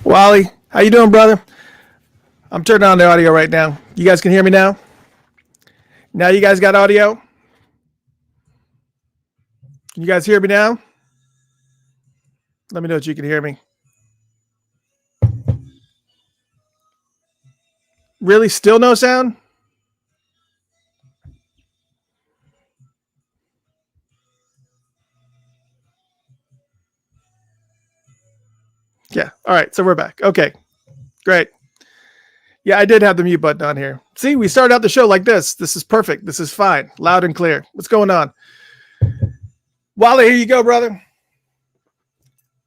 Wally, how you doing, brother? I'm turning on the audio right now. You guys can hear me now? Now you guys got audio? Can you guys hear me now? Let me know if you can hear me. Really? Still no sound? Yeah. All right. So we're back. Okay. Great. Yeah, I did have the mute button on here. See, we started out the show like this. This is perfect. This is fine. Loud and clear. What's going on? Wally, here you go, brother.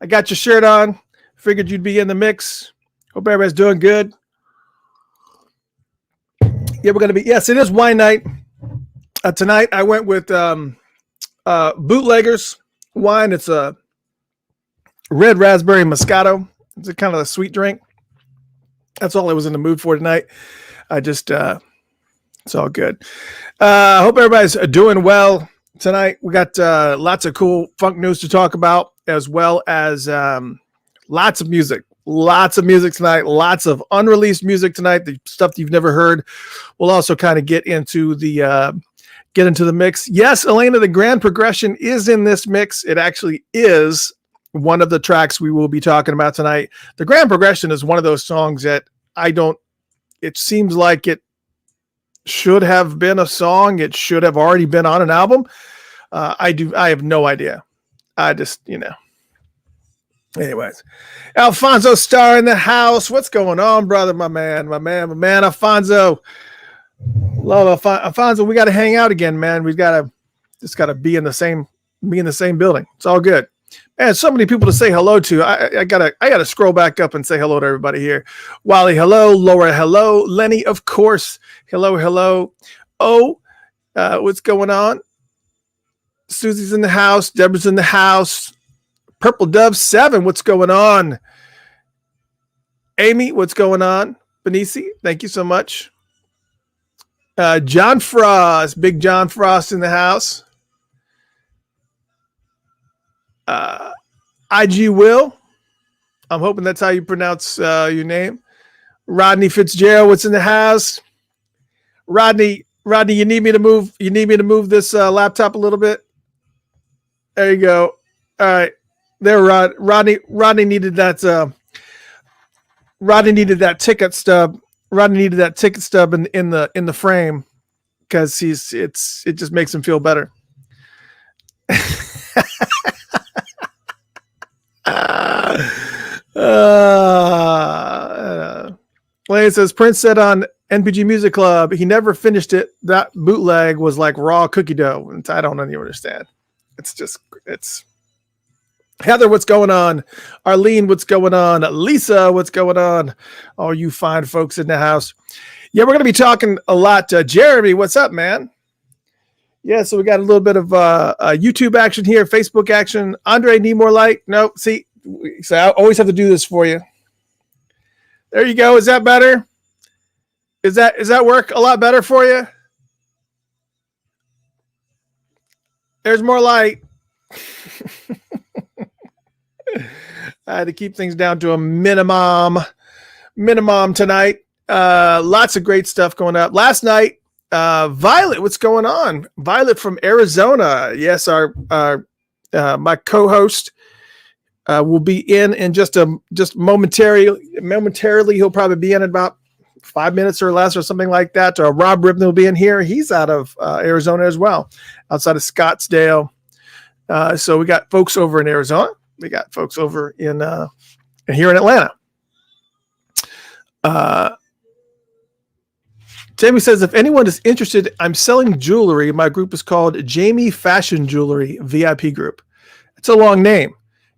I got your shirt on. Figured you'd be in the mix. Hope everybody's doing good. Yeah, we're going to be. Yes, it is wine night. Tonight, I went with Bootleggers wine. It's a red raspberry Moscato. It's a kind of a sweet drink. That's all I was in the mood for tonight. I just, it's all good. Hope everybody's doing well tonight. We got lots of cool funk news to talk about, as well as lots of music. Lots of music tonight. Lots of unreleased music tonight. The stuff that you've never heard. We'll also kind of get into the mix. Yes, Elena, the Grand Progression is in this mix. It actually is one of the tracks we will be talking about tonight. The Grand Progression is one of those songs that it seems like it should have been a song. It should have already been on an album. I have no idea. I just, anyways. Alfonso Starr in the house. What's going on, brother? My man, Alfonso. Love Alfonso. We got to hang out again, man. We've got to be in the same building. It's all good. Man, so many people to say hello to. I gotta scroll back up and say hello to everybody here. Wally, hello. Laura, hello. Lenny, of course. Hello. Oh, what's going on? Susie's in the house. Deborah's in the house. Purple Dove 7, what's going on? Amy, what's going on? Benici, thank you so much. John Frost, Big John Frost in the house. IG Will, I'm hoping that's how you pronounce your name. Rodney Fitzgerald, what's in the house? Rodney, you need me to move. You need me to move this laptop a little bit. There you go. All right. There, Rodney needed that. Rodney needed that ticket stub. Rodney needed that ticket stub in the frame because it just makes him feel better. Lane says Prince said on NPG Music Club he never finished it. That bootleg was like raw cookie dough. And I don't even understand. It's Heather, what's going on? Arlene, what's going on? Lisa, what's going on? All you fine folks in the house. Yeah, we're going to be talking a lot. Jeremy, what's up, man? Yeah, so we got a little bit of YouTube action here, Facebook action. Andre, need more light? No, see, so I always have to do this for you. There you go. Is that better? Is that work a lot better for you? There's more light. I had to keep things down to a minimum tonight. Lots of great stuff going up. Last night, Violet, what's going on? Violet from Arizona. Yes, our my co-host will be in just momentarily. He'll probably be in about 5 minutes or less or something like that. Rob Ribden will be in here. He's out of Arizona as well, outside of Scottsdale. So we got folks over in Arizona. We got folks over in here in Atlanta. Jamie says, if anyone is interested, I'm selling jewelry. My group is called Jamie Fashion Jewelry VIP Group. It's a long name.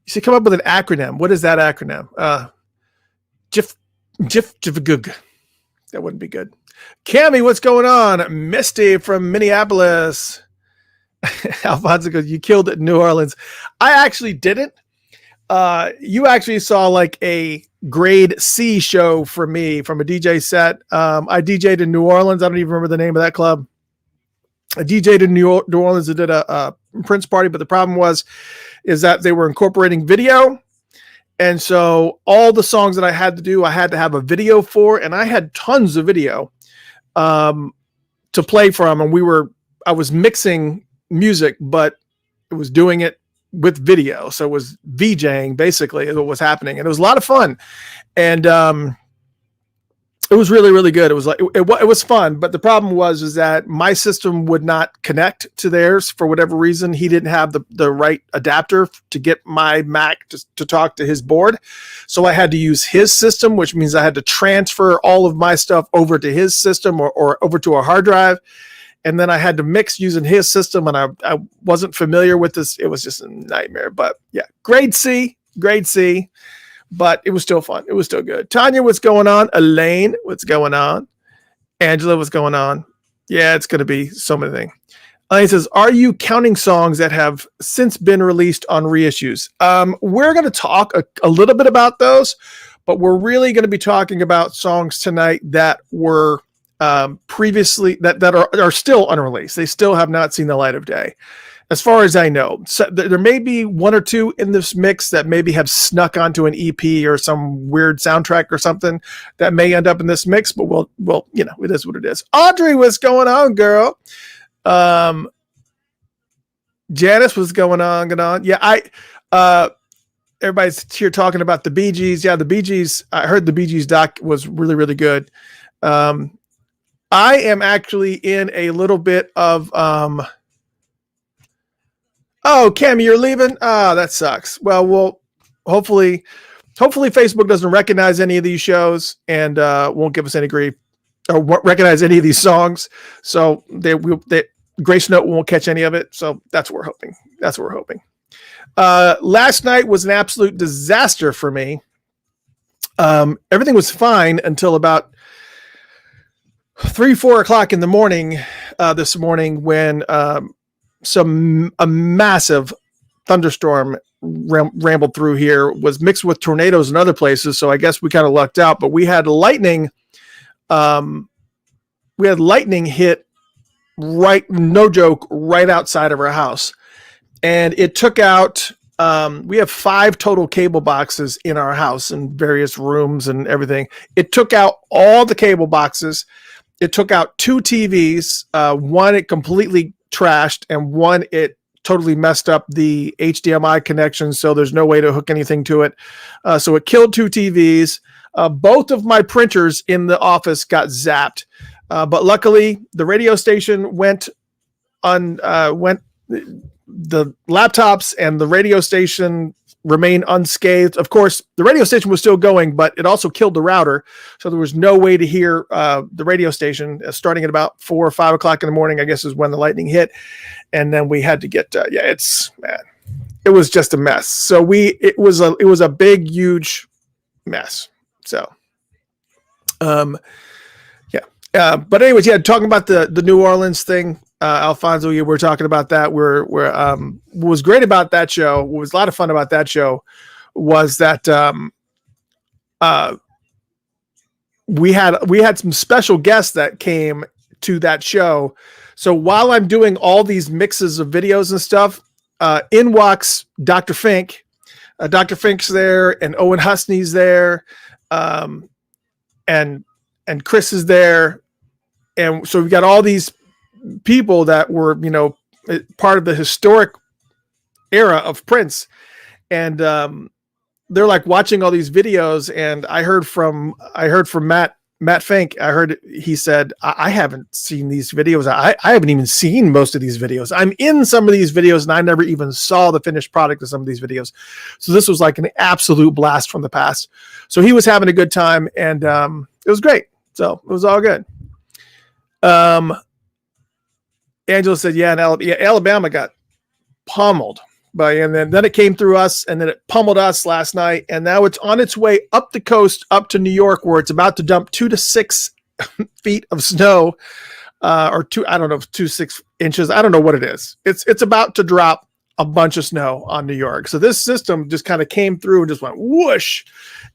You should come up with an acronym. What is that acronym? JIF. That wouldn't be good. Cammy, what's going on? Misty from Minneapolis. Alfonso goes, you killed it in New Orleans. I actually didn't. You actually saw like a grade C show for me from a DJ set. I DJ'd in New Orleans. I don't even remember the name of that club. I DJ'd in New Orleans and did a Prince party, but the problem is that they were incorporating video And so all the songs that I had to do, I had to have a video for, and I had tons of video to play from. And I was mixing music, but it was doing it with video. So it was VJing basically is what was happening. And it was a lot of fun. And it was really, really good. It was like, it was fun. But the problem is that my system would not connect to theirs for whatever reason. He didn't have the right adapter to get my Mac to talk to his board. So I had to use his system, which means I had to transfer all of my stuff over to his system or over to a hard drive. And then I had to mix using his system, and I wasn't familiar with this. It was just a nightmare. But yeah, grade C. But it was still fun. It was still good. Tanya, what's going on? Elaine, what's going on? Angela, what's going on? Yeah, it's going to be so many things. Elaine says, are you counting songs that have since been released on reissues? We're going to talk a little bit about those, but we're really going to be talking about songs tonight that were previously that are still unreleased. They still have not seen the light of day, as far as I know. So there may be one or two in this mix that maybe have snuck onto an EP or some weird soundtrack or something that may end up in this mix. But we'll it is what it is. Audrey, what's going on, girl? Janice, what's going on? Yeah, everybody's here talking about the Bee Gees. Yeah, the Bee Gees. I heard the Bee Gees doc was really, really good. I am actually in a little bit of oh, Cami, you're leaving? Ah, that sucks. Well, hopefully Facebook doesn't recognize any of these shows and won't give us any grief or won't recognize any of these songs. So Grace Note won't catch any of it. So that's what we're hoping. Last night was an absolute disaster for me. Everything was fine until about 3-4 o'clock in the morning this morning when a massive thunderstorm rambled through here, was mixed with tornadoes in other places. So I guess we kind of lucked out, but we had lightning. We had lightning hit right, no joke, right outside of our house. And it took out, we have 5 total cable boxes in our house in various rooms and everything. It took out all the cable boxes. It took out 2 TVs. One, it completely trashed, and one, it totally messed up the HDMI connection. So there's no way to hook anything to it. So it killed 2 TVs. Both of my printers in the office got zapped. But luckily the radio station went the laptops and the radio station remained unscathed. Of course, the radio station was still going, but it also killed the router. So there was no way to hear the radio station starting at about 4 or 5 o'clock in the morning, I guess is when the lightning hit. And then we had to get, it was just a mess. So it was a big, huge mess. So, but anyways, talking about the New Orleans thing, Alfonso, you were talking about that. What was great about that show, what was a lot of fun about that show, was that we had some special guests that came to that show. So while I'm doing all these mixes of videos and stuff, in walks Dr. Fink. Dr. Fink's there, and Owen Husney's there, and Chris is there. And so we've got all these people that were, part of the historic era of Prince. And they're like watching all these videos. And I heard from Matt Fink. He said, I haven't seen these videos. I haven't even seen most of these videos. I'm in some of these videos and I never even saw the finished product of some of these videos. So this was like an absolute blast from the past. So he was having a good time, and it was great. So it was all good. Angela said, and Alabama got pummeled and then it came through us, and then it pummeled us last night. And now it's on its way up the coast, up to New York, where it's about to dump 2 to 6 feet of snow, or 2 to 6 inches. I don't know what it is. It's about to drop a bunch of snow on New York. So this system just kind of came through and just went whoosh,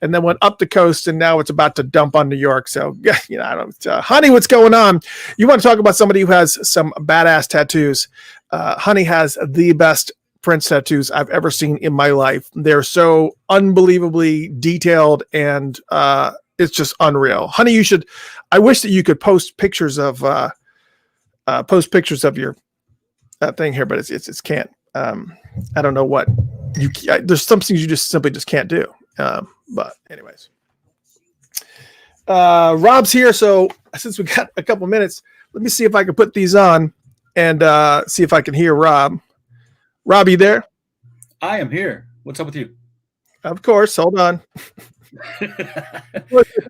and then went up the coast, and now it's about to dump on New York. So, I don't, Honey, what's going on? You want to talk about somebody who has some badass tattoos? Honey has the best Prince tattoos I've ever seen in my life. They're so unbelievably detailed, and it's just unreal. Honey, I wish that you could post pictures of your thing here, but it's can't. I don't know what there's some things you just simply just can't do. But anyways, Rob's here. So since we got a couple minutes, let me see if I can put these on and see if I can hear Rob. Rob, you there? I am here. What's up with you? Of course. Hold on. I can't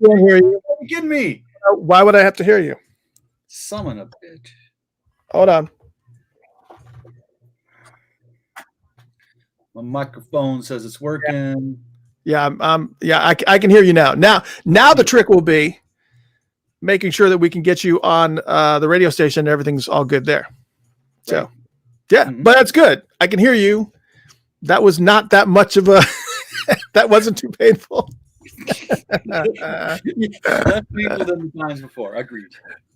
hear you. Are you kidding me? Why would I have to hear you? Summon a bitch. Hold on. My microphone says it's working. Yeah, I can hear you now. Now the trick will be making sure that we can get you on the radio station and everything's all good there. So, right. Yeah, but that's good. I can hear you. That was not that much of a, that wasn't too painful. Less painful than the times before. Agreed.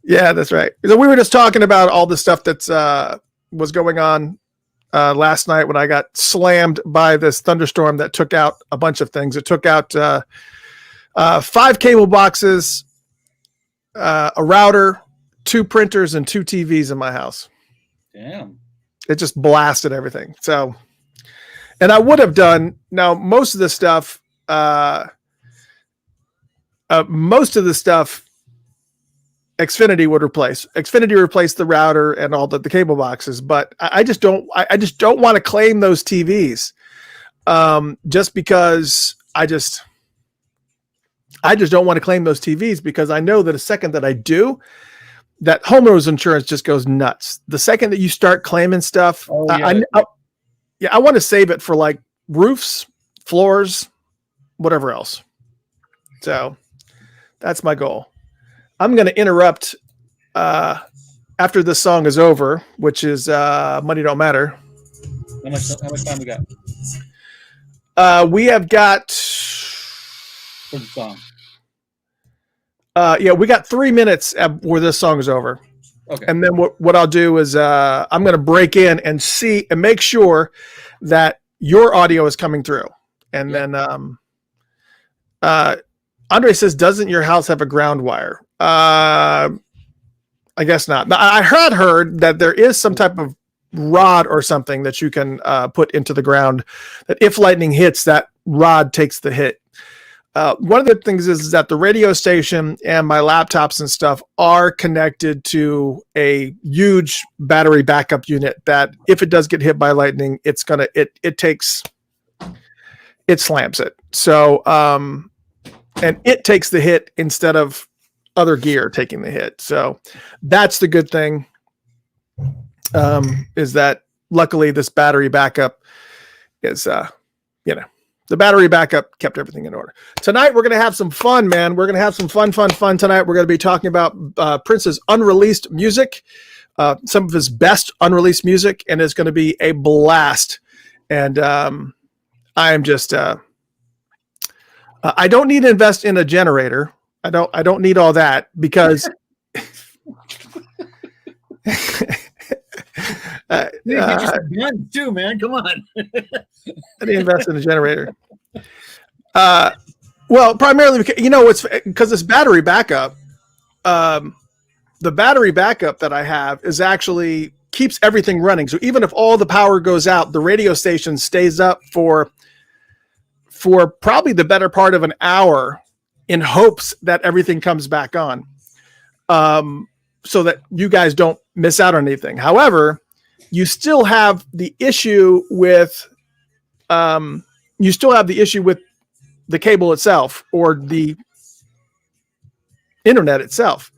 Yeah, that's right. So we were just talking about all the stuff that's was going on last night when I got slammed by this thunderstorm that took out a bunch of things. It took out 5 cable boxes, a router, 2 printers, and 2 TVs in my house. Damn. It just blasted everything. So, and I would have done, now most of the stuff, Xfinity would replace. Xfinity replaced the router and all the cable boxes, but I just don't want to claim those TVs. Just because I just don't want to claim those TVs, because I know that a second that I do, that homeowners insurance just goes nuts. The second that you start claiming stuff, I want to save it for like roofs, floors, whatever else. So that's my goal. I'm going to interrupt after this song is over, which is Money Don't Matter. How much time we got? We have got for the song. We got 3 minutes where this song is over. Okay. And then what I'll do is I'm going to break in and see and make sure that your audio is coming through. And then Andre says, doesn't your house have a ground wire? I guess not. But I had heard that there is some type of rod or something that you can put into the ground, that if lightning hits, that rod takes the hit. One of the things is that the radio station and my laptops and stuff are connected to a huge battery backup unit that if it does get hit by lightning, it slams it. So, and it takes the hit instead of other gear taking the hit. So that's the good thing, is that luckily this battery backup is, the battery backup kept everything in order. Tonight, we're going to have some fun, man. We're going to have some fun tonight. We're going to be talking about Prince's unreleased music, some of his best unreleased music, and it's going to be a blast. And I am just, I don't need to invest in a generator. I don't need all that, because you just done too, man. Come on. I didn't invest in a generator. Well, primarily because this battery backup, the battery backup that I have is actually keeps everything running. So even if all the power goes out, the radio station stays up for probably the better part of an hour in hopes that everything comes back on. So that you guys don't miss out on anything. However, you still have the issue with the cable itself or the internet itself,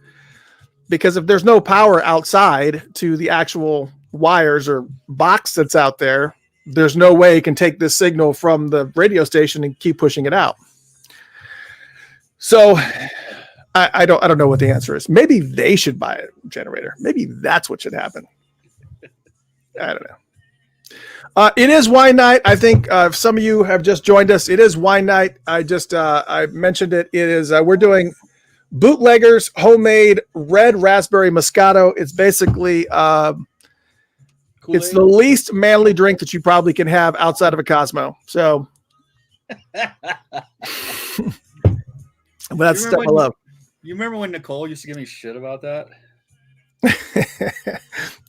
because if there's no power outside to the actual wires or box that's out there, there's no way it can take this signal from the radio station and keep pushing it out. So I don't know what the answer is. Maybe they should buy a generator. Maybe that's what should happen. I don't know. It is wine night. I think if some of you have just joined us, it is wine night. I mentioned it. It is, we're doing Bootlegger's homemade red raspberry Moscato. It's basically It's the least manly drink that you probably can have outside of a Cosmo. So but that's stuff I love. You remember when Nicole used to give me shit about that?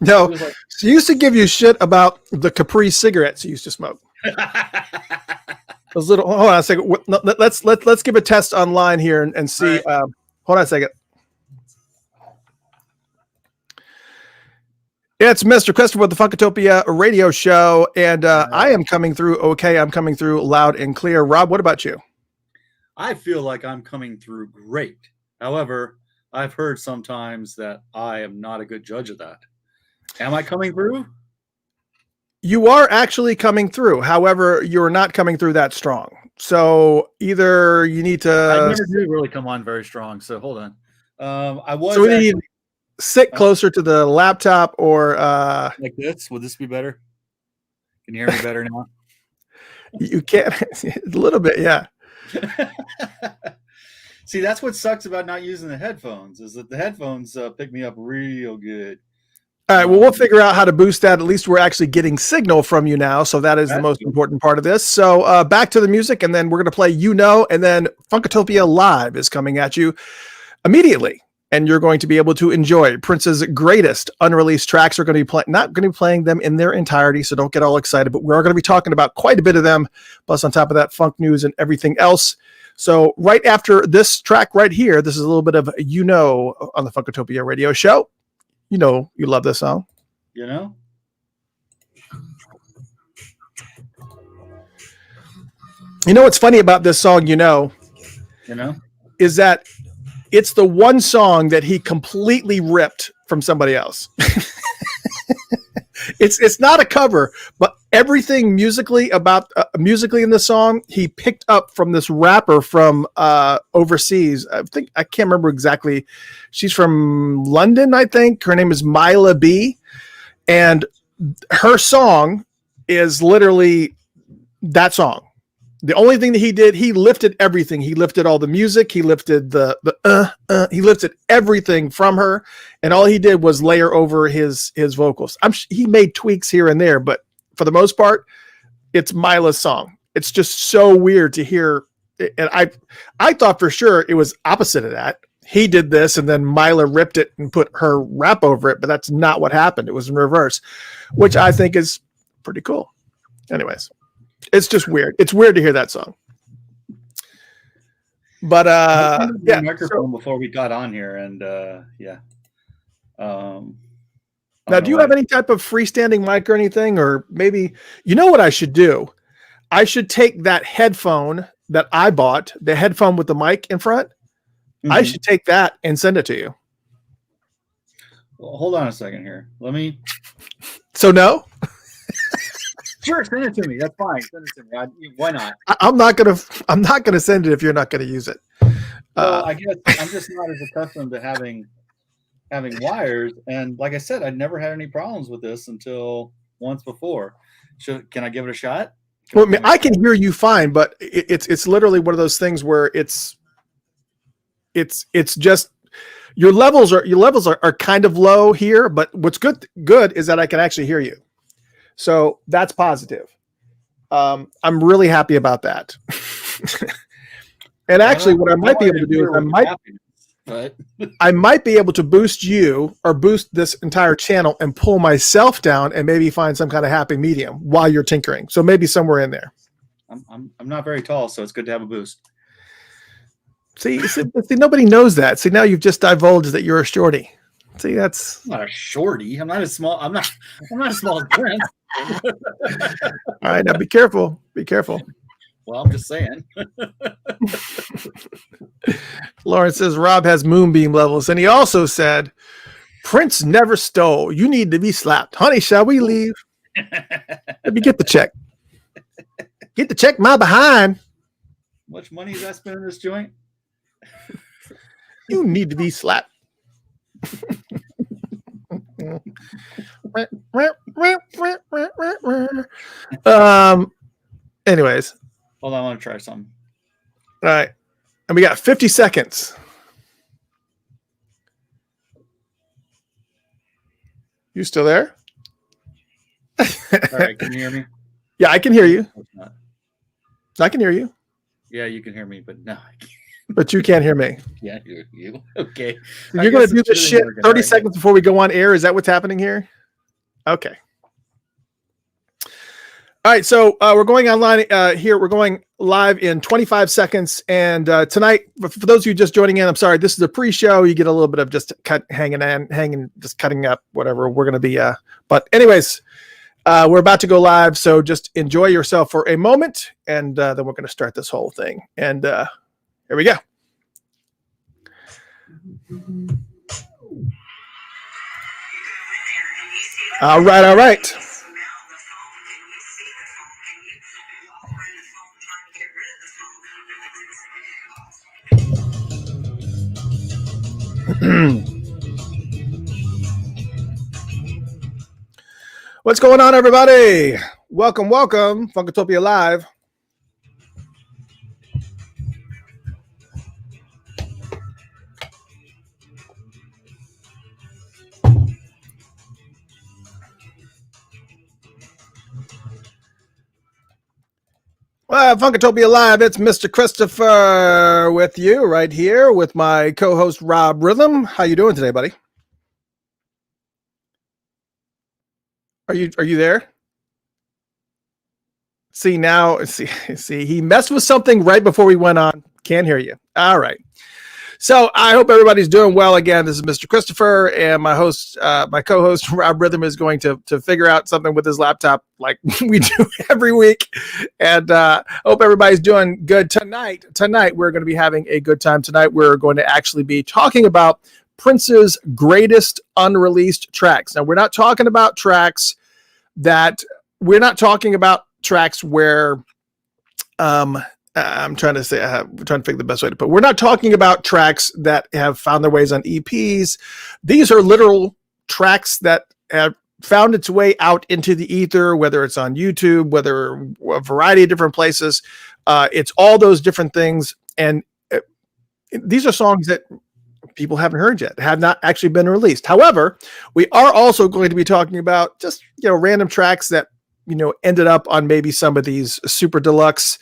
No, she used to give you shit about the Capri cigarettes you used to smoke. Those little. Hold on a second. Let's give a test online here and see. Right. Hold on a second. It's Mr. Christopher with the Funkatopia radio show, and I am coming through okay. I'm coming through loud and clear. Rob, what about you? I feel like I'm coming through great. However, I've heard sometimes that I am not a good judge of that. Am I coming through? You are actually coming through. However, you're not coming through that strong. So either you need to. I never did really come on very strong. So hold on. I was. So we need to sit closer to the laptop or like this. Would this be better? Can you hear me better now? You can a little bit, yeah. See, that's what sucks about not using the headphones is that the headphones pick me up real good. All right, well, we'll figure out how to boost that. At least we're actually getting signal from you now, so that is the most important part of this. So back to the music, and then we're going to play and then Funkatopia Live is coming at you immediately, and you're going to be able to enjoy Prince's greatest unreleased tracks. We're going to be not going to be playing them in their entirety, so don't get all excited, but we are going to be talking about quite a bit of them, plus on top of that, funk news and everything else. So right after this track right here, this is a little bit of on the Funkatopia radio show. You know you love this song. You know? You know what's funny about this song, is that it's the one song that he completely ripped from somebody else. It's not a cover, but everything musically in the song he picked up from this rapper from overseas. I can't remember exactly. She's from London, I think. Her name is Mila B, and her song is literally that song. The only thing that he did, he lifted everything. He lifted all the music. He lifted he lifted everything from her. And all he did was layer over his vocals. He made tweaks here and there, but for the most part, it's Mila's song. It's just so weird to hear. And I thought for sure it was opposite of that. He did this and then Mila ripped it and put her rap over it, but that's not what happened. It was in reverse, which I think is pretty cool. Anyways. It's just weird. It's weird to hear that song. But yeah. Microphone before we got on here, and yeah. Now, do you have any type of freestanding mic or anything, or maybe what I should do? I should take that headphone that I bought, the headphone with the mic in front. Mm-hmm. I should take that and send it to you. Well, hold on a second here. Let me. So no. Sure, send it to me. That's fine. Send it to me. Why not? I'm not gonna send it if you're not gonna use it. Well, I guess I'm just not as accustomed to having wires, and like I said, I never had any problems with this until once before. Can I give it a shot? Well, I can hear you fine, but it's literally one of those things where it's just your levels are kind of low here, but what's good is that I can actually hear you. So that's positive. I'm really happy about that. And actually, what I might be able to do is I might be able to boost you or boost this entire channel and pull myself down and maybe find some kind of happy medium while you're tinkering. So maybe somewhere in there. I'm not very tall, so it's good to have a boost. See, nobody knows that. See, now you've just divulged that you're a shorty. See, that's I'm not a shorty. I'm not as small as Prince. All right, now be careful. Be careful. Well, I'm just saying. Lawrence says Rob has moonbeam levels, and he also said Prince never stole. You need to be slapped, honey. Shall we leave? Let me get the check. Get the check, my behind. How much money is I spending in this joint? You need to be slapped. Anyways, hold on, I want to try something. All right, and we got 50 seconds. You still there? All right, can you hear me? Yeah, I can hear you. It's not. I can hear you, Yeah, you can hear me, but no, I but you can't hear me. can't hear you. Okay. So I you're going guess to do it's this really shit working. 30 All right, seconds before we go on air. Is that what's happening here? Okay. All right, so we're going online here. We're going live in 25 seconds. And tonight, for those of you just joining in, I'm sorry, this is a pre-show. You get a little bit of just hanging, just cutting up, whatever. We're going to be, but anyways, we're about to go live. So just enjoy yourself for a moment. And then we're going to start this whole thing. And here we go. All right, all right. What's going on, everybody? Welcome, welcome, Funkatopia Live. Funkatopia Live, it's Mr. Christopher with you right here with my co-host Rob Rhythm. How you doing today, buddy? Are you there? See now, see, he messed with something right before we went on. Can't hear you. All right. So I hope everybody's doing well. Again, this is Mr. Christopher, and my host, my co-host Rob Rhythm is going to figure out something with his laptop like we do every week. And hope everybody's doing good tonight. Tonight we're going to be having a good time. Tonight we're going to actually be talking about Prince's greatest unreleased tracks. Now we're not talking about tracks where I'm trying to say, I'm trying to figure the best way to put it. We're not talking about tracks that have found their ways on EPs. These are literal tracks that have found its way out into the ether, whether it's on YouTube, whether a variety of different places. It's all those different things. And these are songs that people haven't heard yet, have not actually been released. However, we are also going to be talking about just, random tracks that, ended up on maybe some of these super deluxe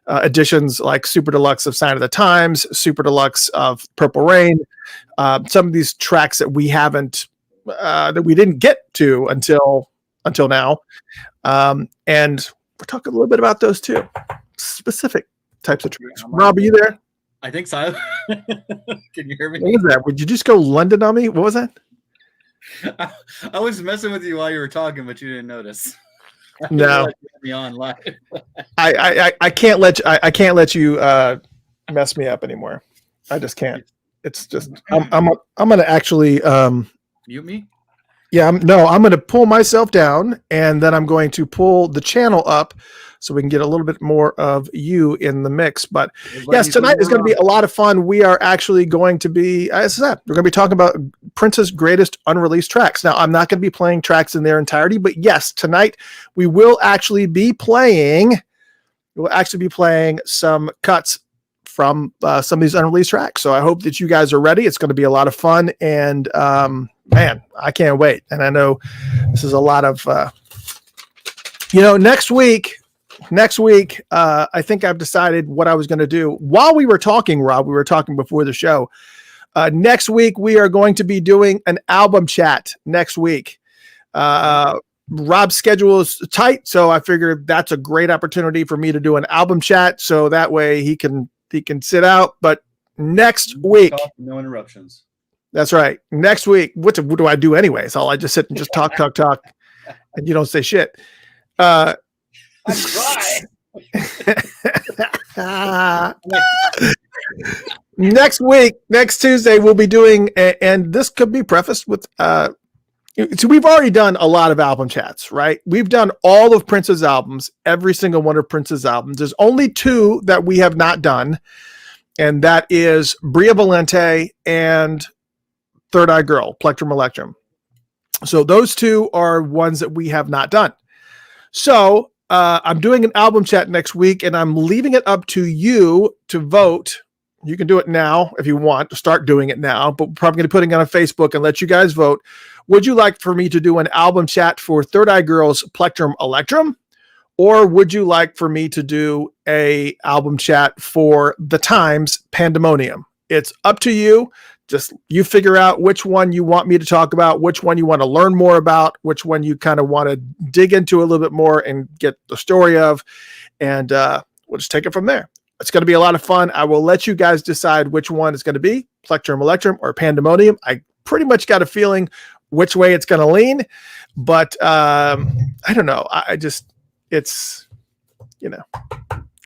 editions, like Super Deluxe of Sign of the Times, Super Deluxe of Purple Rain, some of these tracks that we haven't, that we didn't get to until now. And we're talking a little bit about those too, specific types of tracks. Rob, are you there? I think so. Can you hear me? What was that? Would you just go London on me? What was that? I was messing with you while you were talking, but you didn't notice. No, me on live. I can't let you mess me up anymore. I just can't. It's just I'm gonna actually mute me. Yeah, I'm going to pull myself down, and then I'm going to pull the channel up so we can get a little bit more of you in the mix. But yes, tonight is going to be a lot of fun. We are actually going to be, as I said, we're going to be talking about Prince's greatest unreleased tracks. Now, I'm not going to be playing tracks in their entirety, but yes, tonight we will actually be playing some cuts from some of these unreleased tracks. So I hope that you guys are ready. It's going to be a lot of fun, and man, I can't wait. And I know this is a lot of, next week, I think I've decided what I was going to do. While we were talking, Rob, we were talking before the show. Next week, we are going to be doing an album chat next week. Rob's schedule is tight, so I figured that's a great opportunity for me to do an album chat. So that way he can sit out. But next week, no interruptions. That's right. Next week, what do I do anyways? I just sit and just talk, and you don't say shit. I try. Next week, next Tuesday, we'll be doing, and this could be prefaced with, so we've already done a lot of album chats, right? We've done all of Prince's albums, every single one of Prince's albums. There's only two that we have not done, and that is Bria Valente and Third Eye Girl, Plectrum Electrum. So those two are ones that we have not done. So I'm doing an album chat next week, and I'm leaving it up to you to vote. You can do it now if you want to start doing it now, but we're probably going to put it on Facebook and let you guys vote. would you like for me to do an album chat for Third Eye Girl's Plectrum Electrum? Or would you like for me to do a album chat for The Times Pandemonium? It's up to you. Just you figure out which one you want me to talk about, which one you want to learn more about, which one you kind of want to dig into a little bit more and get the story of. And we'll just take it from there. It's going to be a lot of fun. I will let you guys decide which one it's going to be, Plectrum Electrum or Pandemonium. I pretty much got a feeling which way it's going to lean, but I don't know. It's,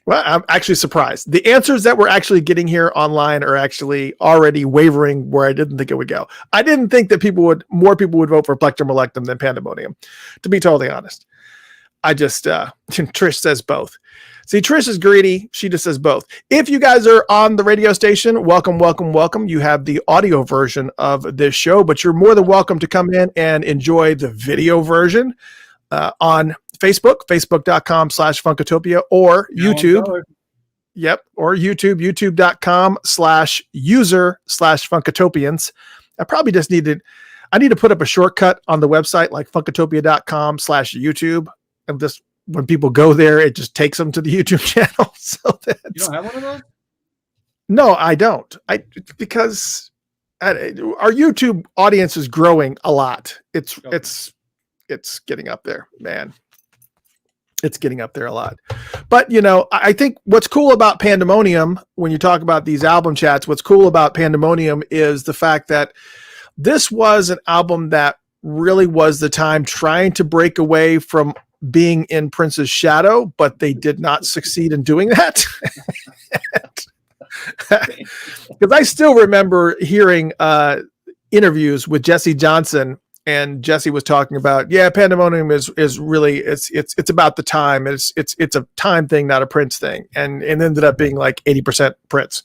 well, I'm actually surprised. The answers that we're actually getting here online are actually already wavering where I didn't think it would go. I didn't think that more people would vote for Plectrum Electrum than Pandemonium, to be totally honest. I just, Trish says both. See, Trish is greedy. She just says both. If you guys are on the radio station, welcome, welcome, welcome. You have the audio version of this show, but you're more than welcome to come in and enjoy the video version on Facebook, facebook.com/Funkatopia, or YouTube. Yep. Or YouTube, youtube.com/user/Funkatopians. I probably just I need to put up a shortcut on the website like Funkatopia.com/YouTube. And just when people go there, it just takes them to the YouTube channel. So you don't have one of those? No, I don't. Because our YouTube audience is growing a lot. It's getting up there, man. It's getting up there a lot. But, I think what's cool about Pandemonium, when you talk about these album chats, what's cool about Pandemonium is the fact that this was an album that really was the time trying to break away from being in Prince's shadow, but they did not succeed in doing that. Because I still remember hearing interviews with Jesse Johnson, and Jesse was talking about, Pandemonium is really it's about the time. It's a time thing, not a Prince thing, and it ended up being like 80% Prince.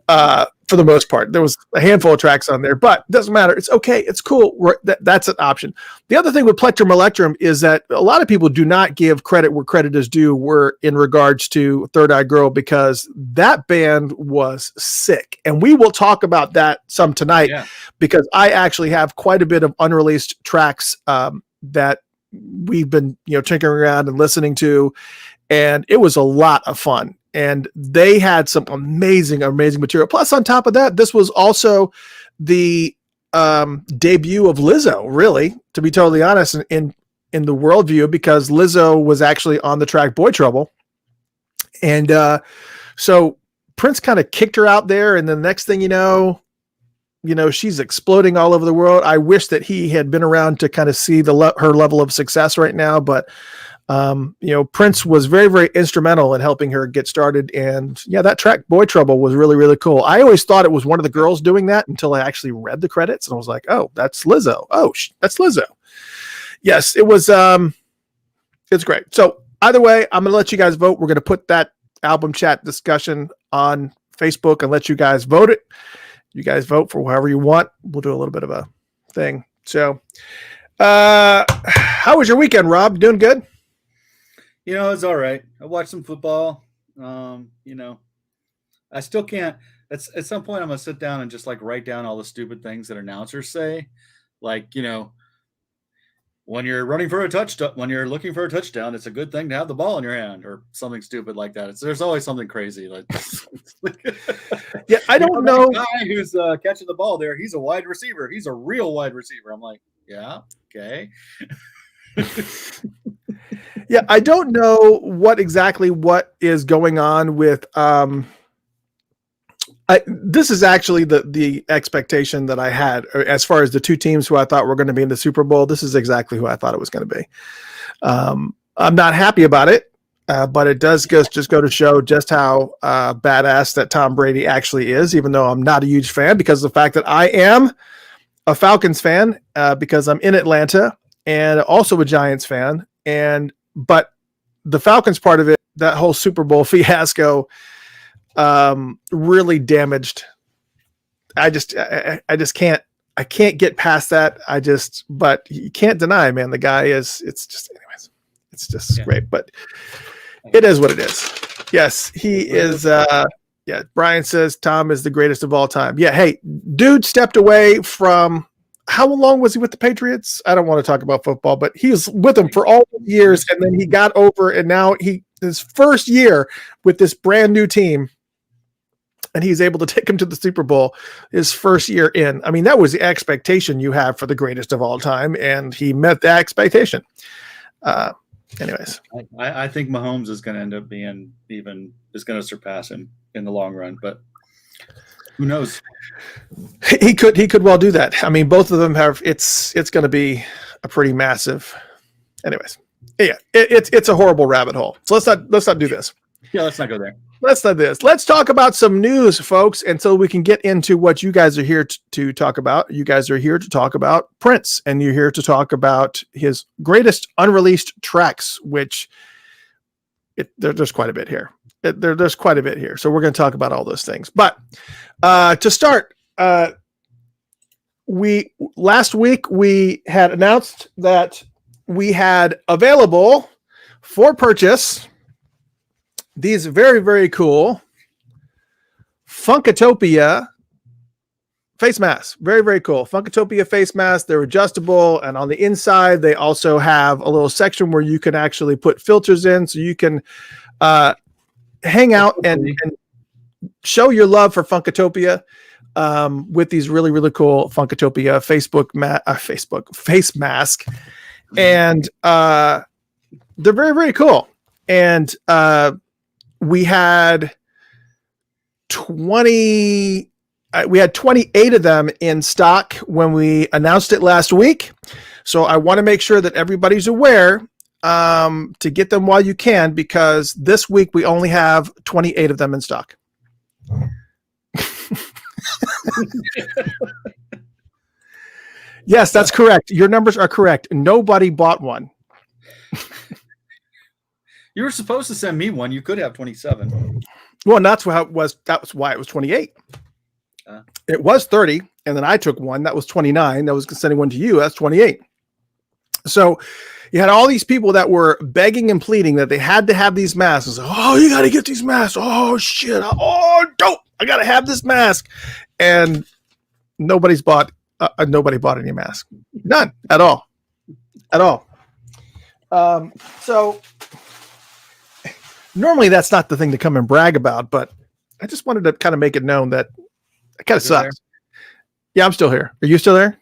For the most part, there was a handful of tracks on there, but it doesn't matter. It's okay. It's cool. That's an option. The other thing with Plectrum Electrum is that a lot of people do not give credit where credit is due in regards to Third Eye Girl, because that band was sick. And we will talk about that some tonight, because I actually have quite a bit of unreleased tracks that we've been, tinkering around and listening to. And it was a lot of fun. And they had some amazing material. Plus, on top of that, this was also the debut of Lizzo, really, to be totally honest, in the worldview, because Lizzo was actually on the track Boy Trouble. And so Prince kind of kicked her out there. And the next thing she's exploding all over the world. I wish that he had been around to kind of see her level of success right now. But Prince was very, very instrumental in helping her get started. And that track Boy Trouble was really, really cool. I always thought it was one of the girls doing that until I actually read the credits, and I was like, oh, that's Lizzo. Oh, that's Lizzo. Yes, it was. It's great. So either way, I'm going to let you guys vote. We're going to put that album chat discussion on Facebook and let you guys vote it. You guys vote for whoever you want. We'll do a little bit of a thing. So, how was your weekend, Rob? Doing good? It's all right. I watched some football. I still can't. At some point, I'm going to sit down and just write down all the stupid things that announcers say. When you're running for a touchdown, when you're looking for a touchdown, it's a good thing to have the ball in your hand, or something stupid like that. There's always something crazy. I don't know. The guy who's catching the ball there, he's a wide receiver. He's a real wide receiver. I'm like, yeah, okay. I don't know what is going on with this is actually the expectation that I had as far as the two teams who I thought were going to be in the Super Bowl. This is exactly who I thought it was going to be. I'm not happy about it, but it does just go to show just how badass that Tom Brady actually is, even though I'm not a huge fan, because of the fact that I am a Falcons fan, because I'm in Atlanta, and also a Giants fan. But the Falcons part of it, that whole Super Bowl fiasco, really damaged. I just can't get past that. But you can't deny, man, the guy is, it's just great, but it is what it is. Yes, he is. Brian says Tom is the greatest of all time. Yeah. Hey, dude stepped away from how long was he with the Patriots? I don't want to talk about football, but he was with them for all the years, and then he got over, and now his first year with this brand new team, and he's able to take him to the Super Bowl his first year in. I mean, that was the expectation you have for the greatest of all time, and he met that expectation. Anyways, I think Mahomes is going to end up being is going to surpass him in the long run, but who knows? He could well do that. I mean, both of them have. It's going to be a pretty massive. Anyways, yeah, it's a horrible rabbit hole. So let's not do this. Yeah, let's not go there. Let's not this. Let's talk about some news, folks, and so we can get into what you guys are here to talk about. You guys are here to talk about Prince, and you're here to talk about his greatest unreleased tracks, which there's quite a bit here. There's quite a bit here. So we're going to talk about all those things. But to start, last week we had announced that we had available for purchase these very, very cool Funkatopia face masks. Very, very cool. Funkatopia face masks. They're adjustable. And on the inside, they also have a little section where you can actually put filters in, so you can hang out and show your love for Funkatopia with these really, really cool Funkatopia face mask. And they're very, very cool. And we had 28 of them in stock when we announced it last week. So I want to make sure that everybody's aware to get them while you can, because this week we only have 28 of them in stock. Yes, that's correct. Your numbers are correct. Nobody bought one. You were supposed to send me one. You could have 27. Well, and that's how it was. That was why it was 28. It was 30, and then I took one. That was 29. That was sending one to you. That's 28. So you had all these people that were begging and pleading that they had to have these masks. Like, oh, you got to get these masks. Oh, shit. Oh, dope. I got to have this mask. And nobody bought any mask. None at all. At all. So normally that's not the thing to come and brag about, but I just wanted to kind of make it known that it kind of sucks. There? Yeah, I'm still here. Are you still there?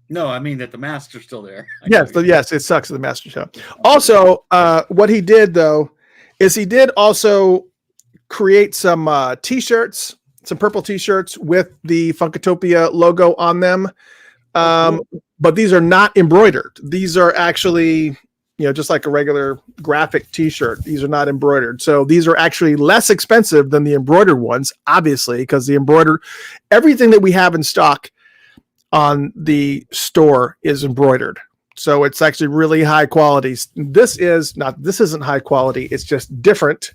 No, I mean that the masks are still there. Yes, it sucks that the masks are still. Also, what he did though is he did also create some t-shirts, some purple t-shirts with the Funkatopia logo on them. But these are not embroidered. These are actually, just like a regular graphic t-shirt. These are not embroidered. So these are actually less expensive than the embroidered ones, obviously, because everything that we have in stock on the store is embroidered. So it's actually really high quality. This isn't high quality. It's just different.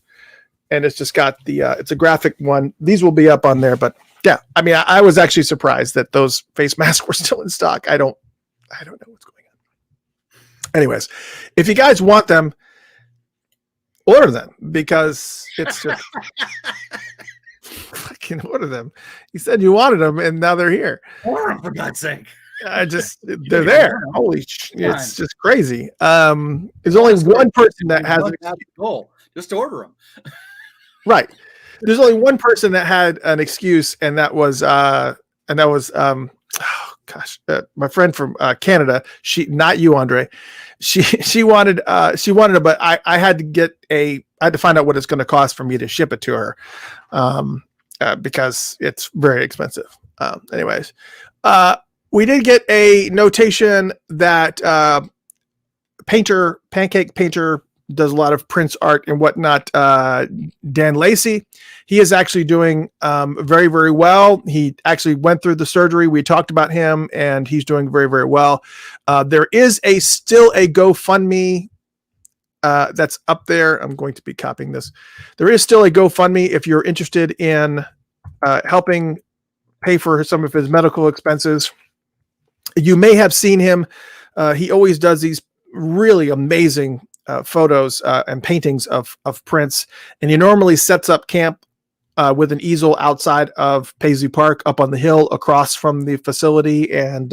And it's just got it's a graphic one. These will be up on there, but yeah, I mean, I was actually surprised that those face masks were still in stock. I don't know what's going on. Anyways, if you guys want them, order them, because it's just fucking order them. You said you wanted them, and now they're here. Order them, for God's sake. They're there. Holy shit. It's just crazy. There's only one person that has a goal. Just order them. Right. There's only one person that had an excuse, and that was my friend from Canada. Not you, Andre. She wanted it, but I had to find out what it's going to cost for me to ship it to her, because it's very expensive. Anyways, we did get a notation that Pancake Painter does a lot of Prince art and whatnot. Dan Lacey, he is actually doing very, very well. He actually went through the surgery. We talked about him, and he's doing very, very well. There is still a GoFundMe that's up there. I'm going to be copying this. There is still a GoFundMe if you're interested in helping pay for some of his medical expenses. You may have seen him. He always does these really amazing photos and paintings of Prince, and he normally sets up camp with an easel outside of Paisley Park up on the hill across from the facility, and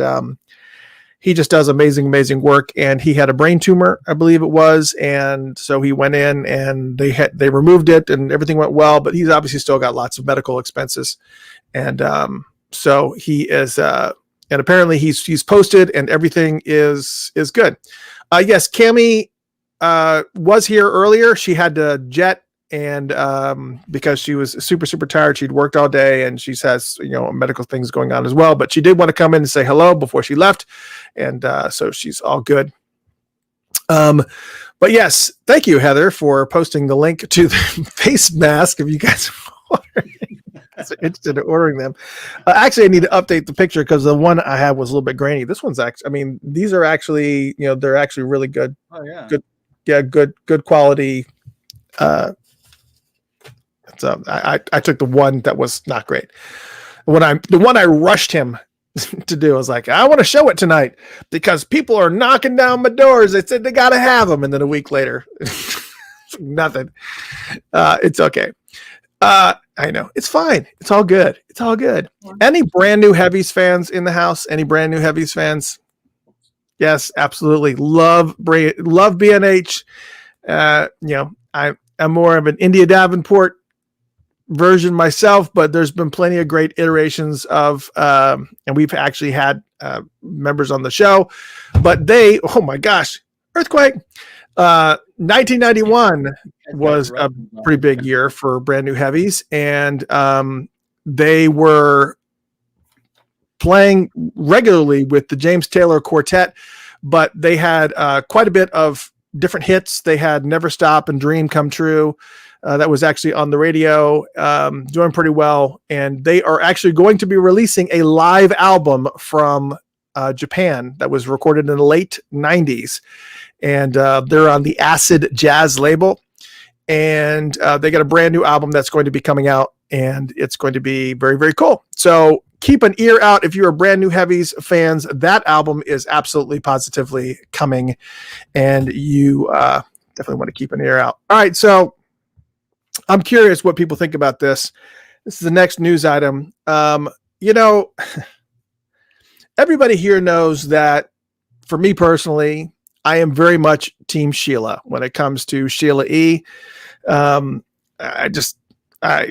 he just does amazing work. And he had a brain tumor, I believe it was, and so he went in and they removed it, and everything went well. But he's obviously still got lots of medical expenses, and so he is. And apparently he's posted, and everything is good. Yes, Cammie was here earlier. She had to jet, and because she was super tired, she'd worked all day, and she has medical things going on as well. But she did want to come in and say hello before she left, and so she's all good. But yes, thank you, Heather, for posting the link to the face mask. If you guys are interested in ordering them, actually, I need to update the picture because the one I had was a little bit grainy. This one's actually, I mean, these are actually, they're actually really good. Oh yeah, good quality. So I took the one that was not great. The one I rushed him to do, I was like, I want to show it tonight because people are knocking down my doors. They said they got to have them. And then a week later, nothing. It's okay. I know it's fine. It's all good. It's all good. Any brand new Heavies fans in the house? Any brand new Heavies fans? Yes, absolutely. Love BNH. I'm more of an India Davenport version myself, but there's been plenty of great iterations of, and we've actually had members on the show, but oh my gosh, Earthquake. 1991 was a pretty big year for brand new Heavies, and they were playing regularly with the James Taylor Quartet, but they had quite a bit of different hits. They had Never Stop and Dream Come True. That was actually on the radio, doing pretty well. And they are actually going to be releasing a live album from Japan that was recorded in the late 90s. And they're on the Acid Jazz label. And they got a brand new album that's going to be coming out, and it's going to be very cool. So keep an ear out if you're a brand new Heavies fans. That album is absolutely positively coming, and you definitely want to keep an ear out. All right, so I'm curious what people think about this. This is the next news item. Everybody here knows that for me personally, I am very much Team Sheila when it comes to Sheila E.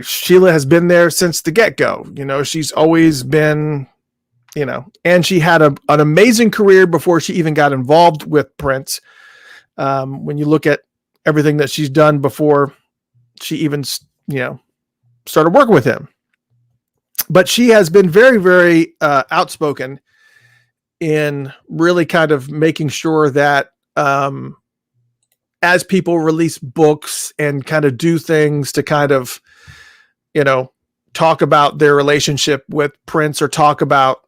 Sheila has been there since the get-go. She's always been, and she had an amazing career before she even got involved with Prince. When you look at everything that she's done before she even, started working with him. But she has been very outspoken in really kind of making sure that as people release books and kind of do things to kind of, talk about their relationship with Prince, or talk about,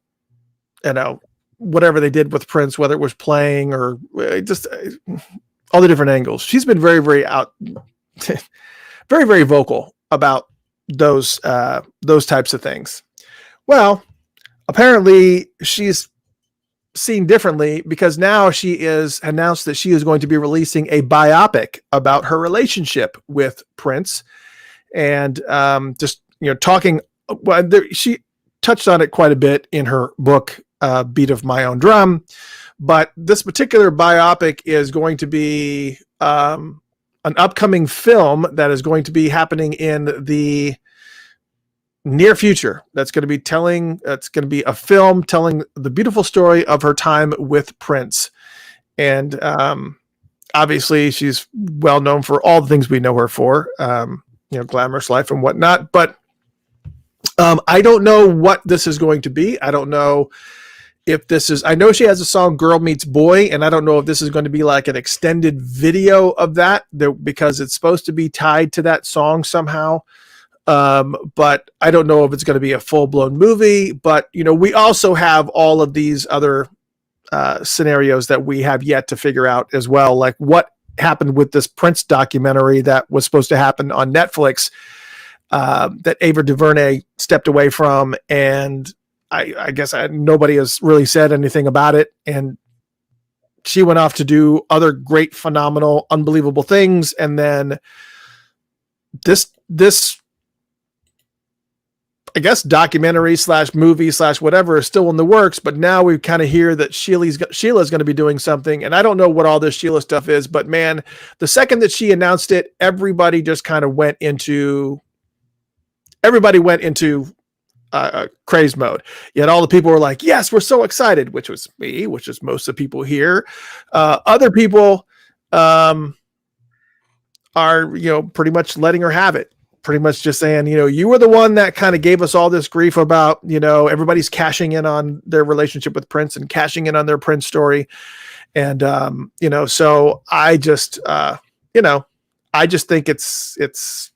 whatever they did with Prince, whether it was playing or just all the different angles. She's been very very very vocal about those types of things. Well, apparently she's seen differently because now she is announced that she is going to be releasing a biopic about her relationship with Prince, and talking. Well, she touched on it quite a bit in her book, Beat of My Own Drum, but this particular biopic is going to be an upcoming film that is going to be happening in the near future. It's going to be a film telling the beautiful story of her time with Prince. And obviously she's well known for all the things we know her for, glamorous life and whatnot. But I don't know what this is going to be. I don't know if this is, I know she has a song Girl Meets Boy, and I don't know if this is going to be like an extended video of that because it's supposed to be tied to that song somehow. But I don't know if it's going to be a full-blown movie. But, we also have all of these other scenarios that we have yet to figure out as well. Like what happened with this Prince documentary that was supposed to happen on Netflix, that Ava DuVernay stepped away from. And I guess nobody has really said anything about it. And she went off to do other great, phenomenal, unbelievable things. And then this I guess documentary / movie / whatever is still in the works, but now we kind of hear that Sheila's going to be doing something, and I don't know what all this Sheila stuff is, but man, the second that she announced it, everybody just kind of went into craze mode. Yet all the people were like, "Yes, we're so excited," which was me, which is most of the people here. Other people are pretty much letting her have it. Pretty much just saying, you were the one that kind of gave us all this grief about, everybody's cashing in on their relationship with Prince and cashing in on their Prince story. And, so I just, I just think it's,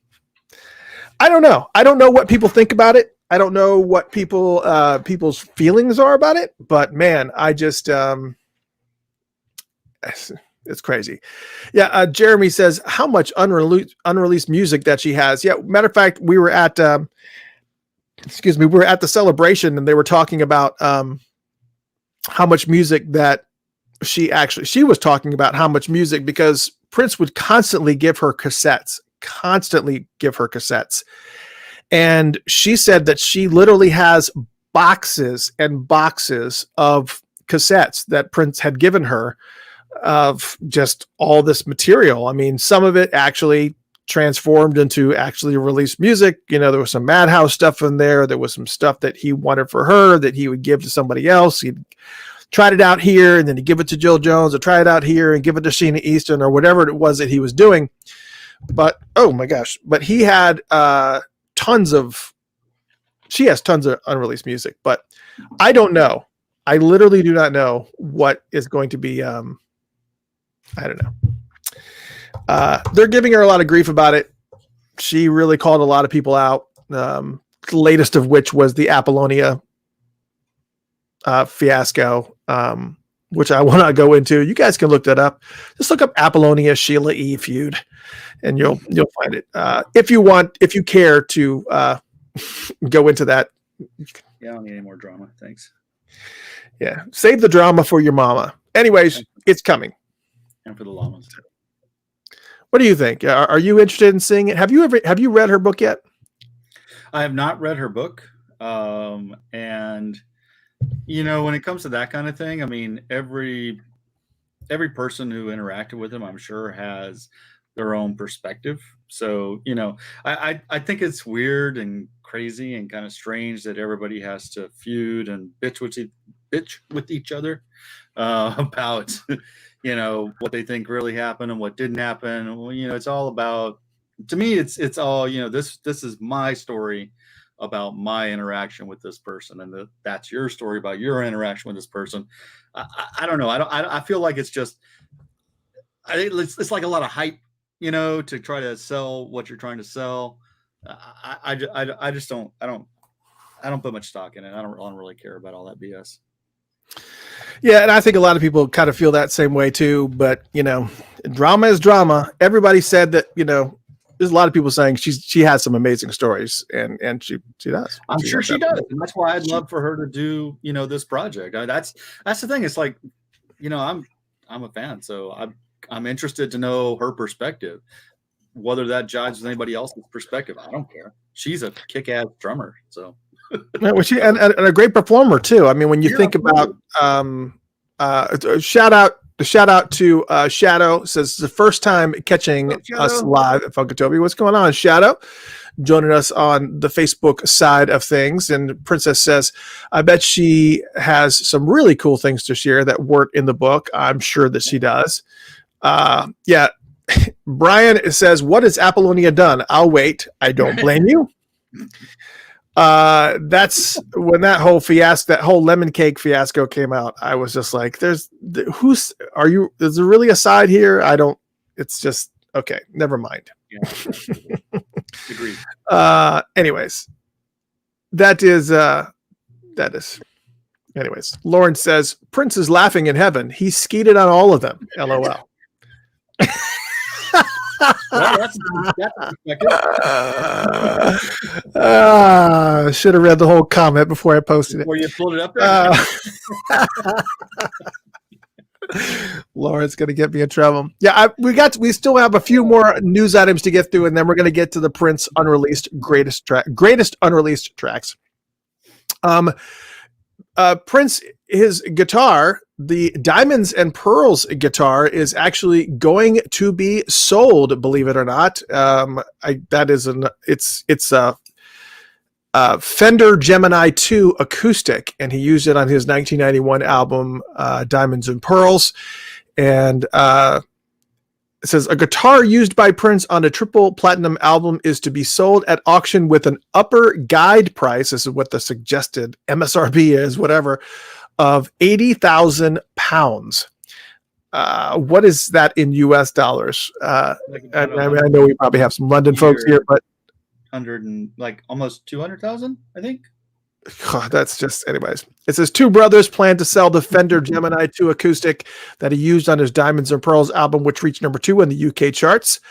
I don't know. I don't know what people think about it. I don't know what people's feelings are about it, but man, I just, it's crazy. Yeah. Jeremy says how much unreleased music that she has. Yeah. Matter of fact, we were at the celebration and they were talking about how much music that she was talking about how much music, because Prince would constantly give her cassettes. And she said that she literally has boxes and boxes of cassettes that Prince had given her of just all this material. I mean, some of it actually transformed into actually released music. There was some Madhouse stuff in there. There was some stuff that he wanted for her that he would give to somebody else. He'd tried it out here and then he'd give it to Jill Jones, or try it out here and give it to Sheena Easton, or whatever it was that he was doing. But, oh my gosh, but he had she has tons of unreleased music, but I don't know. I literally do not know what is going to be, I don't know. They're giving her a lot of grief about it. She really called a lot of people out. The latest of which was the Apollonia fiasco, which I will not go into. You guys can look that up. Just look up Apollonia Sheila E. feud, and you'll find it. If you care to go into that. Yeah, I don't need any more drama. Thanks. Yeah, save the drama for your mama. Anyways, it's coming. And for the llamas. What do you think? Are you interested in seeing it? Have you read her book yet? I have not read her book. And when it comes to that kind of thing, I mean, every person who interacted with him, I'm sure, has their own perspective. So, I think it's weird and crazy and kind of strange that everybody has to feud and bitch with each other about what they think really happened and what didn't happen. Well, it's all about, to me, it's all, this is my story about my interaction with this person, and that's your story about your interaction with this person. I don't know. I feel like it's just, it's like a lot of hype, to try to sell what you're trying to sell. I just don't put much stock in it. I don't really care about all that BS. Yeah, and I think a lot of people kind of feel that same way too. But drama is drama. Everybody said that. There's a lot of people saying she has some amazing stories, and she does. I'm sure she does, and that's why I'd love for her to do this project. That's the thing. It's like, I'm a fan, so I'm interested to know her perspective. Whether that jives with anybody else's perspective, I don't care. She's a kick-ass drummer, so. Yeah, well, and a great performer too. I mean, when you think about shout out to Shadow, says the first time catching us live at Funkatobi. What's going on, Shadow? Joining us on the Facebook side of things. And Princess says, I bet she has some really cool things to share that weren't in the book. I'm sure that she does. Yeah. Brian says, what has Apollonia done? I'll wait. I don't blame you. That's when that whole lemon cake fiasco came out. I was just like, is there really a side here? It's just, okay, never mind. Yeah. Agreed. Anyways, anyways, Lauren says, Prince is laughing in heaven. He skeeted on all of them. LOL. Well, that's should have read the whole comment before I posted it. Before you pulled it up there? Lauren's gonna get me in trouble. Yeah, we still have a few more news items to get through, and then we're gonna get to the Prince greatest unreleased tracks. Prince, his guitar, the Diamonds and Pearls guitar, is actually going to be sold. Believe it or not, it's a Fender Gemini 2 acoustic, and he used it on his 1991 album Diamonds and Pearls. And it says a guitar used by Prince on a triple platinum album is to be sold at auction with an upper guide price. This is what the suggested MSRP is, whatever, of £80,000. What is that in US dollars? I know we probably have some London folks here, but 100 and almost 200,000, I think. That's just, anyways. It says two brothers plan to sell the Fender Gemini 2 acoustic that he used on his Diamonds and Pearls album, which reached number 2 in the UK charts.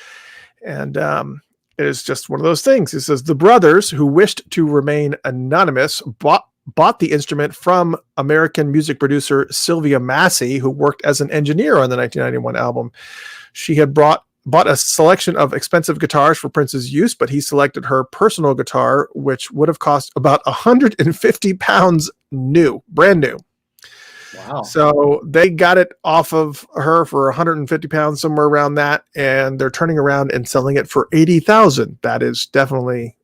And it is just one of those things. It says the brothers, who wished to remain anonymous, bought the instrument from American music producer Sylvia Massey, who worked as an engineer on the 1991 album. She had bought a selection of expensive guitars for Prince's use, but he selected her personal guitar, which would have cost about £150 brand new. Wow. So they got it off of her for £150, somewhere around that, and they're turning around and selling it for $80,000. That is definitely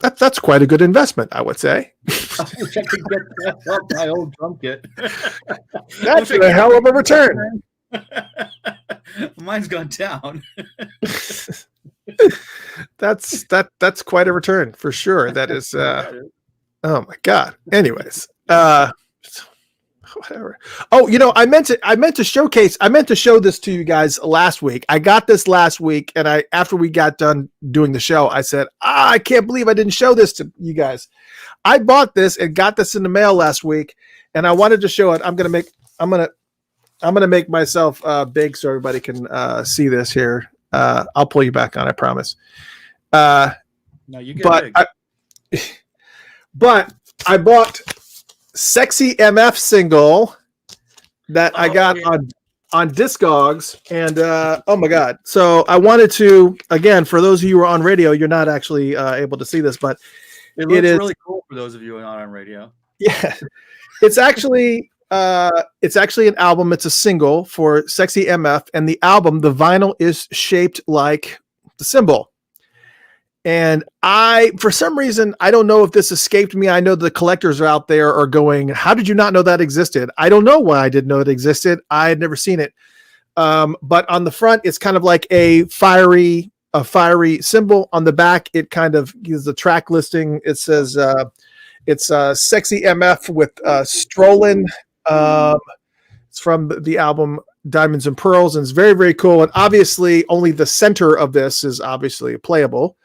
that's quite a good investment, I would say. I wish I could get that off my old drum kit. That's a hell of a return. Mine's gone down. That's quite a return for sure. That is oh my God. Anyways, whatever. Oh, I meant to show this to you guys last week. I got this last week, and after we got done doing the show, I said, I can't believe I didn't show this to you guys. I bought this and got this in the mail last week, and I wanted to show it. I'm gonna make myself big so everybody can see this here. I'll pull you back on, I promise. No, you get big. But I bought Sexy MF single that I got on Discogs, and oh my God. So I wanted to, again, for those of you who are on radio, you're not actually able to see this, but it looks really cool for those of you who are not on radio. Yeah, it's actually an album. It's a single for Sexy MF, and the album, the vinyl is shaped like the symbol. And for some reason, I don't know if this escaped me. I know the collectors are out there are going, how did you not know that existed? I don't know why I didn't know it existed. I had never seen it. But on the front, it's kind of like a fiery symbol. On the back, it kind of gives the track listing. It says it's Sexy MF with Strolling. It's from the album Diamonds and Pearls, and it's very, very cool. And obviously, only the center of this is obviously playable.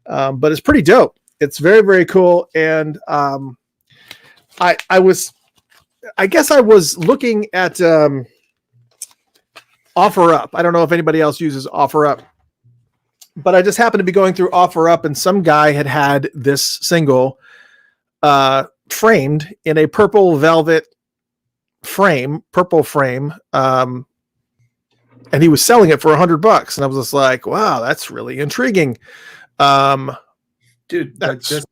But it's pretty dope. It's very, very cool. And I guess I was looking at OfferUp. I don't know if anybody else uses OfferUp, but I just happened to be going through OfferUp, and some guy had this single framed in a purple velvet frame, and he was selling it for $100. And I was just like, wow, that's really intriguing. Dude, just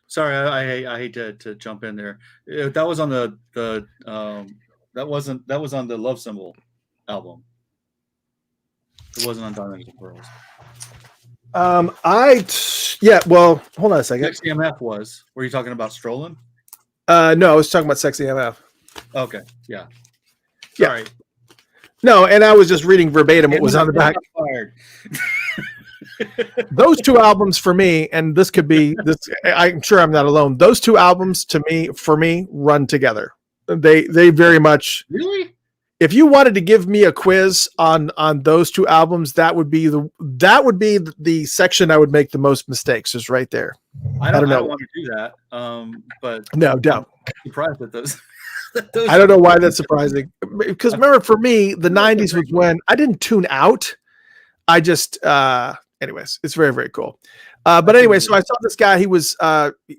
sorry, I hate to jump in there. That was on the that was on the Love Symbol album. It wasn't on Diamonds and Pearls. Well, hold on a second. Sexy MF was. Were you talking about Strolling? No, I was talking about Sexy MF. Okay, yeah. Sorry. Yeah. No, and I was just reading verbatim what was on the back. Those two albums for me, and this could be this. I'm sure I'm not alone. Those two albums for me, run together. They very much. Really? If you wanted to give me a quiz on those two albums, that would be the section I would make the most mistakes. Is right there. I don't want to do that. But no, don't. I'm surprised at those. I don't know why that's surprising. Because remember, for me, the '90s was when I didn't tune out. I just. Anyways, it's very, very cool. But anyway, so I saw this guy, he was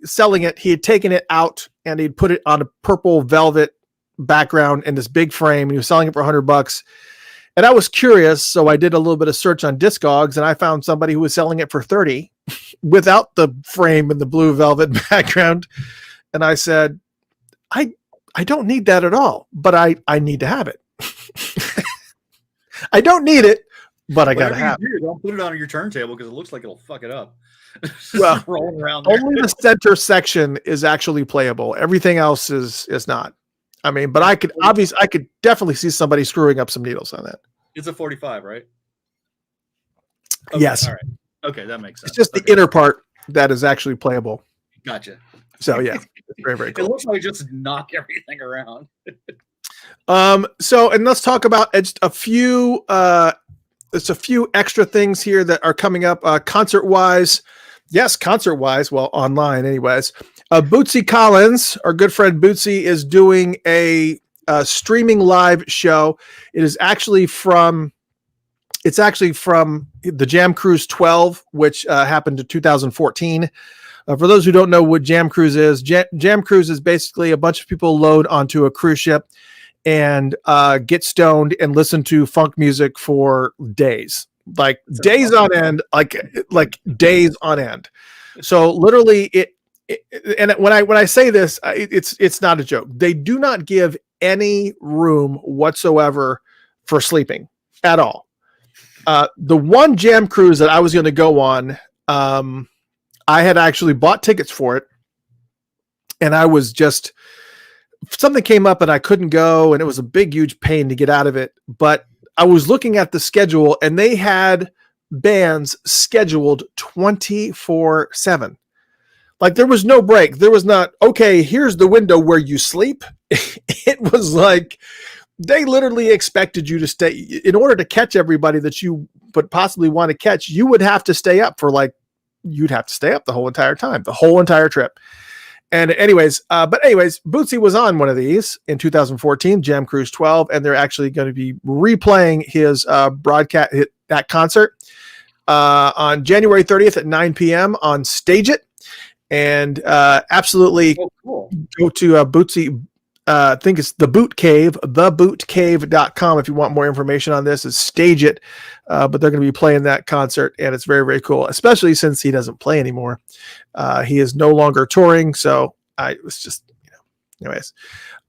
selling it. He had taken it out and he'd put it on a purple velvet background and this big frame, and he was selling it for $100. And I was curious, so I did a little bit of search on Discogs, and I found somebody who was selling it for $30 without the frame and the blue velvet background. And I said, I don't need that at all, but I need to have it. I don't need it, but I got to have it. Don't put it on your turntable because it looks like it'll fuck it up. Well, rolling around there. Only the center section is actually playable. Everything else is not. I mean, but I could definitely see somebody screwing up some needles on that. It's a 45, right? Okay, yes. All right. Okay, that makes sense. It's just the inner part that is actually playable. Gotcha. So yeah, it's very, very cool. It looks like just knock everything around. So, and let's talk about just a few extra things here that are coming up concert-wise. Yes, concert-wise. Well, online anyways. Bootsy Collins, our good friend Bootsy, is doing a streaming live show. It's actually from the Jam Cruise 12, which happened in 2014. For those who don't know what Jam Cruise is, Jam Cruise is basically a bunch of people load onto a cruise ship and get stoned and listen to funk music for days, like days on end, like days on end. So literally and when I say this, it's not a joke. They do not give any room whatsoever for sleeping at all. The one Jam Cruise that I was going to go on, I had actually bought tickets for it, and I was just, something came up and I couldn't go, and it was a big, huge pain to get out of it. But I was looking at the schedule, and they had bands scheduled 24/7. Like there was no break. There was not, okay, here's the window where you sleep. It was like they literally expected you to stay. In order to catch everybody that you would possibly want to catch, you would have to stay up you'd have to stay up the whole entire time, the whole entire trip. And anyways, Bootsy was on one of these in 2014, Jam Cruise 12, and they're actually going to be replaying his broadcast, that concert on January 30th at 9 p.m. on Stage It. And absolutely cool. Go to Bootsy. I think it's the Boot Cave, thebootcave.com. If you want more information on this, is Stage It. But they're going to be playing that concert, and it's very, very cool, especially since he doesn't play anymore. He is no longer touring. So I was just, anyways.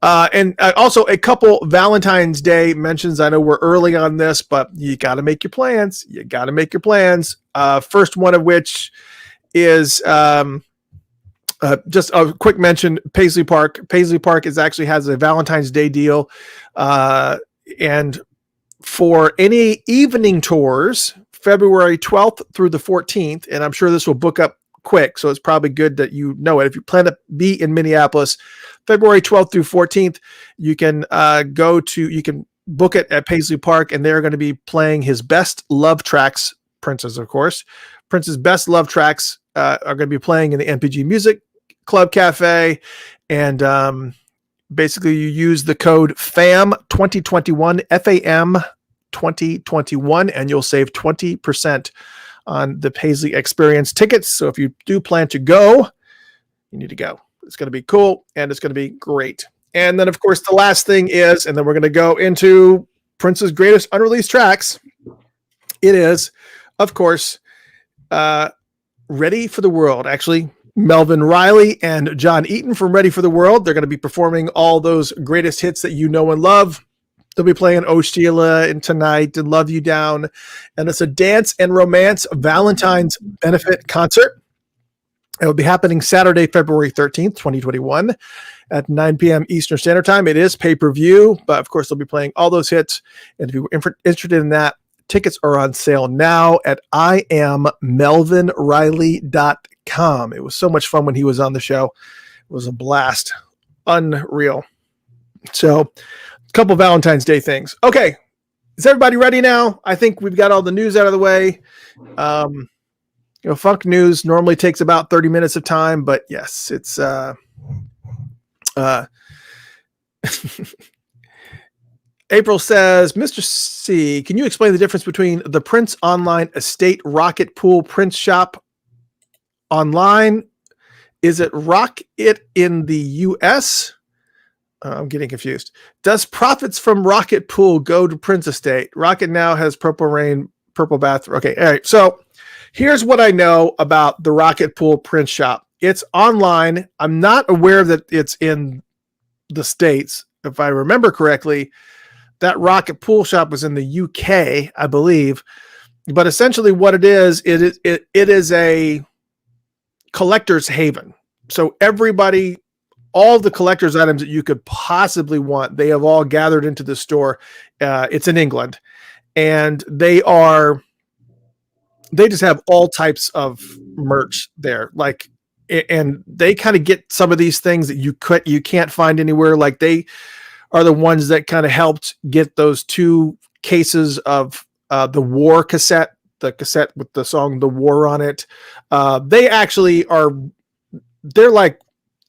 And also a couple Valentine's Day mentions. I know we're early on this, but you got to make your plans. First one of which is, just a quick mention, Paisley Park. Paisley Park has a Valentine's Day deal. And for any evening tours, February 12th through the 14th, and I'm sure this will book up quick, so it's probably good that you know it. If you plan to be in Minneapolis, February 12th through 14th, you can book it at Paisley Park, and they're going to be playing his best love tracks, Prince's, of course. Prince's best love tracks are going to be playing in the MPG Music Club Cafe, and basically you use the code FAM 2021, FAM 2021, and you'll save 20% on the Paisley Experience tickets. So if you do plan to go, you need to go. It's going to be cool, and it's going to be great. And then, of course, the last thing is, and then we're going to go into Prince's greatest unreleased tracks. It is, of course, Ready for the World. Actually, Melvin Riley and John Eaton from Ready for the World. They're going to be performing all those greatest hits that you know and love. They'll be playing Oh Sheila and Tonight and Love You Down. And it's a dance and romance Valentine's benefit concert. It will be happening Saturday, February 13th, 2021 at 9 p.m. Eastern Standard Time. It is pay-per-view, but of course they'll be playing all those hits. And if you're interested in that, tickets are on sale now at IamMelvinRiley.com. It was so much fun when he was on the show. It was a blast. Unreal. So, a couple Valentine's Day things. Okay. Is everybody ready now? I think we've got all the news out of the way. Funk news normally takes about 30 minutes of time, but yes, it's April says, Mr. C, can you explain the difference between the Prince Online Estate Rocket Pool Prince Shop online? Is it Rocket in the US I'm getting confused. Does profits from Rocket Pool go to Prince Estate? Rocket now has Purple Rain, Purple Bath. Okay, all right. So here's what I know about the Rocket Pool print shop. It's online. I'm not aware that it's in the States. If I remember correctly, that Rocket Pool shop was in the UK, I believe. But essentially what it is a collector's haven. So everybody, all the collector's items that you could possibly want, they have all gathered into the store. It's in England, and they just have all types of merch there. Like, and they kind of get some of these things that you can't find anywhere. Like, they are the ones that kind of helped get those 2 cases of the War cassette, the cassette with the song "The War" on it. They're like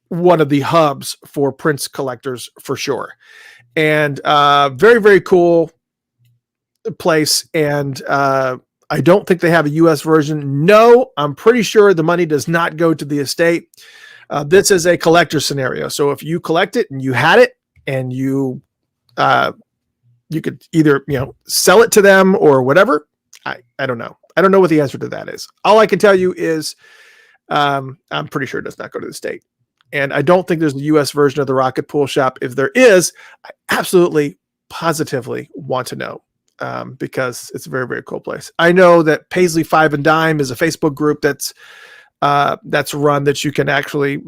one of the hubs for Prince collectors for sure. And very, very cool place. And I don't think they have a US version. No, I'm pretty sure the money does not go to the estate. This is a collector scenario. So if you collect it and you had it and you could either, sell it to them or whatever. I don't know. I don't know what the answer to that is. All I can tell you is I'm pretty sure it does not go to the state. And I don't think there's a US version of the Rocket Pool shop. If there is, I absolutely, positively want to know, because it's a very, very cool place. I know that Paisley 5 and Dime is a Facebook group that's run, that you can actually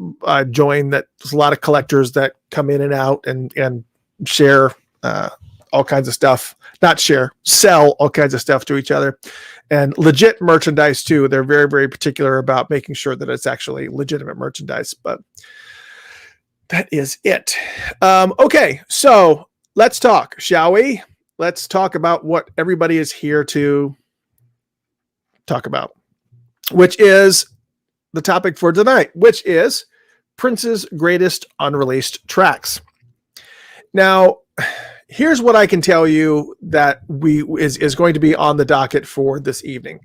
join. That there's a lot of collectors that come in and out and share all kinds of stuff. Not share, sell all kinds of stuff to each other, and legit merchandise too. They're very, very particular about making sure that it's actually legitimate merchandise. But that is it. Okay, so let's talk, shall we? Let's talk about what everybody is here to talk about, which is the topic for tonight, which is Prince's greatest unreleased tracks. Now, here's what I can tell you that is going to be on the docket for this evening.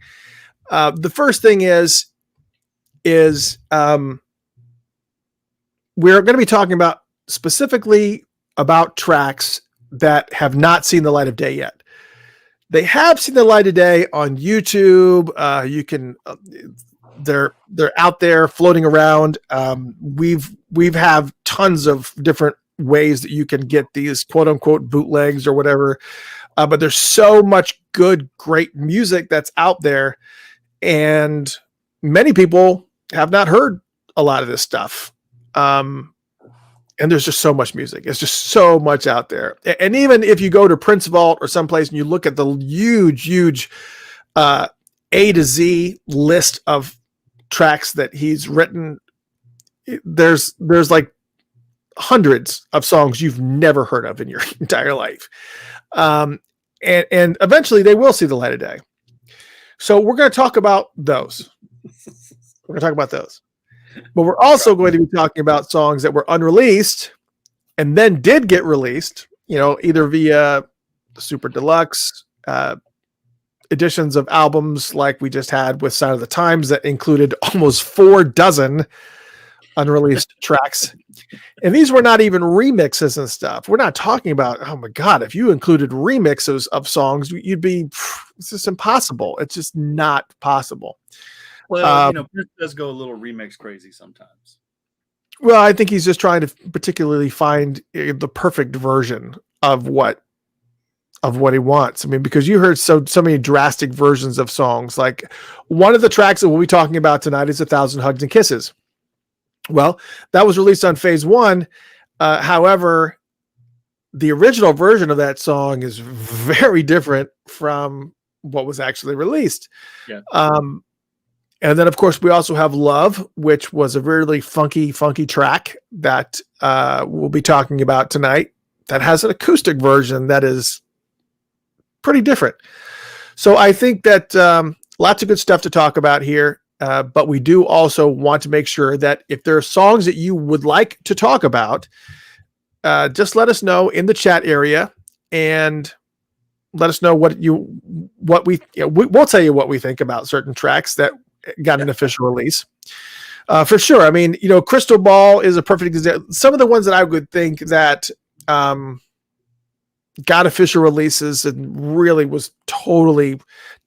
The first thing is we're going to be talking about specifically about tracks that have not seen the light of day yet. They have seen the light of day on YouTube. You can, they're out there floating around. We've have tons of different ways that you can get these quote unquote bootlegs or whatever. But there's so much good, great music that's out there. And many people have not heard a lot of this stuff. And there's just so much music. It's just so much out there. And even if you go to Prince Vault or someplace and you look at the huge A to Z list of tracks that he's written, there's like hundreds of songs you've never heard of in your entire life. And eventually they will see the light of day. So we're going to talk about those. But we're also going to be talking about songs that were unreleased and then did get released, either via Super Deluxe editions of albums like we just had with Sign of the Times that included almost 4 dozen unreleased tracks. And these were not even remixes and stuff. We're not talking about, oh my God, if you included remixes of songs, it's just impossible. It's just not possible. Well, Prince does go a little remix crazy sometimes. Well, I think he's just trying to particularly find the perfect version of what he wants. I mean, because you heard so many drastic versions of songs. Like one of the tracks that we'll be talking about tonight is 1,000 Hugs and Kisses. Well, that was released on Phase 1. However, the original version of that song is very different from what was actually released. Yeah. And then, of course, we also have Love, which was a really funky track that we'll be talking about tonight that has an acoustic version that is pretty different. So I think that lots of good stuff to talk about here. But we do also want to make sure that if there are songs that you would like to talk about, just let us know in the chat area and let us know we'll tell you what we think about certain tracks that got an official release. For sure. I mean, Crystal Ball is a perfect example. Some of the ones that I would think that got official releases and really was totally,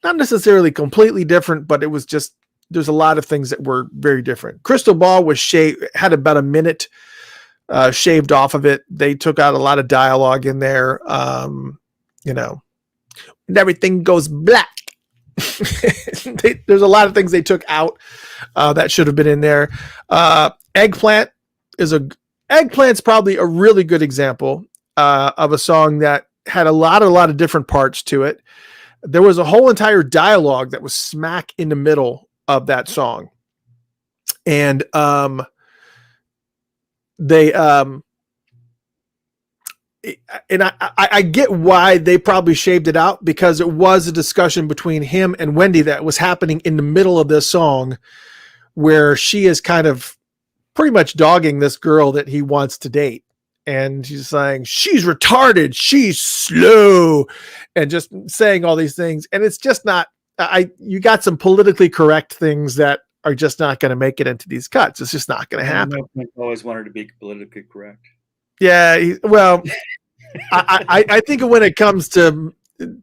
not necessarily completely different, but it was just, there's a lot of things that were very different. Crystal Ball was had about a minute shaved off of it. They took out a lot of dialogue in there. And everything goes black. There's a lot of things they took out that should have been in there. Eggplant's probably a really good example of a song that had a lot of different parts to it. There was a whole entire dialogue that was smack in the middle of that song. And I get why they probably shaved it out, because it was a discussion between him and Wendy that was happening in the middle of this song, where she is kind of pretty much dogging this girl that he wants to date. And she's saying, she's retarded, she's slow, and just saying all these things. And it's just not, you got some politically correct things that are just not going to make it into these cuts. It's just not going to happen. I always wanted to be politically correct. Yeah, well, I think when it comes to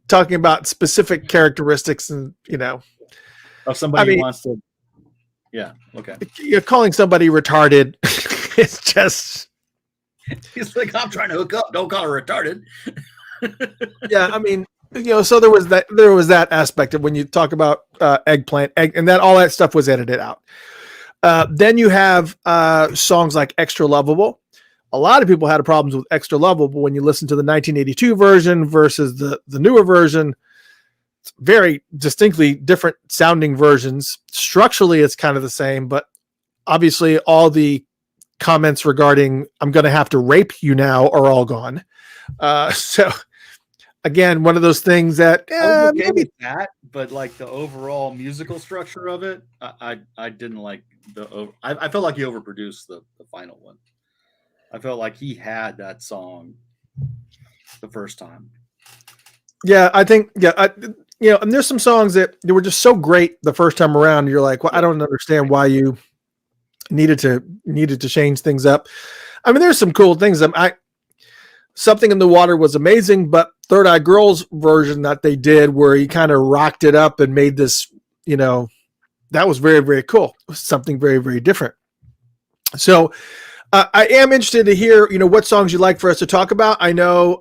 talking about specific characteristics and, of somebody who wants to, yeah, okay. You're calling somebody retarded. It's just, he's like, I'm trying to hook up. Don't call her retarded. Yeah, I mean, so there was that aspect of when you talk about Eggplant, and that all that stuff was edited out. Then you have songs like Extra Lovable. A lot of people had problems with Extra Lovable when you listen to the 1982 version versus the newer version. It's very distinctly different sounding versions. Structurally, it's kind of the same, but obviously all the comments regarding I'm going to have to rape you now are all gone. So again, one of those things that I was okay with that, but like the overall musical structure of it, I didn't like I felt like he overproduced the final one. I felt like he had that song the first time. Yeah, I think, and there's some songs that they were just so great the first time around. You're like, well, I don't understand why you needed to change things up. I mean, there's some cool things. Something in the Water was amazing, but Third Eye Girl's version that they did, where he kind of rocked it up and made this, that was very, very cool. It was something very, very different. So I am interested to hear, what songs you'd like for us to talk about. I know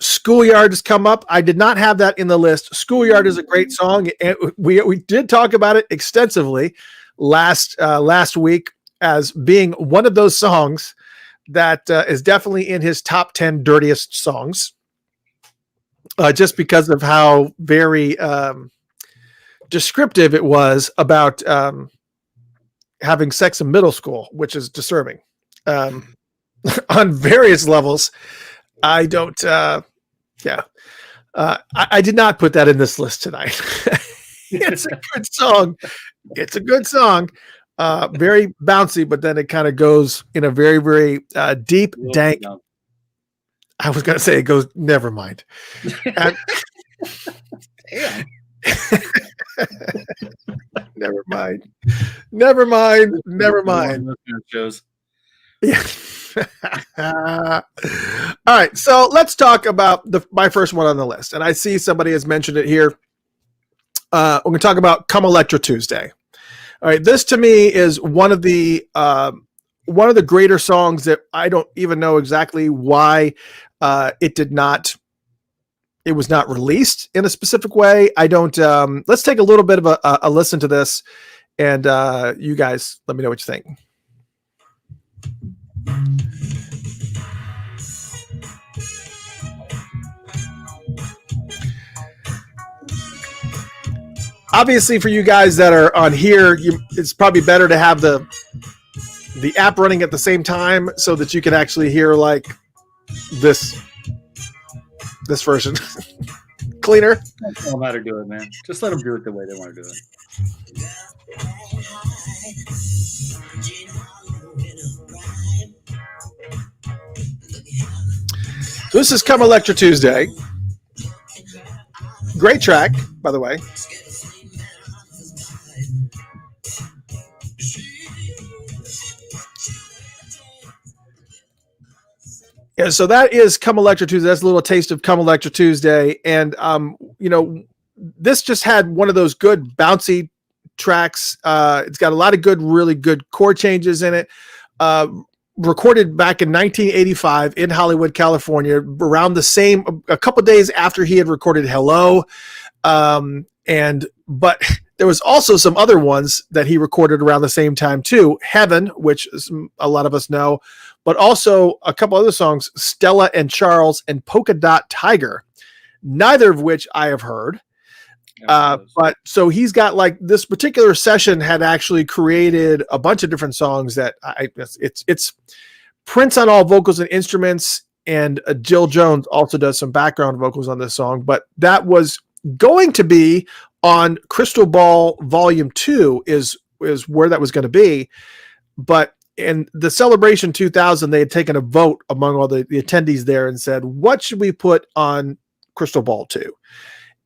Schoolyard has come up. I did not have that in the list. Schoolyard is a great song, and we did talk about it extensively last week as being one of those songs that is definitely in his top 10 dirtiest songs, just because of how very descriptive it was about having sex in middle school, which is disturbing on various levels. I don't, I did not put that in this list tonight. It's a good song. It's a good song. Very bouncy, but then it kind of goes in a very, very deep, dank. I was going to say it goes, never mind. And, damn. Never mind. Shows. Yeah. All right. So let's talk about my first one on the list. And I see somebody has mentioned it here. We're going to talk about Come Electra Tuesday. All right. This to me is one of the greater songs that I don't even know exactly why it was not released in a specific way. I don't, let's take a little bit of a listen to this, and you guys let me know what you think. Obviously, for you guys that are on here, it's probably better to have the app running at the same time so that you can actually hear like this version. Cleaner. Don't tell them how to do it, man. Just let them do it the way they want to do it. So this is Come Electra Tuesday. Great track, by the way. Yeah, so that is Come Electra Tuesday. That's a little taste of Come Electra Tuesday. And, this just had one of those good bouncy tracks. It's got a lot of good, really good chord changes in it. Recorded back in 1985 in Hollywood, California, around a couple days after he had recorded Hello. But there was also some other ones that he recorded around the same time too. Heaven, which a lot of us know, but also a couple other songs, Stella and Charles and Polka Dot Tiger, neither of which I have heard. But so he's got like this particular session had actually created a bunch of different songs that it's Prince on all vocals and instruments, and Jill Jones also does some background vocals on this song. But that was going to be on Crystal Ball Volume 2 is where that was going to be. But in the Celebration 2000, they had taken a vote among all the attendees there and said, what should we put on Crystal Ball 2?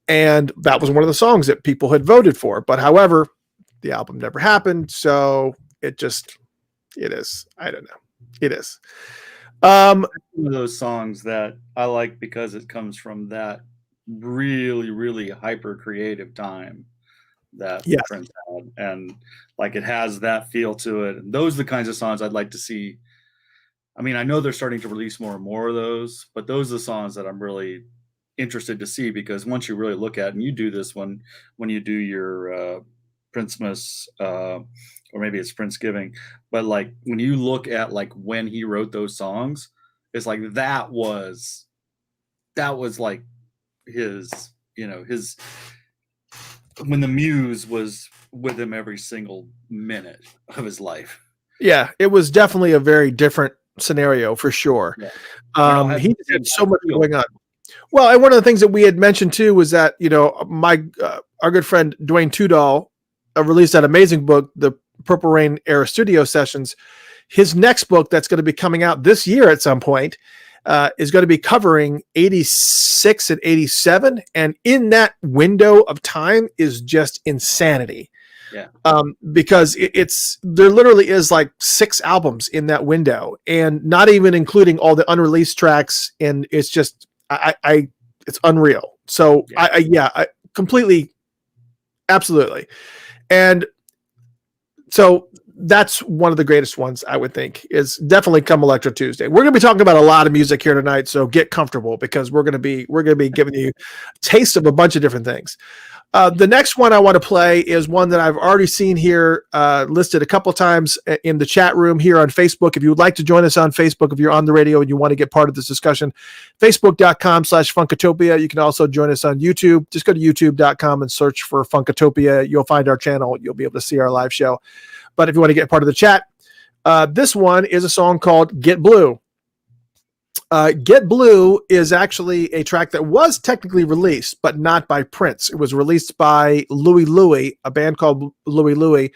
And that was one of the songs that people had voted for. But however, the album never happened. So it is. I don't know. It is. One of those songs that I like because it comes from that really, really hyper creative time that Prince had. And like it has that feel to it. And those are the kinds of songs I'd like to see. I mean, I know they're starting to release more and more of those, but those are the songs that I'm really interested to see, because once you really look at, and you do this when you do your Princemas or maybe it's Princegiving, but like when you look at like when he wrote those songs, it's like that was like his when the muse was with him every single minute of his life. Yeah, it was definitely a very different scenario for sure. Yeah. He had so much going on. Well, and one of the things that we had mentioned too was that, our good friend Dwayne Tudall released that amazing book, the Purple Rain Era Studio Sessions. His next book that's going to be coming out this year at some point is going to be covering 86 and 87. And in that window of time is just insanity. Yeah. Because there literally is like 6 albums in that window, and not even including all the unreleased tracks. And it's just, it's unreal. So I completely, absolutely. And so that's one of the greatest ones I would think is definitely Come Electra Tuesday. We're going to be talking about a lot of music here tonight, so get comfortable because we're going to be giving you a taste of a bunch of different things. The next one I want to play is one that I've already seen here listed a couple times in the chat room here on Facebook. If you would like to join us on Facebook, if you're on the radio and you want to get part of this discussion, facebook.com/Funkatopia. You can also join us on YouTube. Just go to youtube.com and search for Funkatopia. You'll find our channel. You'll be able to see our live show. But if you want to get part of the chat, this one is a song called Get Blue. Get Blue is actually a track that was technically released, but not by Prince. It was released by Louie Louie, a band called Louie Louie,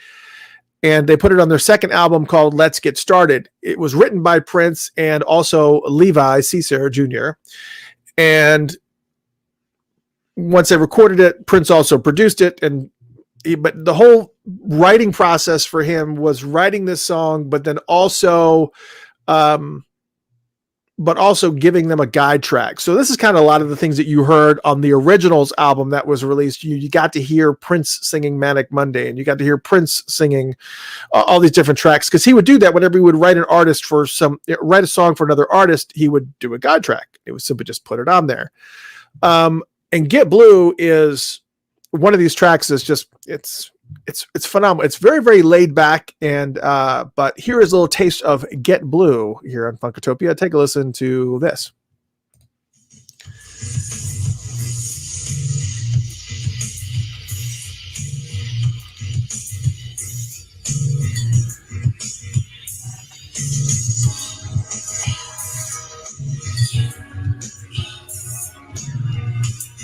and they put it on their second album called Let's Get Started. It was written by Prince and also Levi Caesar Jr. And once they recorded it, Prince also produced it. But the whole writing process for him was writing this song, but then also giving them a guide track. So this is kind of a lot of the things that you heard on the Originals album that was released. You got to hear Prince singing Manic Monday, and you got to hear Prince singing all these different tracks, because he would do that whenever he would write write a song for another artist. He would do a guide track. It was simply just put it on there. And Get Blue is one of these tracks is just, it's phenomenal. It's very, very laid back. And, but here is a little taste of Get Blue here on Funkatopia. Take a listen to this.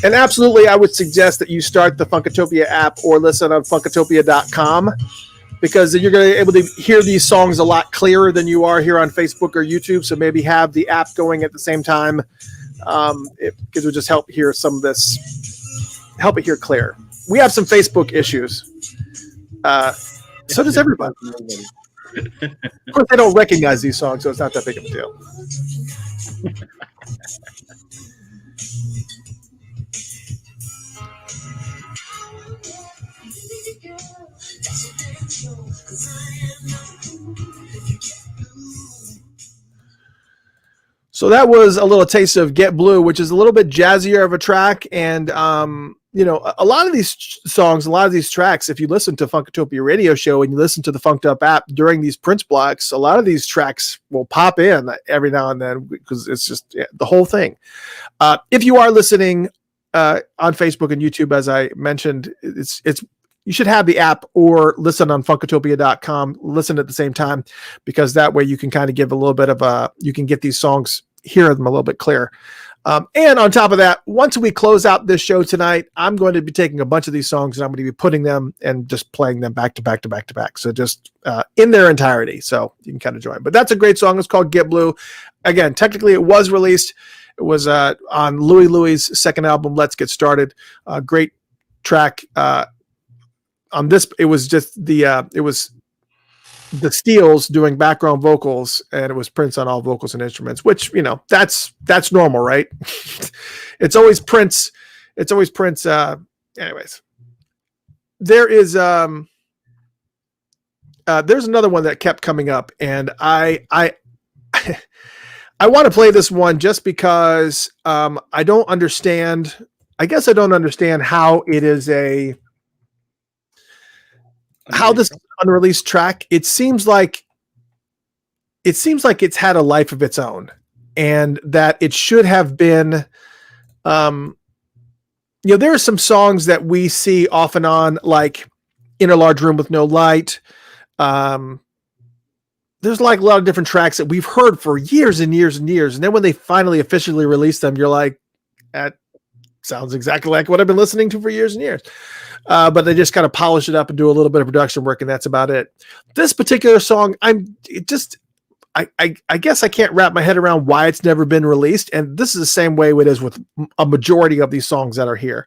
And absolutely, I would suggest that you start the Funkatopia app or listen on Funkatopia.com, because then you're going to be able to hear these songs a lot clearer than you are here on Facebook or YouTube. So maybe have the app going at the same time, because it would just help hear some of this, help it hear clear. We have some Facebook issues. So does everybody. Of course, I don't recognize these songs, so it's not that big of a deal. So that was a little taste of Get Blue, which is a little bit jazzier of a track. And, you know, a lot of these songs, a lot of these tracks, if you listen to Funkatopia radio show and you listen to the Funked Up app during these Prince blocks, a lot of these tracks will pop in every now and then because it's just the whole thing. If you are listening on Facebook and YouTube, as I mentioned, it's you should have the app or listen on funkatopia.com, listen at the same time, because that way you can kind of give a little bit of you can get these songs, hear them a little bit clearer. And on top of that, once we close out this show tonight, I'm going to be taking a bunch of these songs and I'm going to be putting them and just playing them back to back to back to back. So just in their entirety. So you can kind of join. But that's a great song. It's called Get Blue. Again, technically it was released. It was on Louis' second album, Let's Get Started. Great track. On this, it was just it was the Steels doing background vocals, and it was Prince on all vocals and instruments, which, you know, that's normal, right? It's always Prince. It's always Prince. Anyways, there is there's another one that kept coming up, and I want to play this one just because I don't understand. I guess I don't understand how it is how this unreleased track. It seems like it's had a life of its own, and that it should have been. You know, there are some songs that we see off and on, like In a Large Room with No Light. There's like a lot of different tracks that we've heard for years and years and years. And then when they finally officially release them, you're like, that sounds exactly like what I've been listening to for years and years. But they just kind of polish it up and do a little bit of production work, and that's about it. This particular song, I guess I can't wrap my head around why it's never been released. And this is the same way it is with a majority of these songs that are here.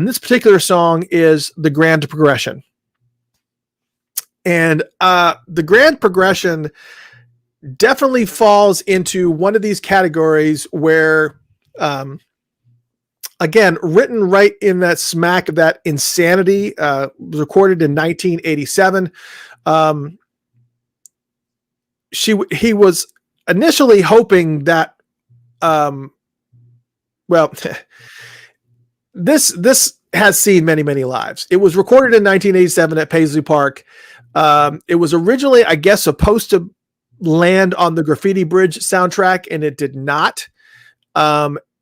This particular song is The Grand Progression. And The Grand Progression definitely falls into one of these categories where, again, written right in that smack of that insanity, recorded in 1987. He was initially hoping that, well, this has seen many, many lives. It was recorded in 1987 at Paisley Park. It was originally, I guess, supposed to land on the Graffiti Bridge soundtrack, and it did not.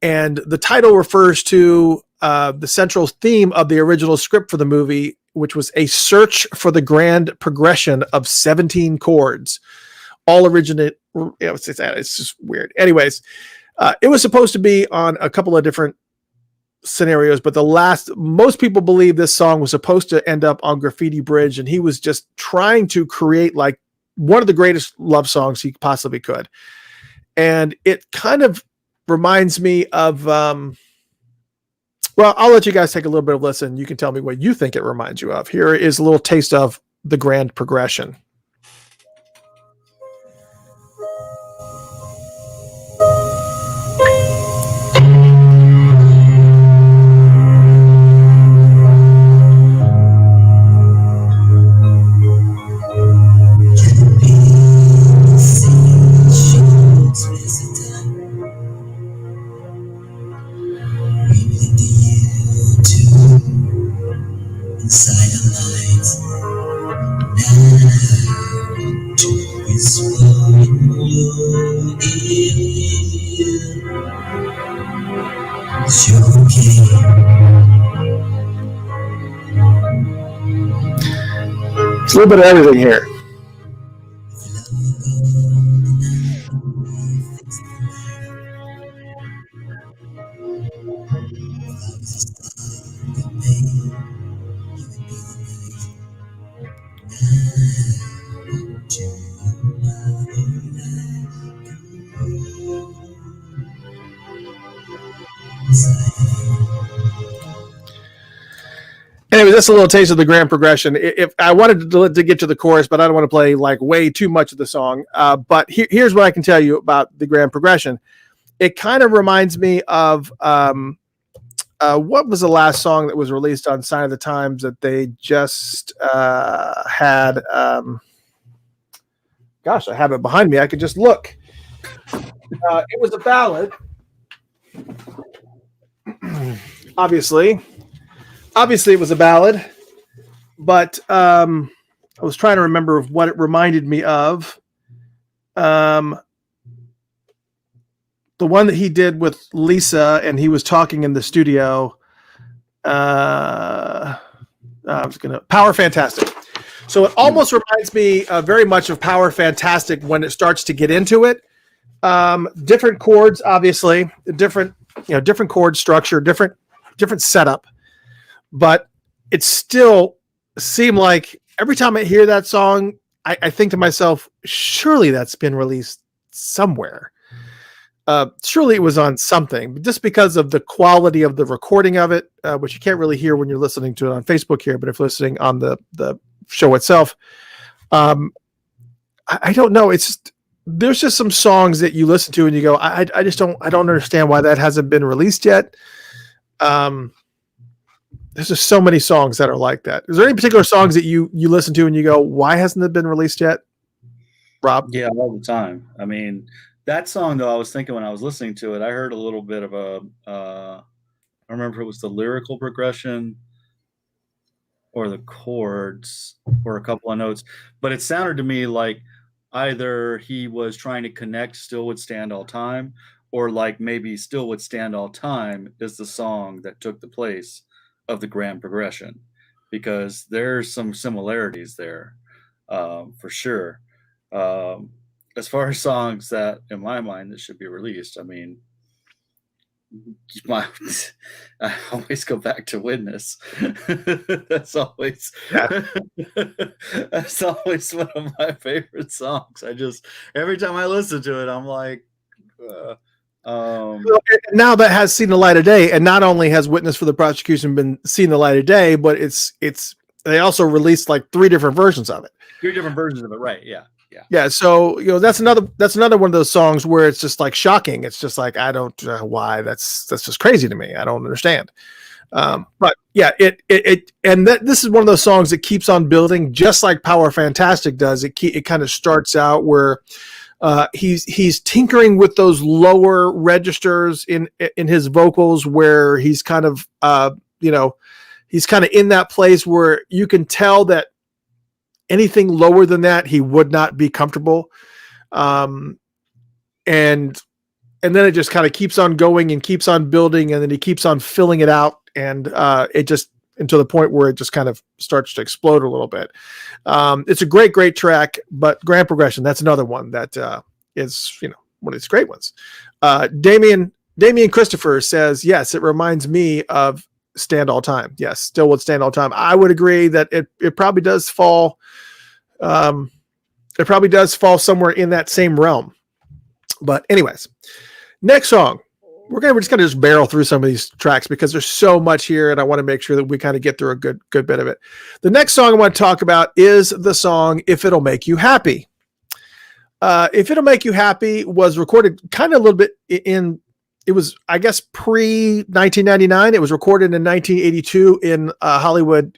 And the title refers to the central theme of the original script for the movie, which was a search for the grand progression of 17 chords. All originate. It's just weird. Anyways, it was supposed to be on a couple of different scenarios, but most people believe this song was supposed to end up on Graffiti Bridge, and he was just trying to create like one of the greatest love songs he possibly could. And it kind of reminds me of, well, I'll let you guys take a little bit of listen. You can tell me what you think it reminds you of. Here is a little taste of The Grand Progression. It's a little bit of everything here. Anyway, that's a little taste of the grand progression. If I wanted to get to the chorus, but I don't want to play like way too much of the song. But here's what I can tell you about the grand progression. It kind of reminds me of what was the last song that was released on Sign of the Times that they just had? Gosh, I have it behind me. I could just look. It was a ballad. Obviously, it was a ballad, but I was trying to remember what it reminded me of. The one that he did with Lisa, and he was talking in the studio. I was gonna Power Fantastic. So it almost reminds me very much of Power Fantastic when it starts to get into it. Different chords, obviously, different chord structure, different setup, but it still seemed like every time I hear that song, I think to myself, surely that's been released somewhere. Surely it was on something, just because of the quality of the recording of it, which you can't really hear when you're listening to it on Facebook here, but if listening on the show itself, I don't know. There's just some songs that you listen to and you go, I don't understand why that hasn't been released yet. There's just so many songs that are like that. Is there any particular songs that you listen to and you go, why hasn't it been released yet, Rob? Yeah, all the time. I mean, that song, though, I was thinking when I was listening to it, I heard a little bit of I don't remember if it was the lyrical progression or the chords or a couple of notes, but it sounded to me like either he was trying to connect Still Would Stand All Time, or like maybe Still Would Stand All Time is the song that took the place of the grand progression, because there's some similarities there, for sure. As far as songs that, in my mind, that should be released, I mean, I always go back to Witness. That's always that's always one of my favorite songs. Every time I listen to it, I'm like, now that has seen the light of day, and not only has Witness for the Prosecution been seen the light of day, but they also released like 3 different versions of it. 3 different versions of it, right? Yeah. Yeah, so that's another one of those songs where it's just like shocking. It's just like, I don't know why. That's just crazy to me. I don't understand. But yeah, this is one of those songs that keeps on building, just like Power Fantastic does. It kind of starts out where he's tinkering with those lower registers in his vocals, where he's kind of he's kind of in that place where you can tell that anything lower than that, he would not be comfortable. And then it just kind of keeps on going and keeps on building, and then he keeps on filling it out, and it just until the point where it just kind of starts to explode a little bit. It's a great track, but grand progression, that's another one that is one of its great ones. Damien Christopher says, yes, it reminds me of Stand All Time. Yes, Still Would Stand All Time. I would agree that it probably does fall. It probably does fall somewhere in that same realm. But anyways, next song. We're just gonna barrel through some of these tracks because there's so much here, and I want to make sure that we kind of get through a good bit of it. The next song I want to talk about is the song "If It'll Make You Happy." "If It'll Make You Happy" was recorded kind of a little bit in. It was, I guess, pre-1999. It was recorded in 1982 in Hollywood,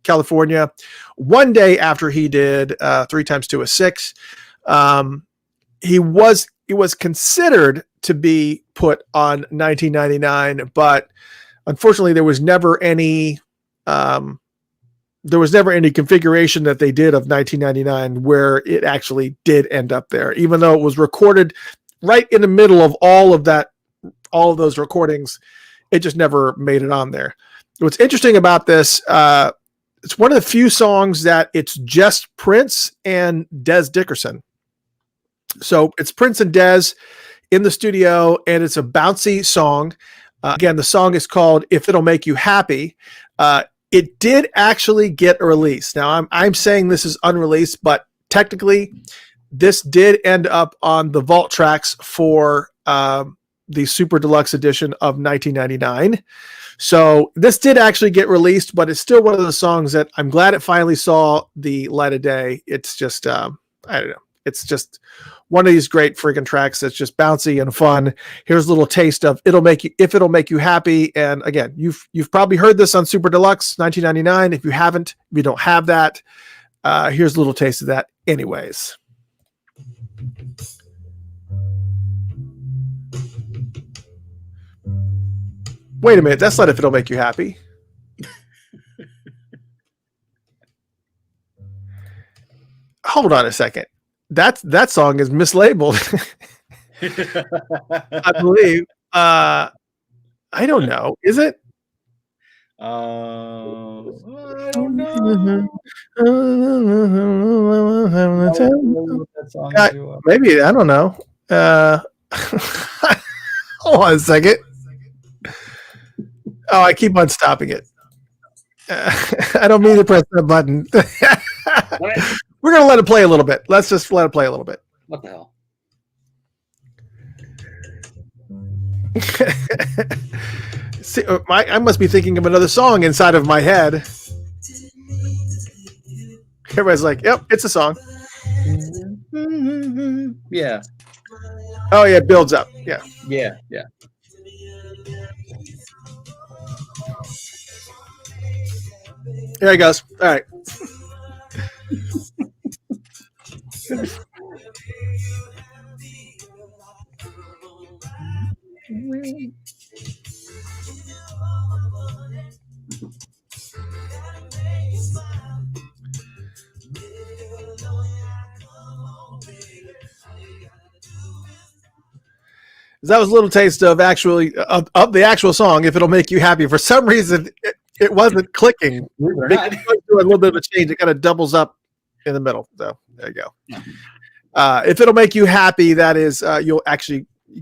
California, one day after he did 3 Times 2 is 6. It was considered to be put on 1999, but unfortunately there was never any configuration that they did of 1999 where it actually did end up there, even though it was recorded right in the middle of all of those recordings. It just never made it on there. What's interesting about this, it's one of the few songs that it's just Prince and Des Dickerson. So it's Prince and Des in the studio, and it's a bouncy song. Again, the song is called "If It'll Make You Happy." It did actually get a release. Now I'm saying this is unreleased, but technically this did end up on the vault tracks for the Super Deluxe edition of 1999. So this did actually get released, but it's still one of those songs that I'm glad it finally saw the light of day. It's just, I don't know. It's just one of these great freaking tracks that's just bouncy and fun. Here's a little taste of It'll Make You Happy. And again, you've probably heard this on Super Deluxe 1999. If you haven't, if you don't have that, here's a little taste of that anyways. Wait a minute, that's not If It'll Make You Happy. Hold on a second. That song is mislabeled. I believe. I don't know. Is it? I don't know. Maybe, I don't know. Hold on a second. Oh, I keep on stopping it. I don't mean to press that button. We're going to let it play a little bit. Let's just let it play a little bit. What the hell? See, I must be thinking of another song inside of my head. Everybody's like, yep, it's a song. Yeah. Oh, yeah, it builds up. Yeah. Yeah. Yeah. There he goes. All right. That was a little taste of actually of the actual song. If It'll Make You Happy, for some reason it wasn't clicking. It do a little bit of a change. It kind of doubles up in the middle. So there you go. If It'll Make You Happy, that is you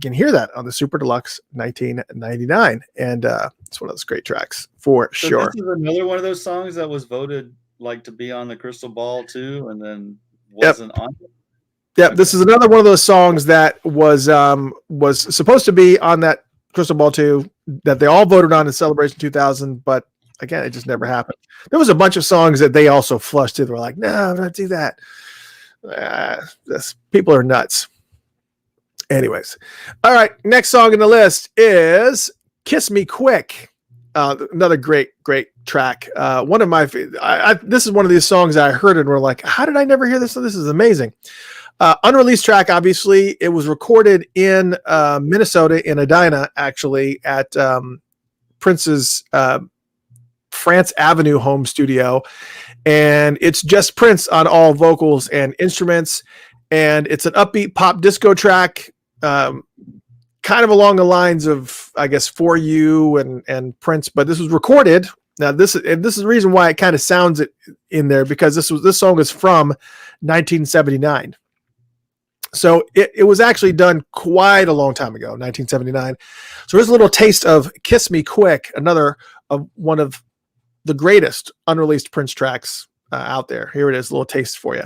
can hear that on the Super Deluxe 1999, and it's one of those great tracks for sure. This is another one of those songs that was voted like to be on the Crystal Ball too, and then wasn't on it. Yep, this is another one of those songs that was supposed to be on that Crystal Ball 2 that they all voted on in Celebration 2000, but again, it just never happened. There was a bunch of songs that they also flushed too. They were like, no, don't do that. People are nuts. Anyways. All right, next song in the list is Kiss Me Quick. Another great track. One of my this is one of these songs I heard and were like, how did I never hear this? This is amazing. Unreleased track, obviously. It was recorded in Minnesota, in Edina, actually, at Prince's France Avenue home studio. And it's just Prince on all vocals and instruments. And it's an upbeat pop disco track, kind of along the lines of, I guess, For You and Prince. But this was recorded. Now, this is the reason why it kind of sounds it in there, because this song is from 1979. So it was actually done quite a long time ago, 1979. So here's a little taste of Kiss Me Quick, another of one of the greatest unreleased Prince tracks out there. Here it is, a little taste for you.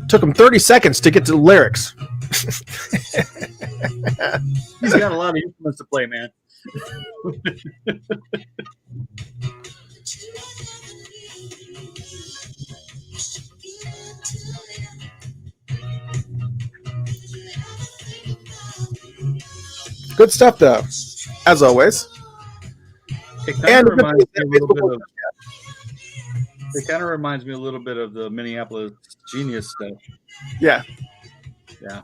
Took him 30 seconds to get to the lyrics. He's got a lot of instruments to play, man. Good stuff, though, as always. It kind of reminds me a little bit of the Minneapolis Genius stuff. Yeah. Yeah.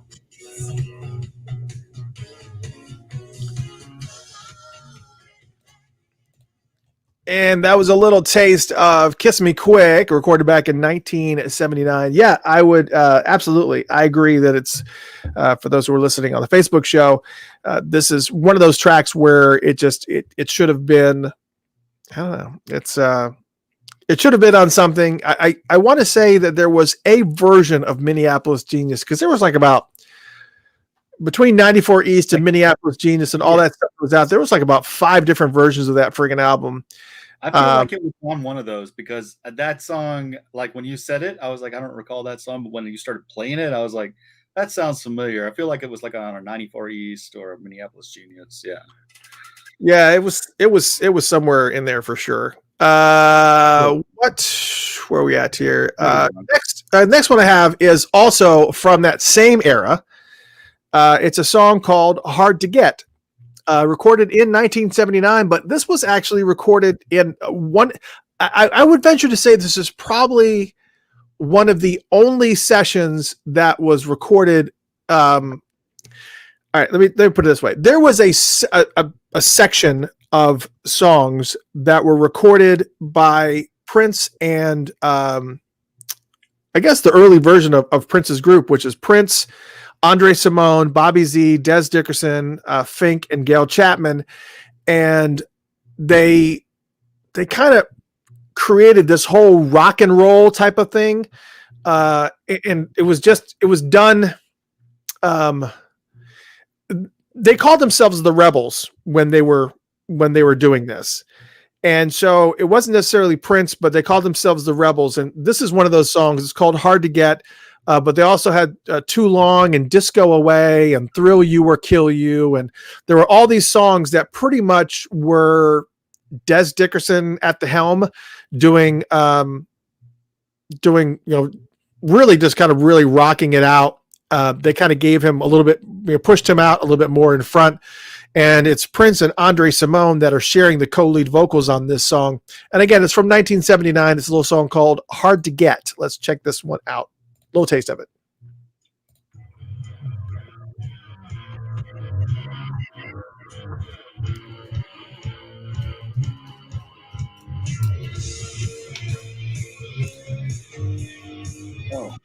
And that was a little taste of Kiss Me Quick, recorded back in 1979. Yeah, I would absolutely. I agree that it's, for those who are listening on the Facebook show, this is one of those tracks where it should have been, I don't know, it should have been on something. I want to say that there was a version of Minneapolis Genius, because there was like about, between 94 East and Minneapolis Genius and all that stuff was out, there was like about 5 different versions of that friggin' album. I feel like it was on one of those, because that song, like when you said it, I was like, I don't recall that song, but when you started playing it, I was like, that sounds familiar. I feel like it was like on a 94 East or a Minneapolis Genius. Yeah. Yeah, it was somewhere in there for sure. Where are we at here? Next one I have is also from that same era. It's a song called Hard to Get. Recorded in 1979, but this was actually recorded in one. I would venture to say this is probably one of the only sessions that was recorded. All right, let me put it this way: there was a section of songs that were recorded by Prince and I guess the early version of Prince's group, which is Prince, Andre Simone, Bobby Z, Des Dickerson, Fink, and Gail Chapman. And they kind of created this whole rock and roll type of thing. And it was done. They called themselves the Rebels when they were doing this. And so it wasn't necessarily Prince, but they called themselves the Rebels. And this is one of those songs. It's called Hard to Get. But they also had Too Long and Disco Away and Thrill You or Kill You. And there were all these songs that pretty much were Des Dickerson at the helm doing, really just kind of really rocking it out. They kind of gave him a little bit, pushed him out a little bit more in front. And it's Prince and Andre Simone that are sharing the co-lead vocals on this song. And again, it's from 1979. It's a little song called Hard to Get. Let's check this one out. Little taste of it. Oh.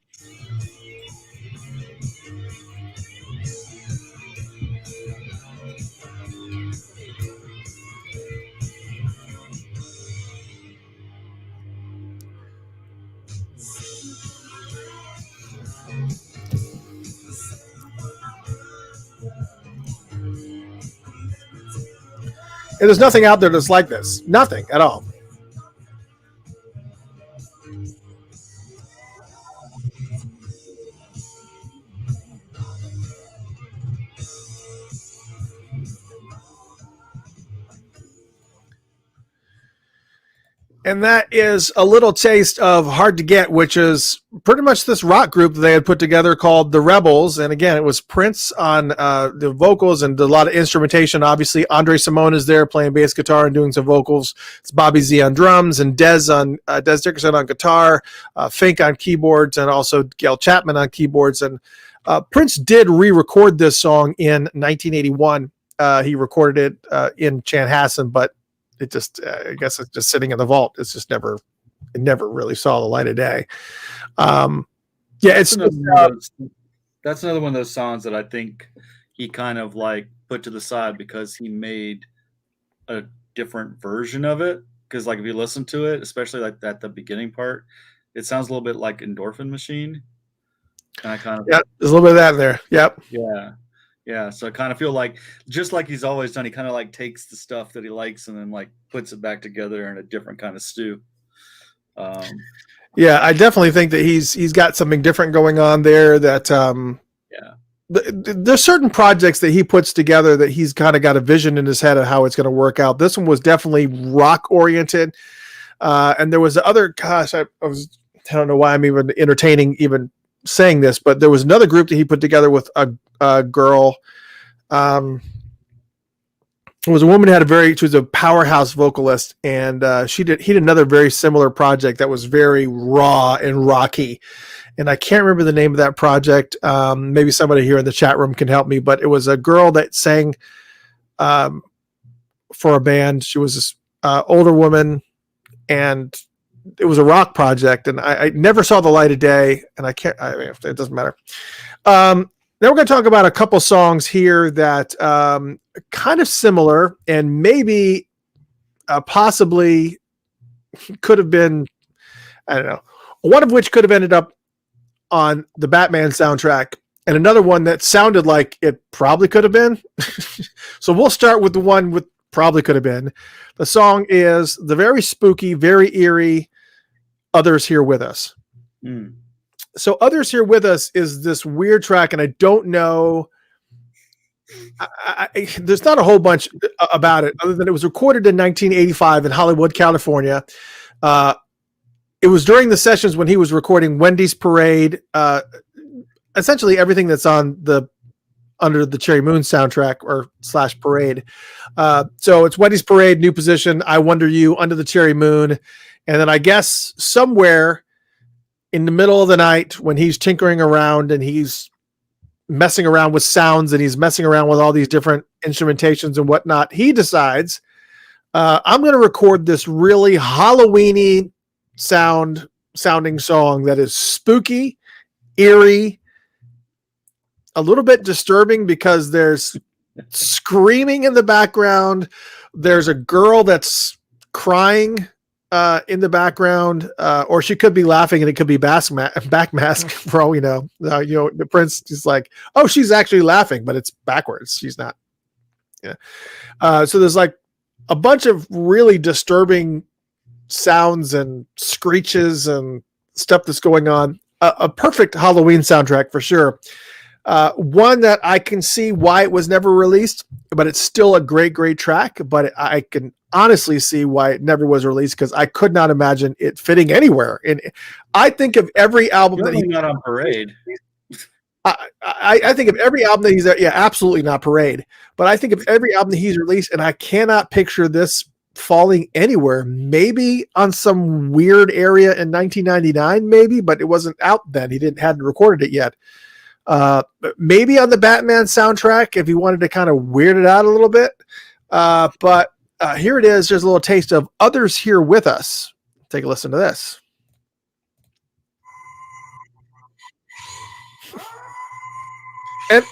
And there's nothing out there that's like this. Nothing at all. And that is a little taste of Hard to Get, which is pretty much this rock group that they had put together called the Rebels. And again, it was Prince on the vocals and a lot of instrumentation. Obviously, Andre Simone is there playing bass guitar and doing some vocals. It's Bobby Z on drums and Des Dickerson on guitar, Fink on keyboards, and also Gail Chapman on keyboards. And Prince did re-record this song in 1981. He recorded it in Chanhassen, but it just, I guess it's just sitting in the vault. It's just it never really saw the light of day. That's another one of those songs that I think he kind of like put to the side because he made a different version of it. Because like if you listen to it, especially like that the beginning part, it sounds a little bit like Endorphin Machine. And I kind of there's a little bit of that in there. Yep. Yeah, so I kind of feel like, just like he's always done, he kind of like takes the stuff that he likes and then like puts it back together in a different kind of stew. Yeah, I definitely think that he's got something different going on there. That there's certain projects that he puts together that he's kind of got a vision in his head of how it's going to work out. This one was definitely rock oriented, and there was the other. Gosh, I don't know why I'm even entertaining even saying this, but there was another group that he put together with a girl. It was a woman who she was a powerhouse vocalist, and he did another very similar project that was very raw and rocky. And I can't remember the name of that project. Maybe somebody here in the chat room can help me, but it was a girl that sang for a band. She was older woman, and it was a rock project, and I never saw the light of day, and it doesn't matter. Then we're going to talk about a couple songs here that kind of similar, and maybe possibly could have been, I don't know, one of which could have ended up on the Batman soundtrack, and another one that sounded like it probably could have been. So we'll start with the one with probably could have been. The song is the very spooky, very eerie Others Here With Us. So Others Here With Us is this weird track, and I don't know. There's not a whole bunch about it other than it was recorded in 1985 in Hollywood, California. It was during the sessions when he was recording Wendy's Parade, essentially everything that's on the Under the Cherry Moon soundtrack or / Parade. So it's Wendy's Parade, New Position, I Wonder You, Under the Cherry Moon. And then I guess somewhere in the middle of the night when he's tinkering around and he's messing around with sounds and he's messing around with all these different instrumentations and whatnot, he decides, I'm going to record this really Halloween-y sounding song that is spooky, eerie, a little bit disturbing because there's screaming in the background. There's a girl that's crying in the background, or she could be laughing and it could be back mask for all we know. The prince is like, oh, she's actually laughing, but it's backwards. She's not. Yeah. So there's like a bunch of really disturbing sounds and screeches and stuff that's going on. A perfect Halloween soundtrack for sure. One that I can see why it was never released, but it's still a great track. But I can honestly see why it never was released because I could not imagine it fitting anywhere. And I think of every album that he's not on Parade. I think of every album that he's absolutely not Parade. But I think of every album that he's released, and I cannot picture this falling anywhere. Maybe on some weird area in 1999, maybe, but it wasn't out then. He hadn't recorded it yet. Maybe on the Batman soundtrack if he wanted to kind of weird it out a little bit. But here it is. There's a little taste of Others Here With Us. Take a listen to this.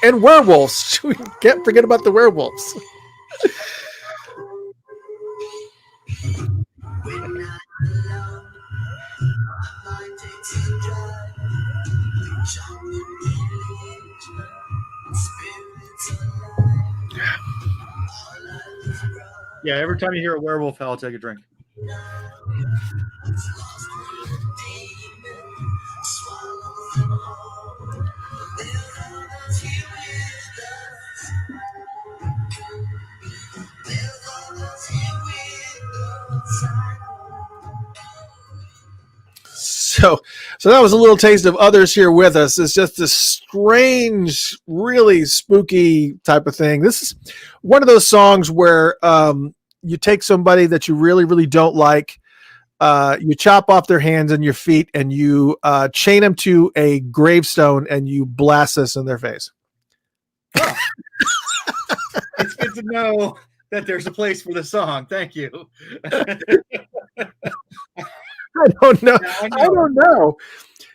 And werewolves. We can't forget about the werewolves. Yeah, every time you hear a werewolf howl, take a drink. So that was a little taste of Others Here With Us. It's just a strange, really spooky type of thing. This is one of those songs where you take somebody that you really, really don't like, you chop off their hands and your feet, and you chain them to a gravestone, and you blast this in their face. Oh. It's good to know that there's a place for the song. Thank you. I don't know. I don't know.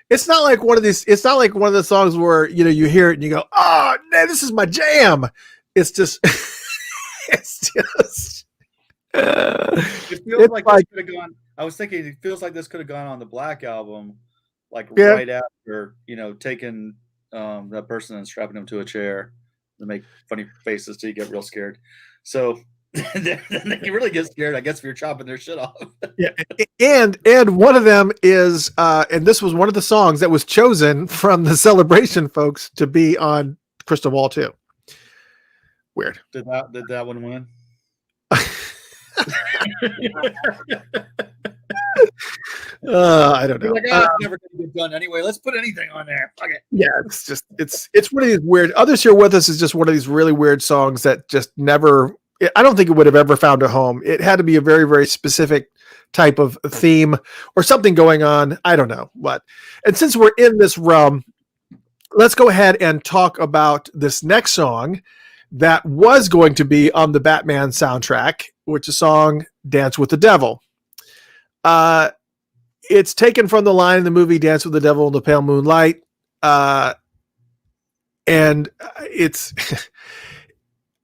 It's not like one of these. It's not like one of the songs where you hear it and you go, "Oh, man, this is my jam." It's just. It's just. It feels like this could have gone. I was thinking it feels like this could have gone on the Black album, right after taking that person and strapping them to a chair to make funny faces till you get real scared. So. Then you really get scared, I guess, if you're chopping their shit off. Yeah, and one of them is, and this was one of the songs that was chosen from the Celebration folks to be on Crystal Ball 2. Weird. Did that one win? I don't know. It's never going to get done anyway. Let's put anything on there. Fuck it. Yeah, it's one of these weird. Others Here With Us is just one of these really weird songs that just never. I don't think it would have ever found a home. It had to be a very, very specific type of theme or something going on. I don't know what. And since we're in this realm, let's go ahead and talk about this next song that was going to be on the Batman soundtrack, which is song Dance with the Devil. It's taken from the line in the movie Dance with the Devil in the Pale Moonlight. And it's,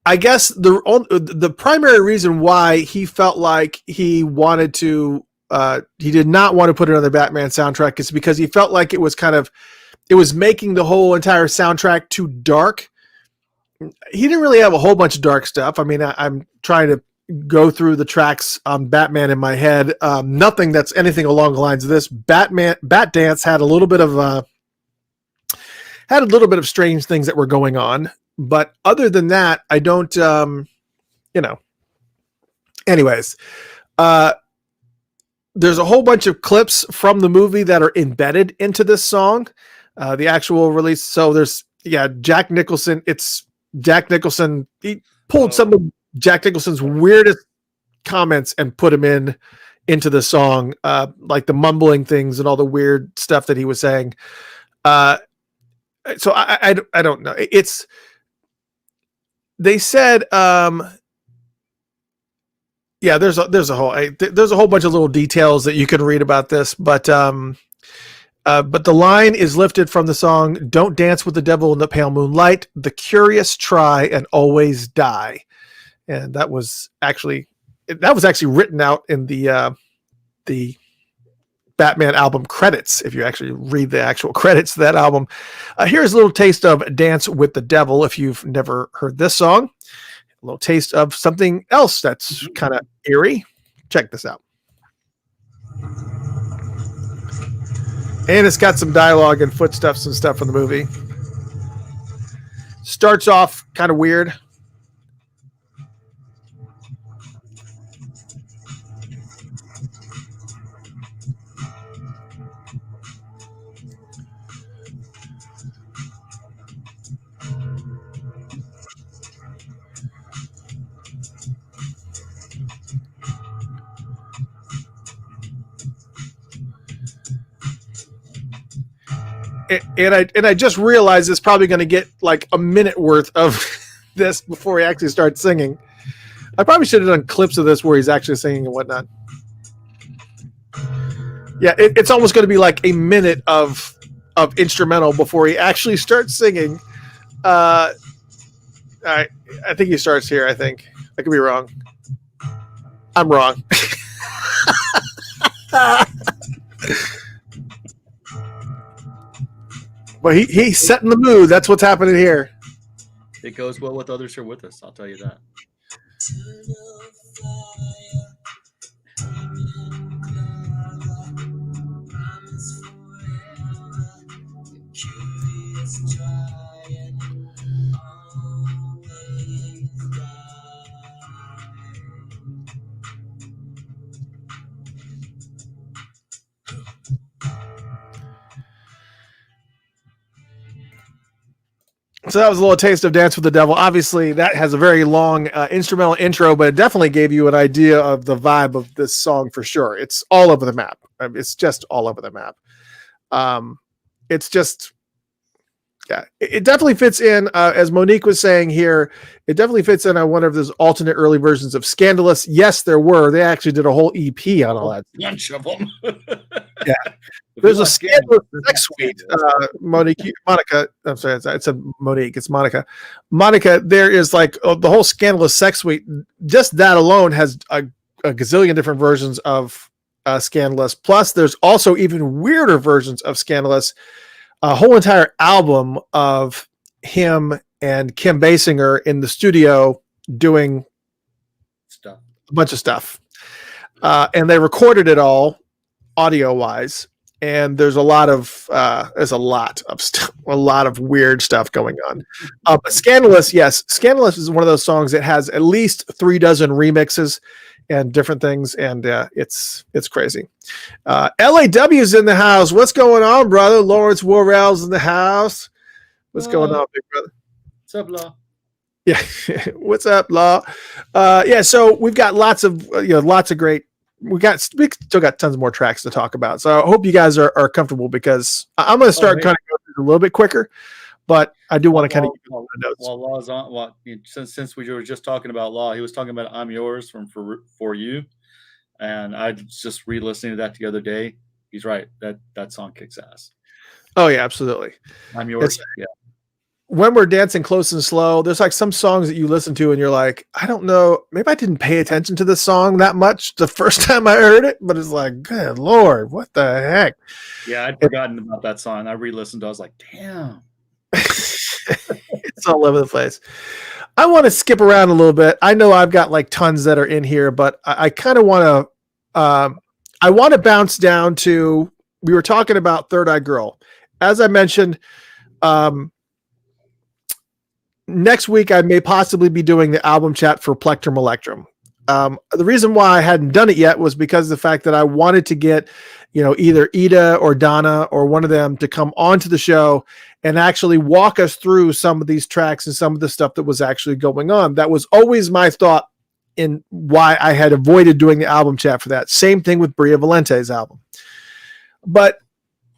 I guess the primary reason why he felt like he wanted to, he did not want to put it on the Batman soundtrack is because he felt like it was making the whole entire soundtrack too dark. He didn't really have a whole bunch of dark stuff. I mean, I'm trying to go through the tracks on Batman in my head. Nothing that's anything along the lines of this. Bat Dance had a little bit of strange things that were going on, but other than that, I don't. Anyways, there's a whole bunch of clips from the movie that are embedded into this song, the actual release. So there's Jack Nicholson. It's Jack Nicholson. He pulled some of Jack Nicholson's weirdest comments and put them into the song, like the mumbling things and all the weird stuff that he was saying. So I don't know. They said, there's a whole bunch of little details that you can read about this, but the line is lifted from the song "Don't Dance with the Devil in the Pale Moonlight. The curious try and always die," and that was actually written out in the Batman album credits. If you actually read the actual credits to that album, here's a little taste of "Dance with the Devil." If you've never heard this song, a little taste of something else that's kind of eerie. Check this out. And it's got some dialogue and footsteps and stuff from the movie. Starts off kind of weird. And I just realized it's probably going to get like a minute worth of this before he actually starts singing. I probably should have done clips of this where he's actually singing and whatnot. Yeah, it's almost going to be like a minute of instrumental before he actually starts singing. All right, I think he starts here. I think I could be wrong. I'm wrong. But he's setting the mood. That's what's happening here. It goes well with Others Are With Us, I'll tell you that. So that was a little taste of Dance with the Devil. Obviously, that has a very long instrumental intro, but it definitely gave you an idea of the vibe of this song for sure. It's all over the map. I mean, it's just all over the map. It's just, it definitely fits in, as Monique was saying here, it definitely fits in on one of those alternate early versions of Scandalous. Yes, there were. They actually did a whole EP on all that. A bunch of them. Yeah. There's a Scandalous sex suite. Monica, I'm sorry, I said Monique, it's Monica. Monica, there is like the whole Scandalous sex suite. Just that alone has a gazillion different versions of Scandalous. Plus, there's also even weirder versions of Scandalous. A whole entire album of him and Kim Basinger in the studio doing stuff, a bunch of stuff. And they recorded it all audio wise. And there's a lot of stuff, a lot of weird stuff going on. But Scandalous, yes, Scandalous is one of those songs that has at least 36 remixes and different things, and it's crazy. LAW's in the house. What's going on, brother? Lawrence Worrell's in the house. What's going on, big brother? What's up, Law? Yeah, what's up, Law? So we've got lots of great. We still got tons more tracks to talk about. So I hope you guys are comfortable because I'm going to start kind of going a little bit quicker. but I do want to kind of While, give while, you notes. while Law's on, since we were just talking about Law, he was talking about "I'm Yours" from For You, and I just re-listening to that the other day. He's right, that song kicks ass. Oh yeah, absolutely. "I'm It's Yours," yeah. when we're dancing close and slow, there's like some songs that you listen to and you're like, I don't know, maybe I didn't pay attention to this song that much the first time I heard it, but it's like, good Lord, what the heck? Yeah, I'd forgotten about that song. I re-listened to it, I was like, damn. It's all over the place. I want to skip around a little bit. I know I've got like tons that are in here, but I kind of want to, I want to bounce down to, we were talking about Third Eye Girl. As I mentioned, next week I may possibly be doing the album chat for Plectrum Electrum. The reason why I hadn't done it yet was because of the fact that I wanted to get, either Ida or Donna or one of them to come onto the show and actually walk us through some of these tracks and some of the stuff that was actually going on. That was always my thought in why I had avoided doing the album chat for that. Same thing with Bria Valente's album. But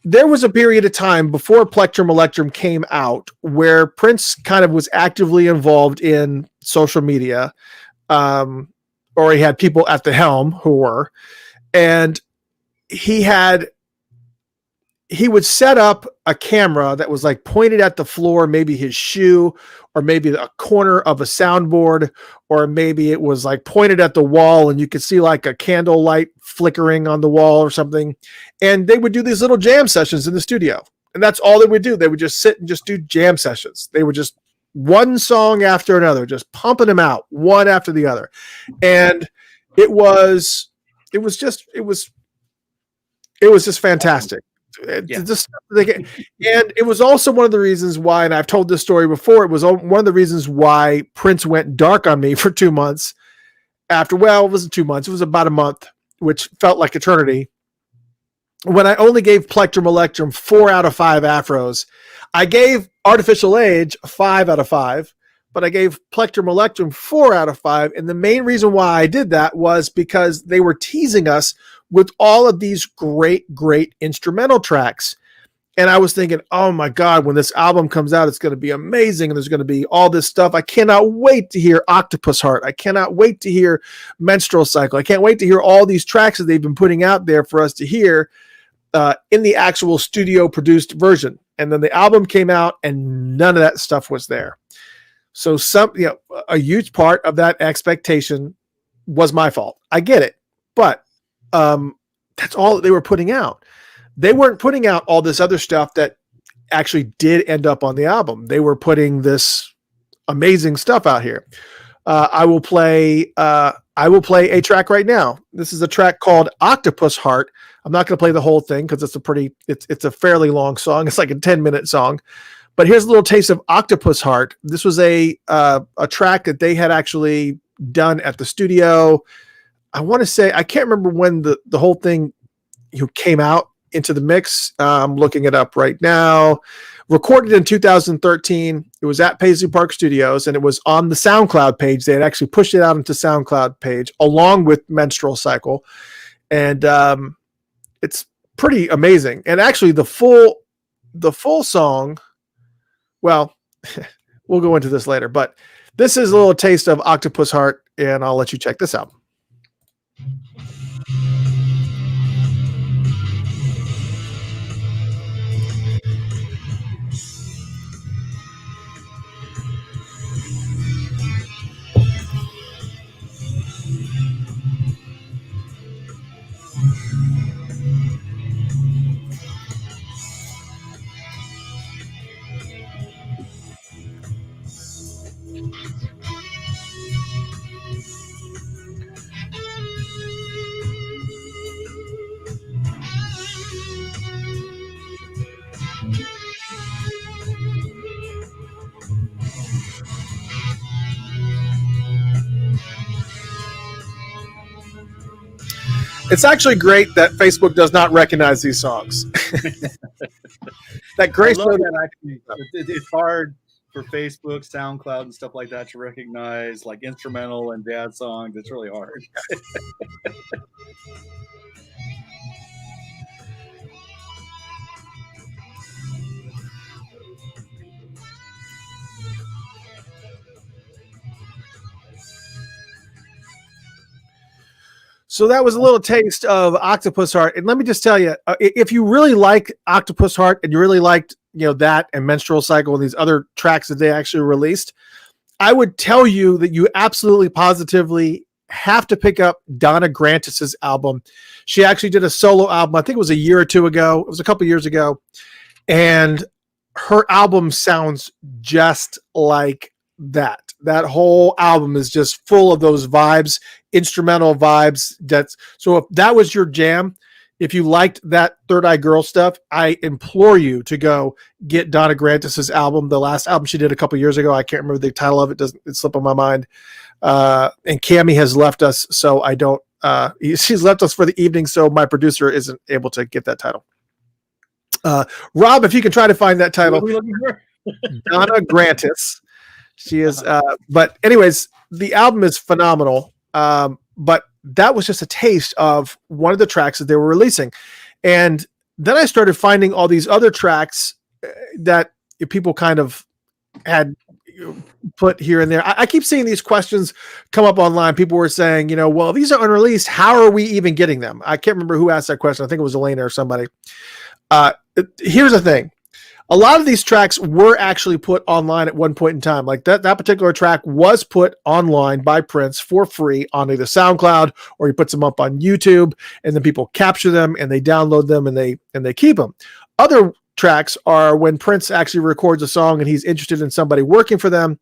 there was a period of time before Plectrum Electrum came out where Prince kind of was actively involved in social media, or he had people at the helm who were, and he would set up a camera that was like pointed at the floor, maybe his shoe, or maybe a corner of a soundboard, or maybe it was like pointed at the wall and you could see like a candle light flickering on the wall or something. And they would do these little jam sessions in the studio. And that's all they would do. They would just sit and just do jam sessions. They were just one song after another, just pumping them out one after the other. And it was just fantastic. Yeah. And it was also one of the reasons why, and I've told this story before, it was one of the reasons why Prince went dark on me for 2 months after, well, it wasn't 2 months, it was about a month, which felt like eternity. When I only gave Plectrum Electrum 4 out of 5 afros. I gave Artificial Age a 5 out of 5, but I gave Plectrum Electrum 4 out of 5. And the main reason why I did that was because they were teasing us with all of these great instrumental tracks. And I was thinking, oh my God, when this album comes out, it's going to be amazing. And there's going to be all this stuff. I cannot wait to hear Octopus Heart. I cannot wait to hear Menstrual Cycle. I can't wait to hear all these tracks that they've been putting out there for us to hear in the actual studio produced version. And then the album came out and none of that stuff was there. So a huge part of that expectation was my fault. I get it. But that's all that they were putting out. They weren't putting out all this other stuff that actually did end up on the album. They were putting this amazing stuff out here. I will play a track right now. This is a track called Octopus Heart. I'm not going to play the whole thing because it's a fairly long song. It's like a 10-minute song. But here's a little taste of Octopus Heart. This was a track that they had actually done at the studio. I want to say, I can't remember when the whole thing came out into the mix. I'm looking it up right now. Recorded in 2013. It was at Paisley Park Studios, and it was on the SoundCloud page. They had actually pushed it out into SoundCloud page along with Menstrual Cycle. And it's pretty amazing. And actually the full song, well, we'll go into this later, but this is a little taste of Octopus Heart, and I'll let you check this out. It's actually great that Facebook does not recognize these songs. That Grace Note that actually, it's hard for Facebook, SoundCloud, and stuff like that to recognize like instrumental and dance songs. It's really hard. So that was a little taste of Octopus Heart. And let me just tell you, if you really like Octopus Heart and you really liked, that and Menstrual Cycle and these other tracks that they actually released, I would tell you that you absolutely positively have to pick up Donna Grantis's album. She actually did a solo album. I think it was a year or two ago. It was a couple years ago. And her album sounds just like that. That whole album is just full of those vibes, instrumental vibes. So if that was your jam, if you liked that Third Eye Girl stuff, I implore you to go get Donna Grantis's album. The last album she did a couple years ago, I can't remember the title of it. It slip on my mind. And Cammie has left us, so I don't. She's left us for the evening, so my producer isn't able to get that title. Rob, if you can try to find that title, Donna Grantis. She is. But anyways, the album is phenomenal. But that was just a taste of one of the tracks that they were releasing. And then I started finding all these other tracks that people kind of had put here and there. I keep seeing these questions come up online. People were saying, well, these are unreleased. How are we even getting them? I can't remember who asked that question. I think it was Elena or somebody. Here's the thing. A lot of these tracks were actually put online at one point in time. Like that particular track was put online by Prince for free on either SoundCloud, or he puts them up on YouTube, and then people capture them and they download them and they keep them. Other tracks are when Prince actually records a song and he's interested in somebody working for them,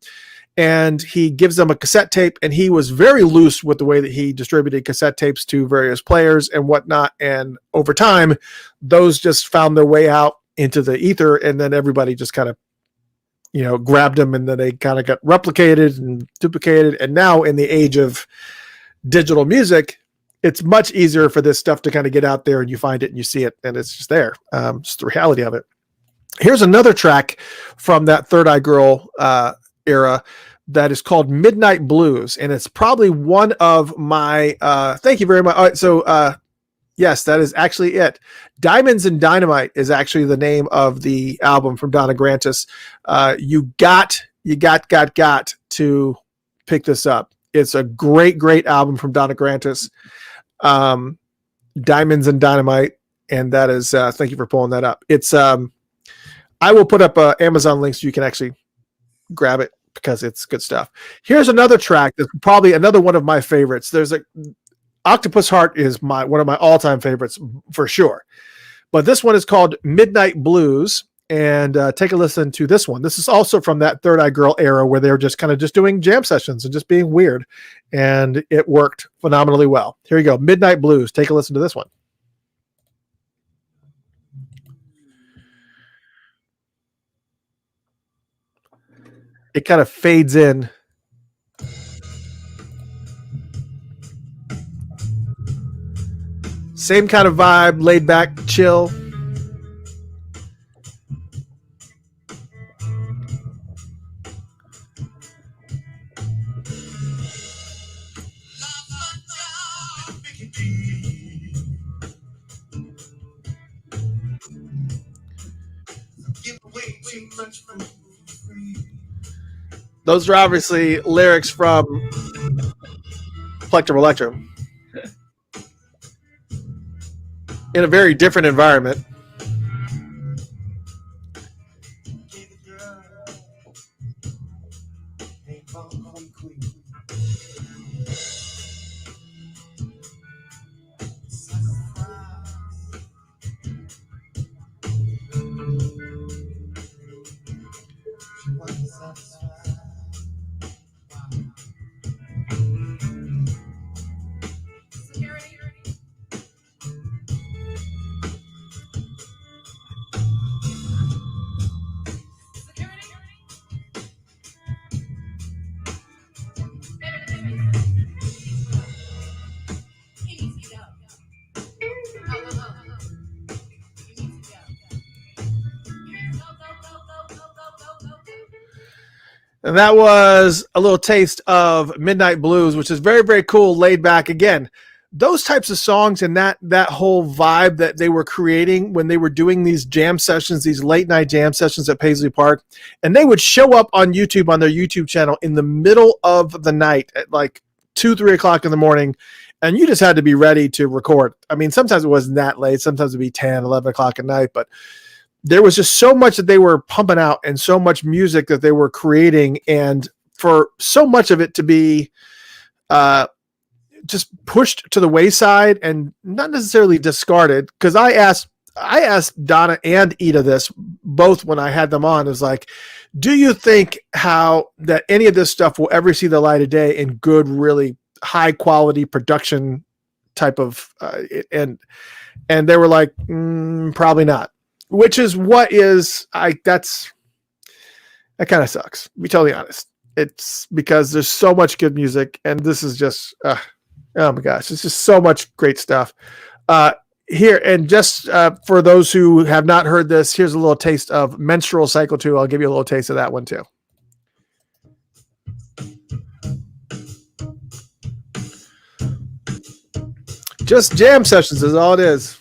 and he gives them a cassette tape, and he was very loose with the way that he distributed cassette tapes to various players and whatnot. And over time, those just found their way out into the ether, and then everybody just kind of, grabbed them, and then they kind of got replicated and duplicated. And now in the age of digital music, it's much easier for this stuff to kind of get out there, and you find it and you see it and it's just there. It's the reality of it. Here's another track from that Third Eye Girl era that is called Midnight Blues. And it's probably one of my, thank you very much. All right, so, yes, that is actually it. Diamonds and Dynamite is actually the name of the album from Donna Grantis. You got to pick this up. It's a great, great album from Donna Grantis. Diamonds and Dynamite. And that is, thank you for pulling that up. It's, I will put up Amazon links so you can actually grab it because it's good stuff. Here's another track that's probably another one of my favorites. Octopus Heart is one of my all-time favorites for sure. But this one is called Midnight Blues, and take a listen to this one. This is also from that Third Eye Girl era where they were just kind of just doing jam sessions and just being weird, and it worked phenomenally well. Here you go, Midnight Blues. Take a listen to this one. It kind of fades in. Same kind of vibe, laid back, chill. Those are obviously lyrics from Plectrum Electrum. In a very different environment. And that was a little taste of Midnight Blues, which is very, very cool, laid back. Again, those types of songs and that whole vibe that they were creating when they were doing these jam sessions, these late night jam sessions at Paisley Park, and they would show up on YouTube, on their YouTube channel in the middle of the night at like 2-3 o'clock in the morning, and you just had to be ready to record. I mean, sometimes it wasn't that late. Sometimes it'd be 10, 11 o'clock at night, but there was just so much that they were pumping out and so much music that they were creating. And for so much of it to be just pushed to the wayside and not necessarily discarded, because I asked Donna and Ida this both when I had them on. It was like, do you think how that any of this stuff will ever see the light of day in good, really high quality production type of, and they were like, probably not, which is what is, that kind of sucks. To be totally honest. It's because there's so much good music, and this is just, oh my gosh, it's just so much great stuff. Here, and just for those who have not heard this, here's a little taste of Menstrual Cycle 2. I'll give you a little taste of that one too. Just jam sessions is all it is.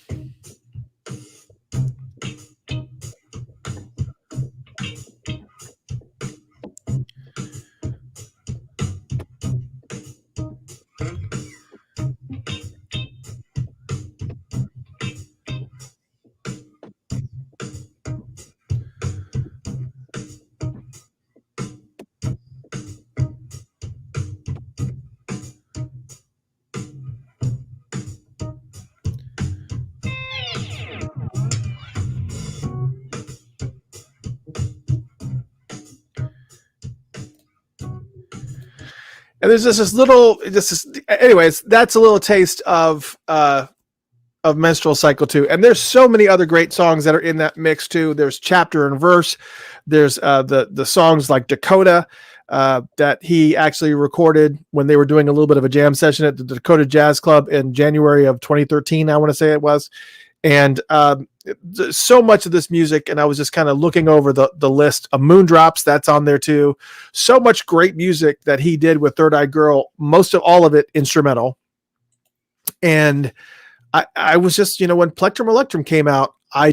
And there's just this little, anyways, that's a little taste of Menstrual Cycle 2. And there's so many other great songs that are in that mix too. There's Chapter and Verse. There's the songs like Dakota that he actually recorded when they were doing a little bit of a jam session at the Dakota Jazz Club in January of 2013, I want to say it was. And so much of this music, and I was just kind of looking over the list of Moondrops, that's on there too. So much great music that he did with Third Eye Girl, most of all of it instrumental. And I was just, when Plectrum Electrum came out, my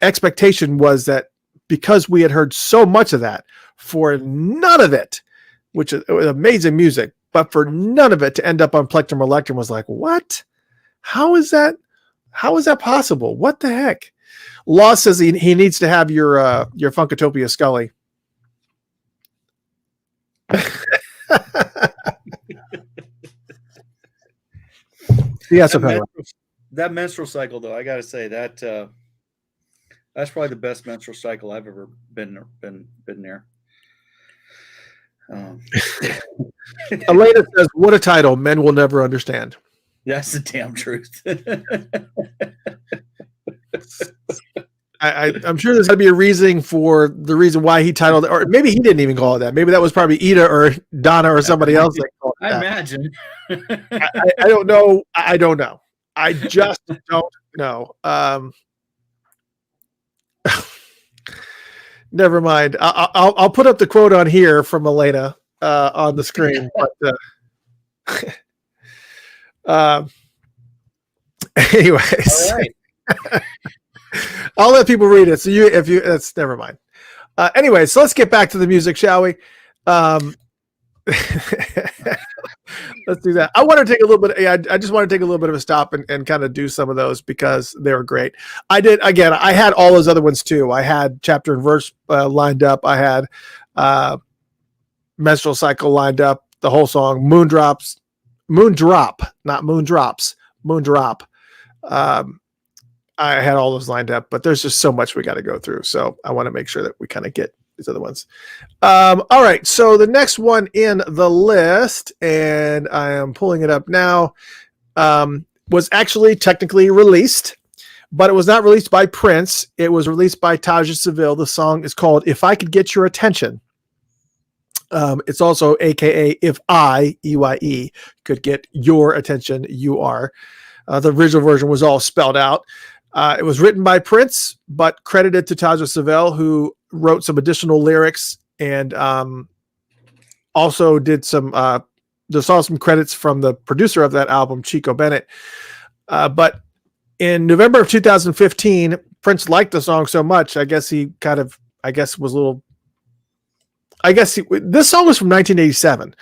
expectation was that because we had heard so much of that, for none of it, which is amazing music, but for none of it to end up on Plectrum Electrum was like, what? How is that possible? What the heck? Law says he needs to have your Funkatopia Scully. Yes, that menstrual cycle, though, I got to say that that's probably the best menstrual cycle I've ever been near. Elena says, "What a title! Men will never understand." That's the damn truth. I'm sure there's got to be a reason for the reason why he titled it, or maybe he didn't even call it that. Maybe that was probably Ida or Donna or somebody else that called it that. Imagine. I don't know. I don't know. I just don't know. Never mind. I'll put up the quote on here from Elena on the screen. But anyways, all right. I'll let people read it. So that's never mind. Anyway, so let's get back to the music, shall we? Let's do that. I want to take a little bit. I just want to take a little bit of a stop and kind of do some of those because they were great. I did again. I had all those other ones too. I had Chapter and Verse lined up. I had Menstrual Cycle lined up. The whole song, Moondrop, not Moondrops, Moondrop. I had all those lined up, but there's just so much we got to go through. So I want to make sure that we kind of get these other ones. All right. So the next one in the list, and I am pulling it up now, was actually technically released, but it was not released by Prince. It was released by Taja Seville. The song is called If I Could Get Your Attention. It's also AKA If I, EYE, Could Get Your Attention, you are. The original version was all spelled out. It was written by Prince, but credited to Taja Seville, who wrote some additional lyrics and also did some credits from the producer of that album, Chico Bennett. But in November of 2015, Prince liked the song so much, I guess he was a little, I guess this song was from 1987,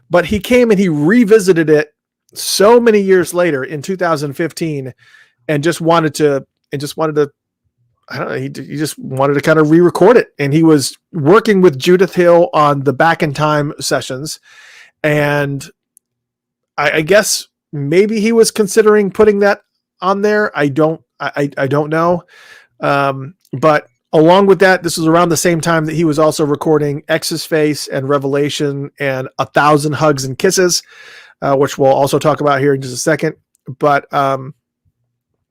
but he came and he revisited it so many years later in 2015, and just wanted to I don't know. He just wanted to kind of re-record it, and he was working with Judith Hill on the Back in Time sessions, and I guess maybe he was considering putting that on there. I don't know. But along with that, this was around the same time that he was also recording X's Face and Revelation and 1,000 Hugs and Kisses, which we'll also talk about here in just a second. But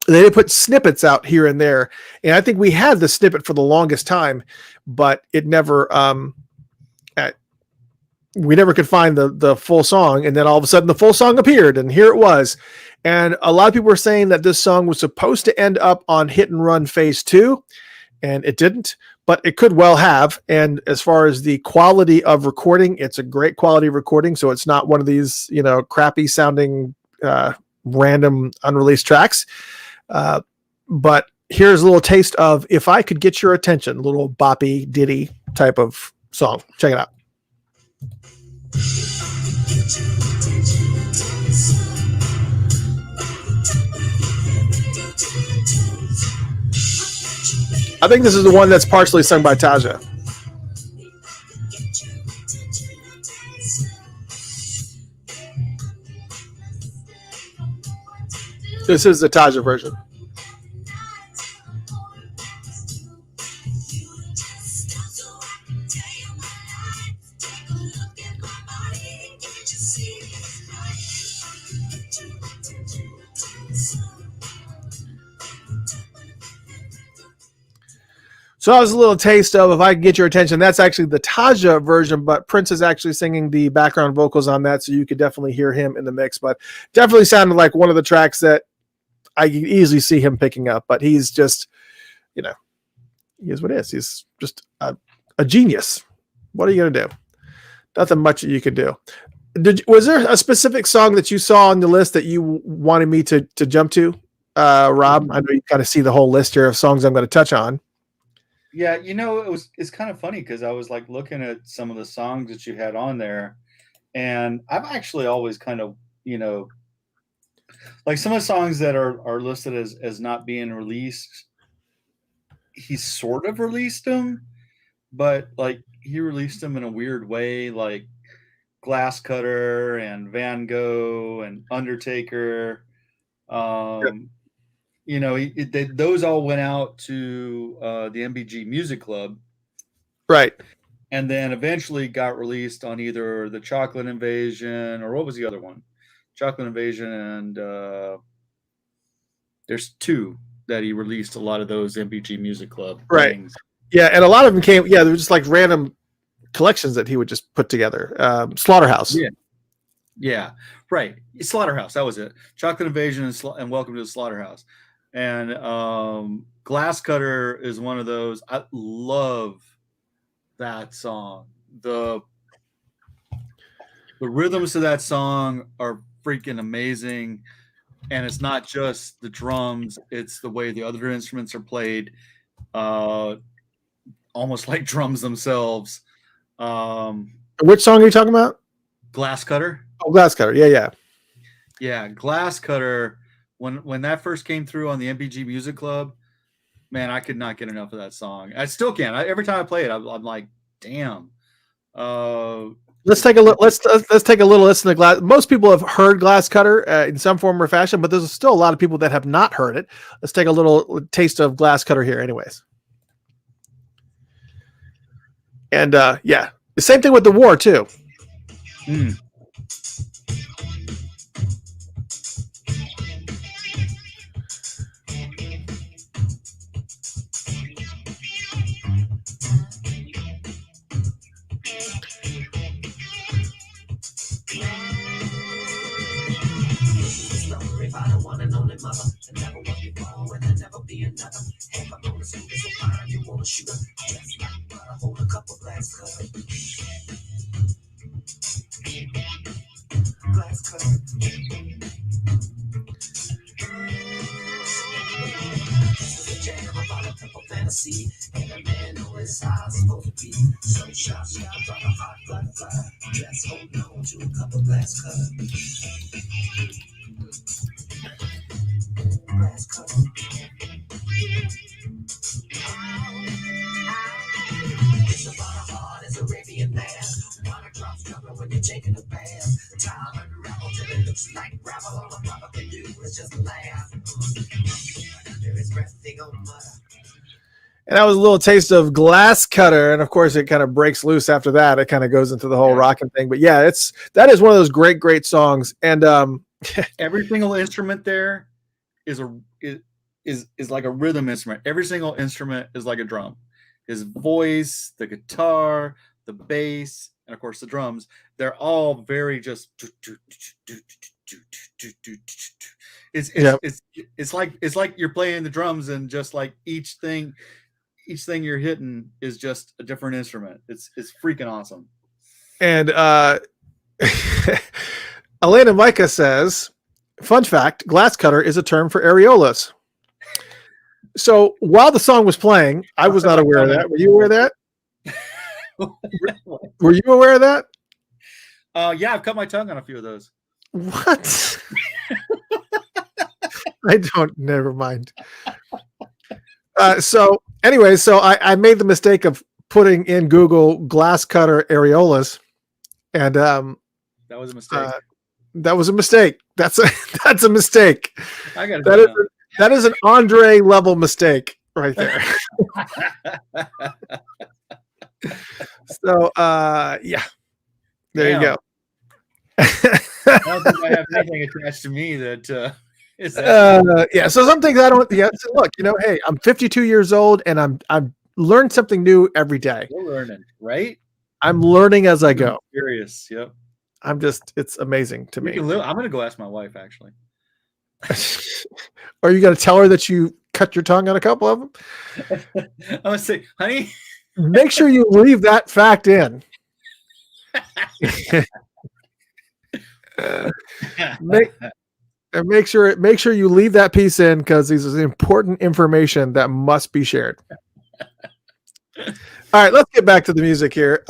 they put snippets out here and there, and I think we had the snippet for the longest time, but it never we never could find the full song. And then all of a sudden the full song appeared, and here it was. And a lot of people were saying that this song was supposed to end up on Hit and Run Phase 2, and it didn't, but it could well have. And as far as the quality of recording, it's a great quality recording. So it's not one of these, crappy sounding, random unreleased tracks. But here's a little taste of If I Could Get Your Attention, a little boppy ditty type of song. Check it out. I think this is the one that's partially sung by Taja. This is the Taja version. So that was a little taste of If I Could Get Your Attention. That's actually the Taja version, but Prince is actually singing the background vocals on that, so you could definitely hear him in the mix. But definitely sounded like one of the tracks that I can easily see him picking up. But he's just, he is what it is. He's just a genius. What are you going to do? Nothing much that you could do. Was there a specific song that you saw on the list that you wanted me to jump to, Rob? I know you kind of see the whole list here of songs I'm going to touch on. Yeah, it's kind of funny because I was like looking at some of the songs that you had on there, and I've actually always kind of, like some of the songs that are listed as not being released, he sort of released them, but like he released them in a weird way, like Glass Cutter and Van Gogh and Undertaker. Those all went out to the MBG Music Club. Right. And then eventually got released on either the Chocolate Invasion or what was the other one? Chocolate Invasion and there's two that he released a lot of those MBG Music Club things. Yeah, and a lot of them came, they were just like random collections that he would just put together. Slaughterhouse. Yeah, right. Slaughterhouse, that was it. Chocolate Invasion and Welcome to the Slaughterhouse. And Glass Cutter is one of those. I love that song. The rhythms of that song are freaking amazing. And it's not just the drums, it's the way the other instruments are played, almost like drums themselves. Which song are you talking about? Glass Cutter. Oh, Glass Cutter. Yeah. Glass Cutter. When that first came through on the MPG Music Club, man, I could not get enough of that song. I still can't. Every time I play it, I'm like, damn. Let's take a look. Let's take a little listen to Glass. Most people have heard Glass Cutter in some form or fashion, but there's still a lot of people that have not heard it. Let's take a little taste of Glass Cutter here, anyways. And the same thing with The War too. And that was a little taste of Glass Cutter, and of course, it kind of breaks loose after that. It kind of goes into the whole rocking thing. But yeah, that is one of those great songs. And every single instrument there is like a rhythm instrument. Every single instrument is like a drum. His voice, the guitar, the bass, and of course the drums. They're all very just. It's like you're playing the drums, and just like each thing you're hitting is just a different instrument. It's freaking awesome. And Elena Micah says, fun fact, glass cutter is a term for areolas. So while the song was playing, I was not aware of that. Were you aware of that? Were you aware of that? Yeah, I've cut my tongue on a few of those. What? Never mind. So anyway, I made the mistake of putting in Google glass cutter areolas, and that was a mistake. That was a mistake. That's a mistake. I got that is an Andre level mistake right there. So yeah, there you go. I don't think I have anything attached to me that is yeah. So some things I don't. Yeah. So look, hey, I'm 52 years old, and I'm learned something new every day. You're learning, right? I'm learning as I go. Curious. Yep. It's amazing to me. I'm going to go ask my wife, actually. Are you going to tell her that you cut your tongue on a couple of them? I'm going to say, honey, make sure you leave that fact in. Make sure you leave that piece in, because this is important information that must be shared. All right, let's get back to the music here.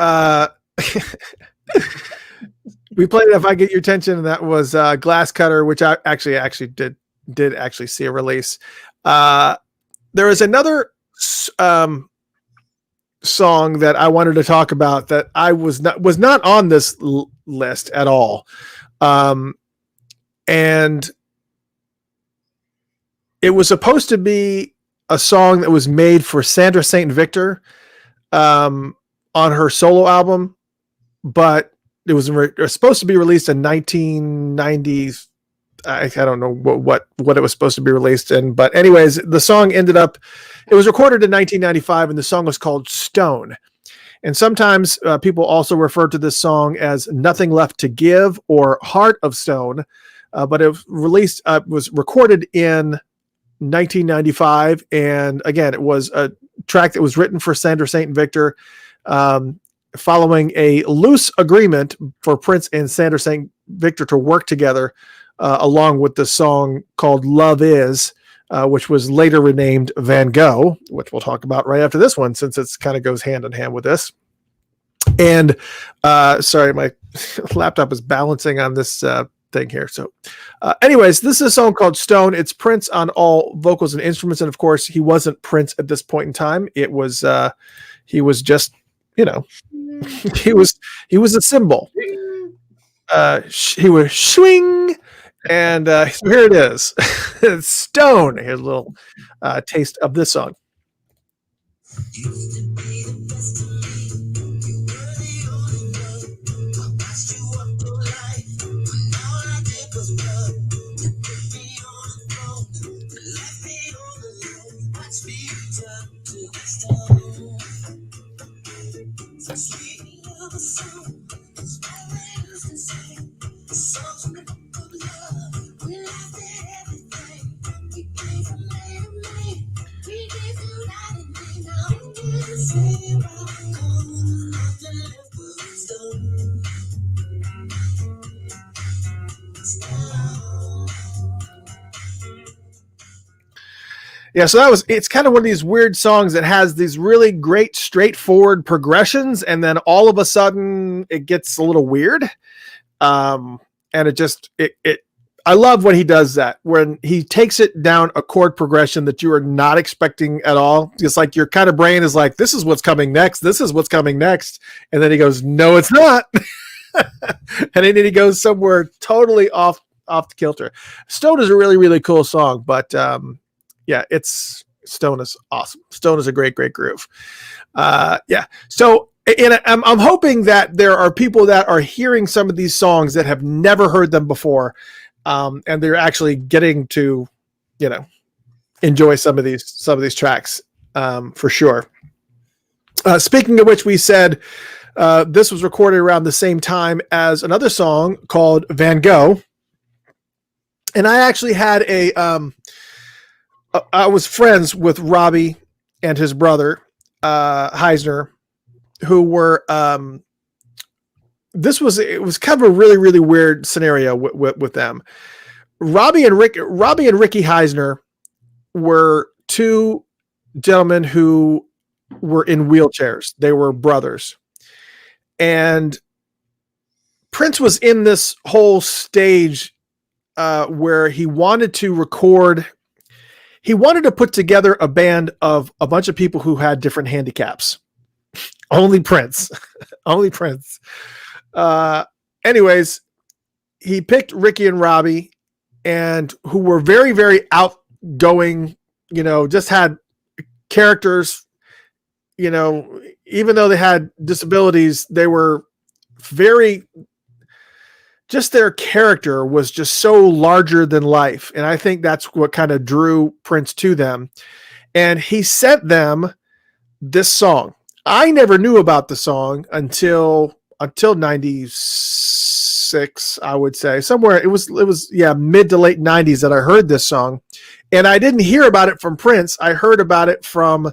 We played If I Get Your Attention, and that was Glass Cutter, which I actually did see a release. There is another song that I wanted to talk about that I was not on this list at all. And it was supposed to be a song that was made for Sandra St. Victor on her solo album, but it was supposed to be released in 1990s. I don't know what it was supposed to be released in, but anyways, the song it was recorded in 1995, and the song was called Stone. And sometimes people also refer to this song as Nothing Left to Give or Heart of Stone. But it was recorded in 1995. And again, it was a track that was written for Sandra St. Victor, following a loose agreement for Prince and Sandra St. Victor to work together, along with the song called Love Is, which was later renamed Van Gogh, which we'll talk about right after this one, since it's kind of goes hand in hand with this. And sorry, my laptop is balancing on this thing here. So anyways, this is a song called Stone. It's Prince on all vocals and instruments. And of course, he wasn't Prince at this point in time. It was, he was just, he was a symbol. He was swing. And so here it is. It's Stone. Here's a little taste of this song. Yeah, so it's kind of one of these weird songs that has these really great straightforward progressions, and then all of a sudden it gets a little weird. And it I love when he does that, when he takes it down a chord progression that you are not expecting at all. It's like your kind of brain is like, this is what's coming next. This is what's coming next. And then he goes, no, it's not. And then he goes somewhere totally off the kilter. Stone is a really, really cool song, but yeah, Stone is awesome. Stone is a great, great groove. Yeah. So I'm hoping that there are people that are hearing some of these songs that have never heard them before. And they're actually getting to, enjoy some of these tracks, for sure. Speaking of which, we said, this was recorded around the same time as another song called Van Gogh. And I actually had I was friends with Robbie and his brother, Heisner, who were, it was kind of a really, really weird scenario with them. Robbie and Ricky Heisner were two gentlemen who were in wheelchairs. They were brothers. And Prince was in this whole stage where he wanted to record. He wanted to put together a band of a bunch of people who had different handicaps. Only Prince. Only Prince. Anyways, he picked Ricky and Robbie, and who were very, very outgoing, just had characters, even though they had disabilities, they were just their character was just so larger than life. And I think that's what kind of drew Prince to them. And he sent them this song. I never knew about the song until 96, I would say. Somewhere it was mid to late 90s that I heard this song. And I didn't hear about it from Prince. I heard about it from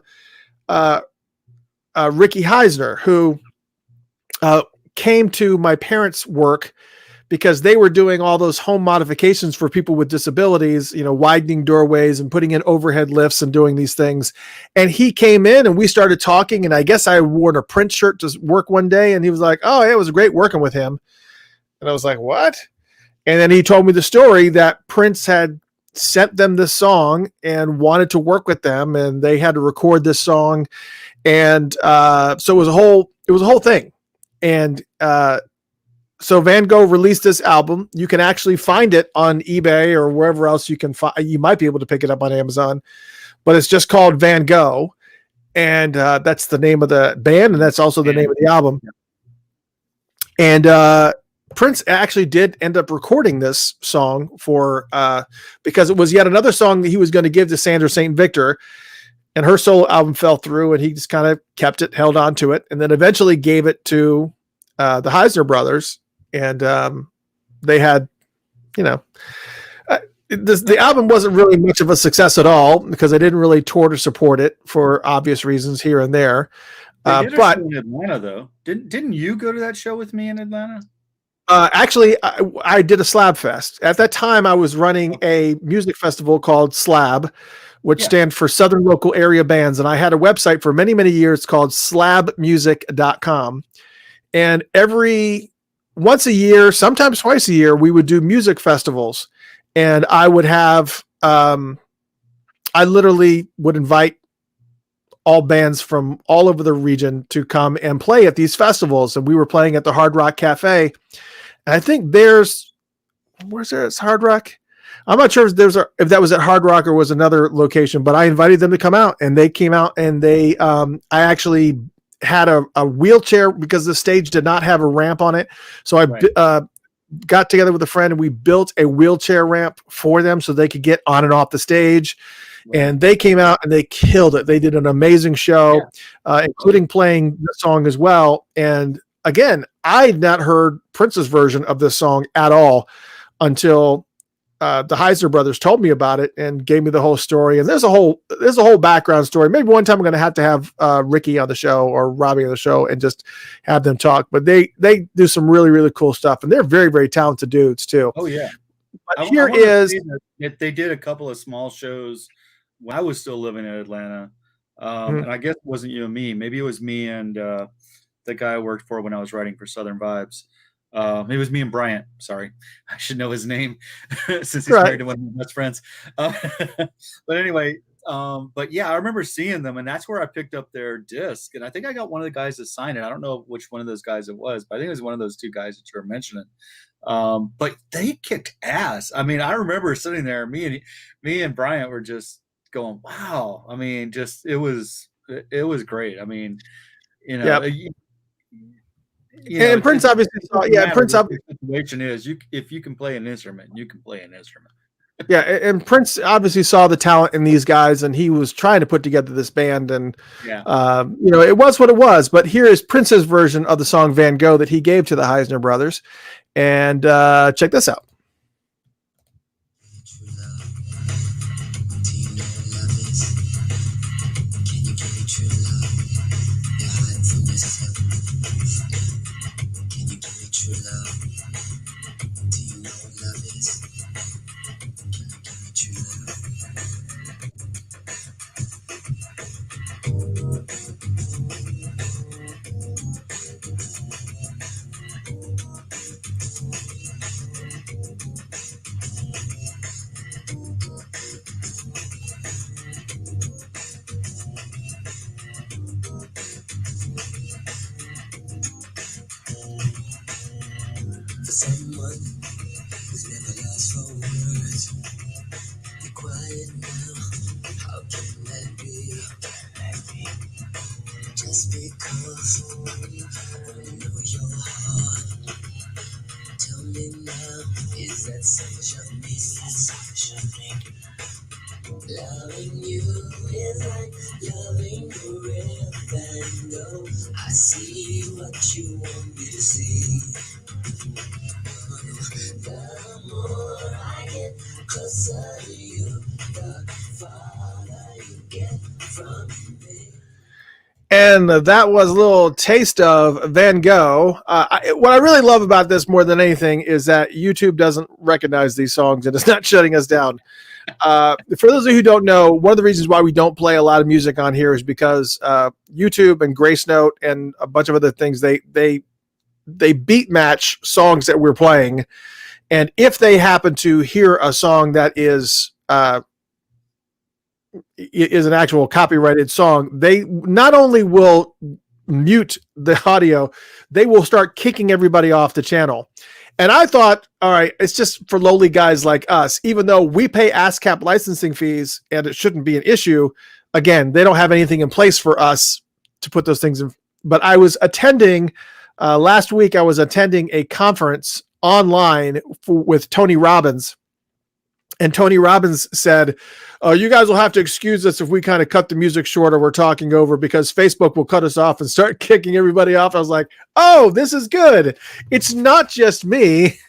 Ricky Heisner, who came to my parents' work because they were doing all those home modifications for people with disabilities, widening doorways and putting in overhead lifts and doing these things. And he came in and we started talking, and I guess I wore a Prince shirt to work one day, and he was like, oh, yeah, it was great working with him. And I was like, what? And then he told me the story that Prince had sent them this song and wanted to work with them, and they had to record this song. And so it was a whole thing. And so Van Gogh released this album. You can actually find it on eBay or wherever else you can find. You might be able to pick it up on Amazon, but it's just called Van Gogh. And that's the name of the band. And that's also the name of the album. And Prince actually did end up recording this song because it was yet another song that he was going to give to Sandra St. Victor. And her solo album fell through, and he just kind of kept it, held on to it, and then eventually gave it to the Heisner brothers. And they had, the album wasn't really much of a success at all because they didn't really tour to support it for obvious reasons here and there. They did a show in Atlanta, though. Didn't you go to that show with me in Atlanta? Actually, I did a Slab Fest. At that time, I was running a music festival called Slab, which stands for Southern Local Area Bands. And I had a website for many, many years called slabmusic.com. And once a year, sometimes twice a year, we would do music festivals. And I would have, I literally would invite all bands from all over the region to come and play at these festivals. And we were playing at the Hard Rock Cafe. And I think where's there? It's Hard Rock. I'm not sure if that was at Hard Rock or was another location, but I invited them to come out, and they came out, and I actually had a wheelchair because the stage did not have a ramp on it. So I got together with a friend, and we built a wheelchair ramp for them so they could get on and off the stage. Right. And they came out and they killed it. They did an amazing show, including playing the song as well. And again, I had not heard Prince's version of this song at all until the Heisner brothers told me about it and gave me the whole story. And there's a whole background story. Maybe one time I'm going to have Ricky on the show or Robbie on the show and just have them talk. But they do some really, really cool stuff, and they're very, very talented dudes too. Oh yeah. But they did a couple of small shows when I was still living in Atlanta. Mhm. And I guess it wasn't you and me. Maybe it was me and the guy I worked for when I was writing for Southern Vibes. Maybe it was me and Bryant. Sorry, I should know his name since he's Right. married to one of my best friends. Uh, but anyway, but yeah, I remember seeing them, and that's where I picked up their disc. And I think I got one of the guys that signed it. I don't know which one of those guys it was, but I think it was one of those two guys that you were mentioning. But they kicked ass. I mean, I remember sitting there, me and Bryant were just going, "Wow!" I mean, just it was great. I mean, you know, Yep. it, And Prince it obviously saw. doesn't Yeah, matter Prince. what the situation is. If you can play an instrument, you can play an instrument. Yeah, and Prince obviously saw the talent in these guys, and he was trying to put together this band, and Yeah. it was what it was. But here is Prince's version of the song "Van Gogh" that he gave to the Heisner brothers, and check this out. For someone who's never lost for words, be quiet now. How can that be? Just because I know your heart. Tell me now, is that selfish of me? Loving you is like loving the real Van Gogh. I see what you want me to see. The more I get closer to you, the farther you get from me. And that was a little taste of Van Gogh. What I really love about this more than anything is that YouTube doesn't recognize these songs and it's not shutting us down. For those of you who don't know, one of the reasons why we don't play a lot of music on here is because YouTube and Grace Note and a bunch of other things, they beat match songs that we're playing. And if they happen to hear a song that is an actual copyrighted song, they not only will mute the audio, they will start kicking everybody off the channel. And I thought, all right, it's just for lowly guys like us, even though we pay ASCAP licensing fees and it shouldn't be an issue. Again, they don't have anything in place for us to put those things in. But I was attending last week, I was attending a conference online with Tony Robbins. And Tony Robbins said, you guys will have to excuse us if we kind of cut the music short or we're talking over because Facebook will cut us off and start kicking everybody off. I was like, oh, this is good. It's not just me.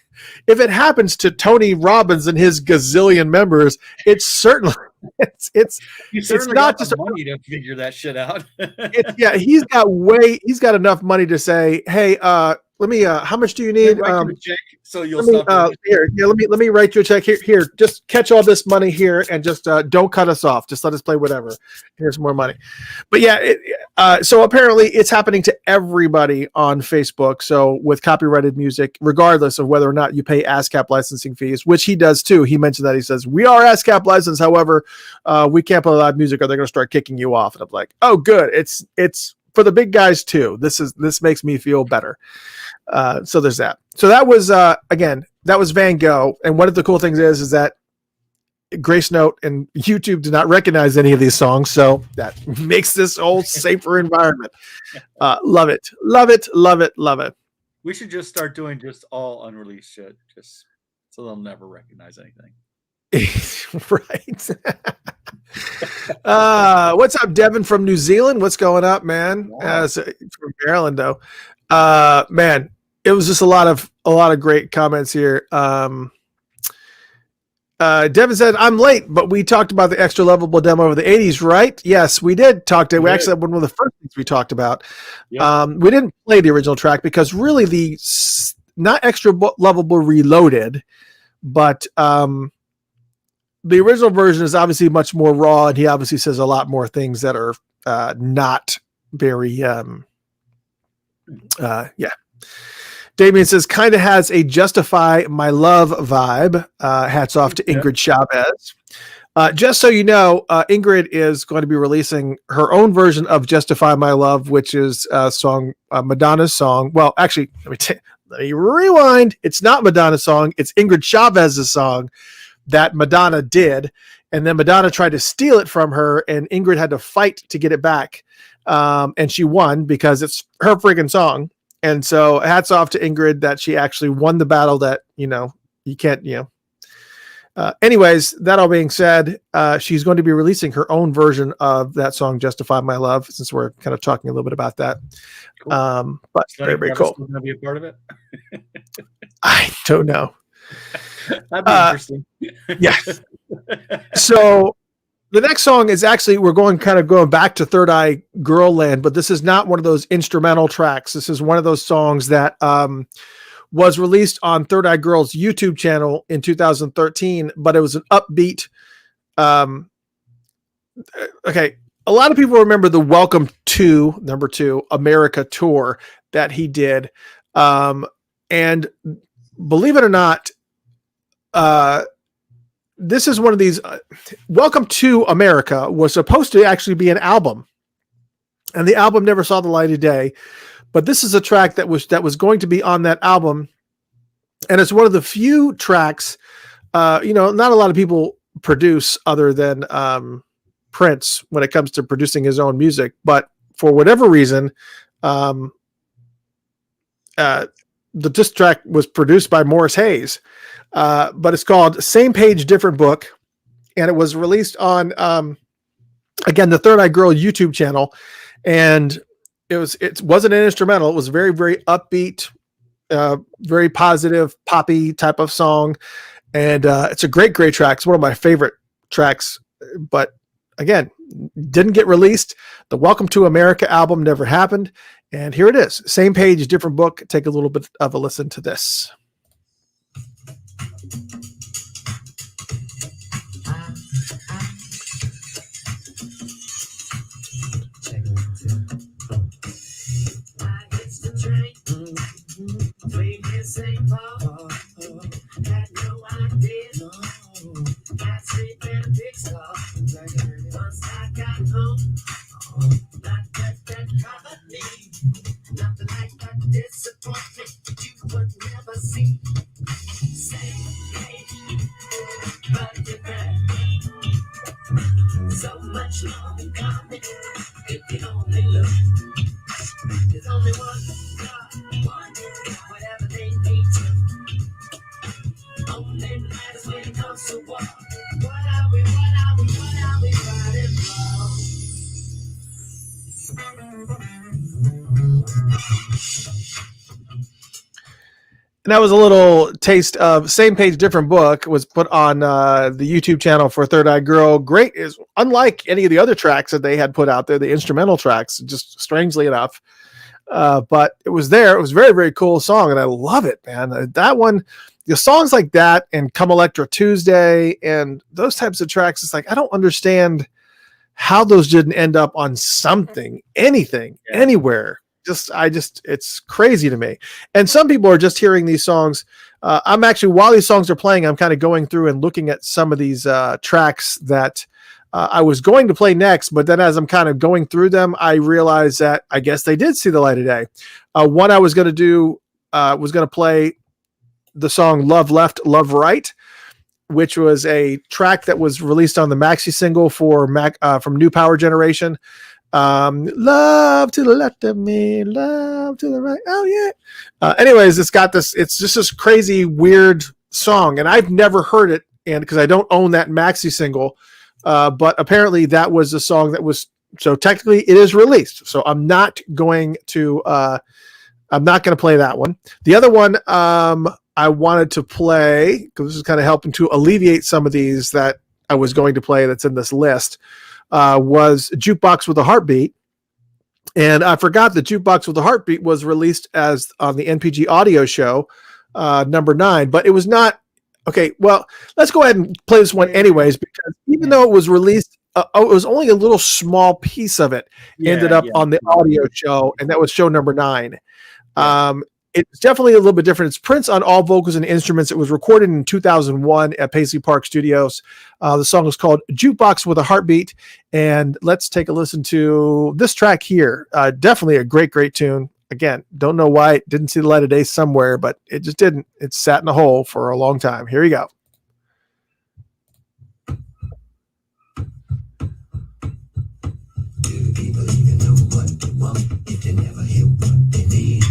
If it happens to Tony Robbins and his gazillion members, it's certainly it's not just money to figure that shit out. Yeah, he's got enough money to say, hey, let me how much do you need? So you'll stop here. Yeah, let me write you a check here. Just catch all this money here and just don't cut us off. Just let us play whatever. Here's more money. But yeah, so apparently it's happening to everybody on Facebook. So with copyrighted music, regardless of whether or not you pay ASCAP licensing fees, which he does too. He mentioned that. He says, we are ASCAP licensed. However, we can't play live music or they're going to start kicking you off. And I'm like, oh, good. It's for the big guys too. This makes me feel better. So there's that. So that was again, that was Van Gogh. And one of the cool things is that Grace Note and YouTube do not recognize any of these songs, so that makes this whole safer environment. Love it, love it, love it, love it. We should just start doing just all unreleased shit, just so they'll never recognize anything. Right. What's up, Devin from New Zealand? What's going up, man? Wow. From Maryland, though. Man, it was just a lot of great comments here. Devin said, I'm late, but we talked about the extra lovable demo of the 80s, right? Yes, we did talk to. We actually had one of the first things we talked about. Yep. We didn't play the original track because really the not extra lovable reloaded, but the original version is obviously much more raw, and he obviously says a lot more things that are not very, yeah. Damien says, kind of has a Justify My Love vibe. Hats off to Ingrid Chavez. Just so you know, Ingrid is going to be releasing her own version of Justify My Love, which is a song, Madonna's song. Well, actually, let me rewind. It's not Madonna's song. It's Ingrid Chavez's song that Madonna did. And then Madonna tried to steal it from her, and Ingrid had to fight to get it back. And she won because it's her friggin' song. And so hats off to Ingrid that she actually won the battle that, you can't, anyways, that all being said, she's going to be releasing her own version of that song, Justify My Love, since we're kind of talking a little bit about that. Cool. But very, very cool. Going to be a part of it? I don't know. That'd be interesting. Yeah. So the next song is actually, we're going back to Third Eye Girl land, but this is not one of those instrumental tracks. This is one of those songs that was released on Third Eye Girl's YouTube channel in 2013, but it was an upbeat. Okay. A lot of people remember the Welcome to #2 America tour that he did. And believe it or not, this is one of these. Welcome to America was supposed to actually be an album, and the album never saw the light of day. But this is a track that was going to be on that album, and it's one of the few tracks. Not a lot of people produce other than Prince when it comes to producing his own music, but for whatever reason, this track was produced by Morris Hayes. But it's called Same Page, Different Book. And it was released on, again, the Third Eye Girl YouTube channel. And it wasn't an instrumental. It was very, very upbeat, very positive, poppy type of song. And it's a great, great track. It's one of my favorite tracks. But again, didn't get released. The Welcome to America album never happened. And here it is. Same Page, Different Book. Take a little bit of a listen to this. So much more in common if you only look. There's only one God, whatever they need to. Only matters when it comes to war. What are we fighting for? And that was a little taste of Same Page, Different Book. Was put on the YouTube channel for Third Eye Girl. Great, is unlike any of the other tracks that they had put out there, the instrumental tracks, just strangely enough. But it was there. It was a very, very cool song, and I love it, man. That one, the songs like that and Come Electra Tuesday and those types of tracks, it's like, I don't understand how those didn't end up on something, anything, anywhere. It's crazy to me. And some people are just hearing these songs. I'm actually, while these songs are playing, I'm kind of going through and looking at some of these tracks that I was going to play next, but then as I'm kind of going through them, I realized that I guess they did see the light of day. One I was going to do was going to play the song Love Left, Love Right, which was a track that was released on the maxi single for from New Power Generation. Love to the left of me, love to the right. Oh yeah. Anyways, it's just this crazy weird song, and I've never heard it, and because I don't own that maxi single, but apparently that was a song that was, so technically it is released. So I'm not going to play that one. The other one I wanted to play, because this is kind of helping to alleviate some of these that I was going to play that's in this list. Was Jukebox with a Heartbeat. And I forgot that Jukebox with a Heartbeat was released as on the NPG audio show, number 9, but it was not Okay, well, let's go ahead and play this one anyways, because even though it was released, it was only a little small piece of it ended up on the audio show, and that was show number 9. It's definitely a little bit different. It's Prince on all vocals and instruments. It was recorded in 2001 at Paisley Park Studios. The song is called Jukebox with a Heartbeat, and let's take a listen to this track here. Definitely a great, great tune. Again, don't know why it didn't see the light of day somewhere, but it just didn't. It sat in a hole for a long time. Here you go. Do people even know what you want if they never hear what they need?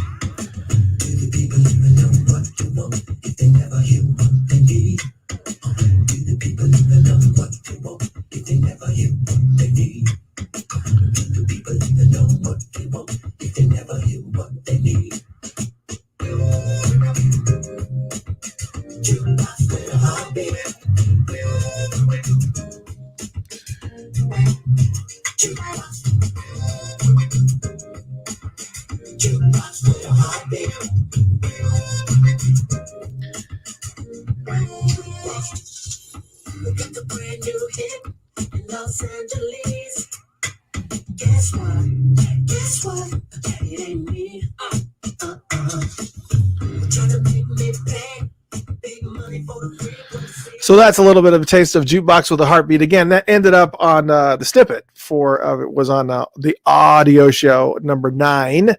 Do the people even know what you want if they never hear what they need? Do the people even know what you want if they never hear what they need? Do people even know what you want if they never hear what they need? Jukebox with a heartbeat. Jukebox. Jukebox with a heartbeat. Look at the brand new hit in Los Angeles. Guess what? Guess what? It ain't me. Trying to make me pay big money for the frequency. So that's a little bit of a taste of Jukebox with a Heartbeat. Again, that ended up on the snippet for it was on the audio show number 9,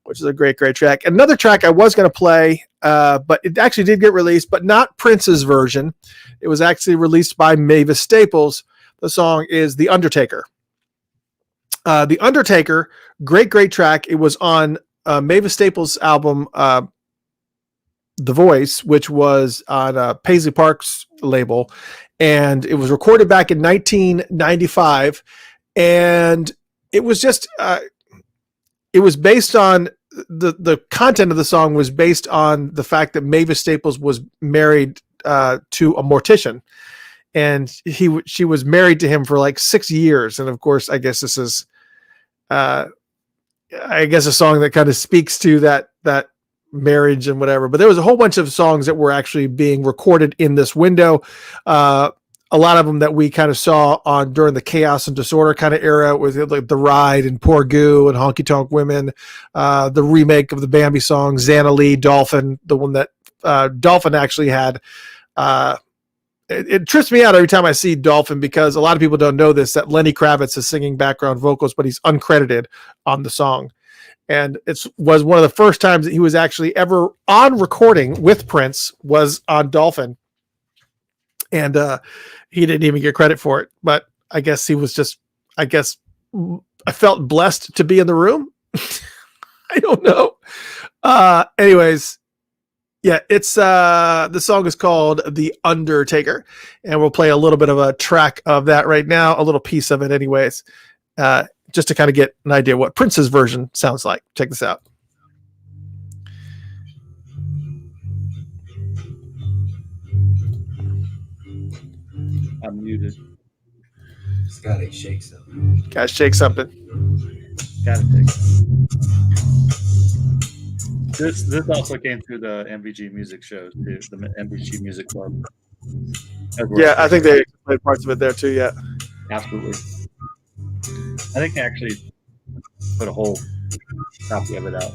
which is a great, great track. Another track I was going to play, but it actually did get released, but not Prince's version. It was actually released by Mavis Staples. The song is The Undertaker. The Undertaker, great, great track. It was on Mavis Staples' album, The Voice, which was on Paisley Park's label, and it was recorded back in 1995, and it was just it was based on the content of the song was based on the fact that Mavis Staples was married to a mortician, and she was married to him for like 6 years, and of course I guess this is a song that kind of speaks to that marriage and whatever, but there was a whole bunch of songs that were actually being recorded in this window. A lot of them that we kind of saw on during the Chaos and Disorder kind of era with like The Ride and Poor Goo and Honky Tonk Women, the remake of the Bambi song, Xana Lee, Dolphin, the one that Dolphin actually had. It trips me out every time I see Dolphin because a lot of people don't know this, that Lenny Kravitz is singing background vocals, but he's uncredited on the song. And it was one of the first times that he was actually ever on recording with Prince was on Dolphin. And he didn't even get credit for it. But I guess he was just, I felt blessed to be in the room. I don't know. Anyways, yeah, it's the song is called The Undertaker. And we'll play a little bit of a track of that right now, a little piece of it anyways. Just to kind of get an idea what Prince's version sounds like. Check this out. I'm muted. Just gotta shake something. Gotta shake something. Gotta take. This also came through the MVG music shows too, the MVG Music Club. Yeah, I think they played parts of it there too. Yeah, absolutely. I think they actually put a whole copy of it out.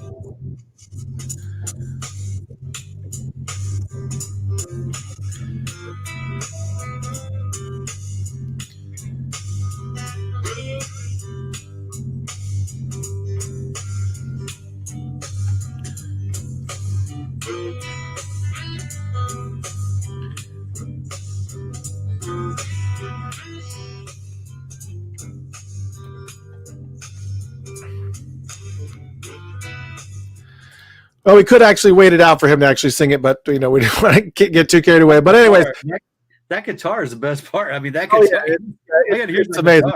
Well, we could actually wait it out for him to actually sing it, but we don't want to get too carried away. But anyways, that guitar is the best part. I mean, that guitar, it's amazing.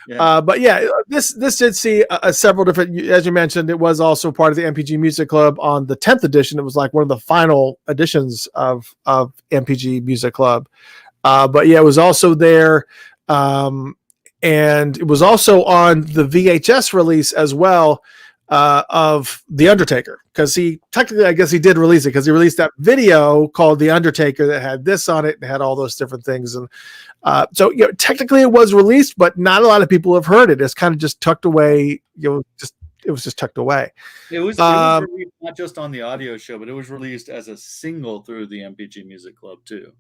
Yeah. But yeah, this did see several different, as you mentioned, it was also part of the MPG Music Club on the 10th edition. It was like one of the final editions of MPG Music Club. But yeah, it was also there. And it was also on the VHS release as well. of The Undertaker, because technically, I guess he did release it, because he released that video called The Undertaker that had this on it and had all those different things. And so, technically it was released, but not a lot of people have heard it. It's kind of just tucked away. It was just tucked away. It was released not just on the audio show, but it was released as a single through the MPG Music Club too.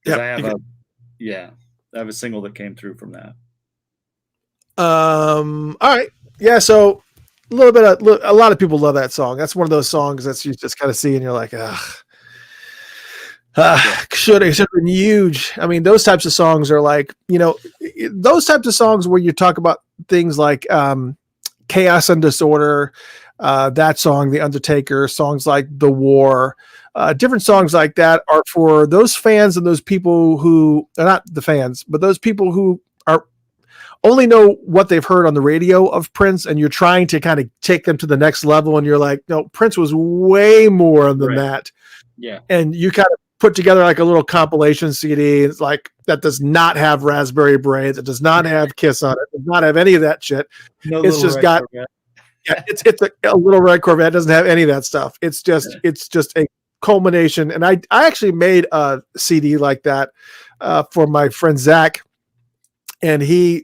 Yeah, I have a single that came through from that. All right. Yeah. So a lot of people love that song. That's one of those songs that you just kind of see and you're like, should have been huge. I mean, those types of songs are like, those types of songs where you talk about things like Chaos and Disorder, that song, The Undertaker, songs like The War, different songs like that are for those fans and those people who are not the fans, but those people who are only know what they've heard on the radio of Prince, and you're trying to kind of take them to the next level. And you're like, no, Prince was way more than that. Yeah. And you kind of put together like a little compilation CD. It's like, that does not have Raspberry Braids. It does not have Kiss on it. It does not have any of that shit. It's just got, it's a little red Corvette. It doesn't have any of that stuff. It's just a culmination. And I actually made a CD like that for my friend Zach, and because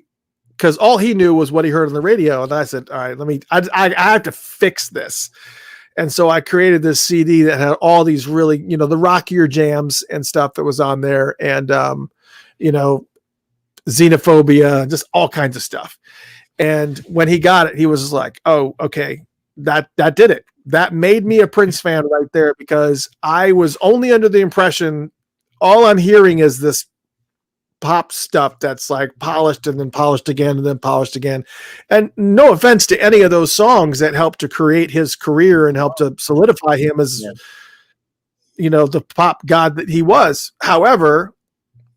all he knew was what he heard on the radio. And I said, all right, I have to fix this. And so I created this CD that had all these really, the rockier jams and stuff that was on there, and, Xenophobia, just all kinds of stuff. And when he got it, he was just like, oh, okay, that did it. That made me a Prince fan right there, because I was only under the impression all I'm hearing is this pop stuff that's like polished and then polished again and then polished again. And no offense to any of those songs that helped to create his career and helped to solidify him as, the pop god that he was. However,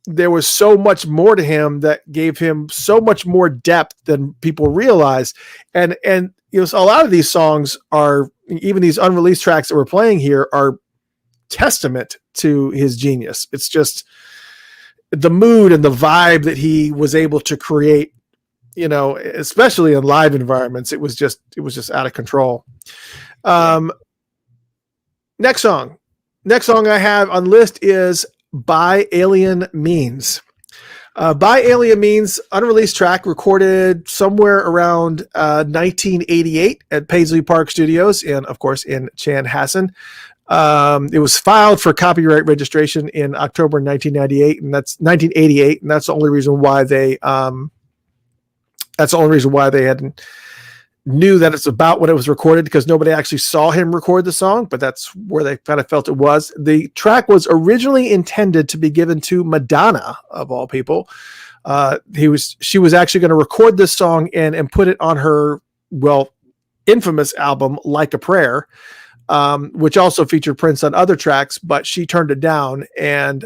there was so much more to him that gave him so much more depth than people realize. And a lot of these songs are, even these unreleased tracks that we're playing here, are testament to his genius. It's just the mood and the vibe that he was able to create, especially in live environments. It was just out of control. Next song I have on list is By Alien Means. By Alien Means, unreleased track, recorded somewhere around 1988 at Paisley Park Studios, and of course in Chanhassen. It was filed for copyright registration in October 1998, and that's 1988, and that's the only reason why they hadn't knew that it's about when it was recorded, because nobody actually saw him record the song, but that's where they kind of felt it was. The track was originally intended to be given to Madonna, of all people. She was actually going to record this song and put it on her, infamous album, Like a Prayer, which also featured Prince on other tracks, but she turned it down. And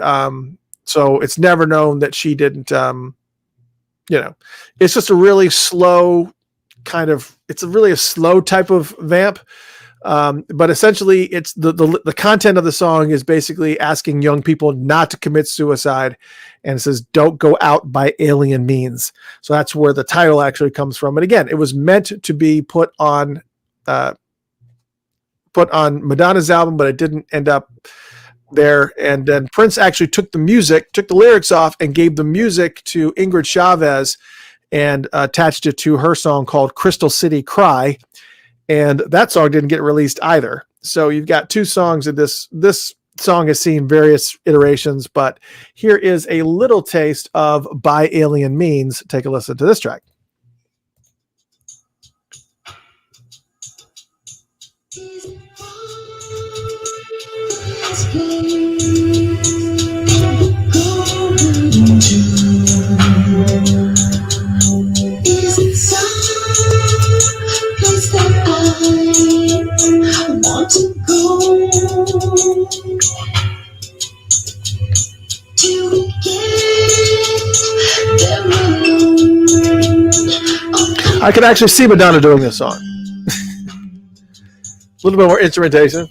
so it's never known that she didn't, it's just a really slow it's a slow type of vamp. But essentially it's the content of the song is basically asking young people not to commit suicide. And it says, don't go out by alien means. So that's where the title actually comes from. And again, it was meant to be put on Madonna's album, but it didn't end up there. And then Prince actually took the lyrics off and gave the music to Ingrid Chavez and attached it to her song called Crystal City Cry. And that song didn't get released either. So you've got two songs of this song has seen various iterations, but here is a little taste of By Alien Means. Take a listen to this track. Is it someplace that I want to go to get there alone? I could actually see Madonna doing this song. A little bit more instrumentation.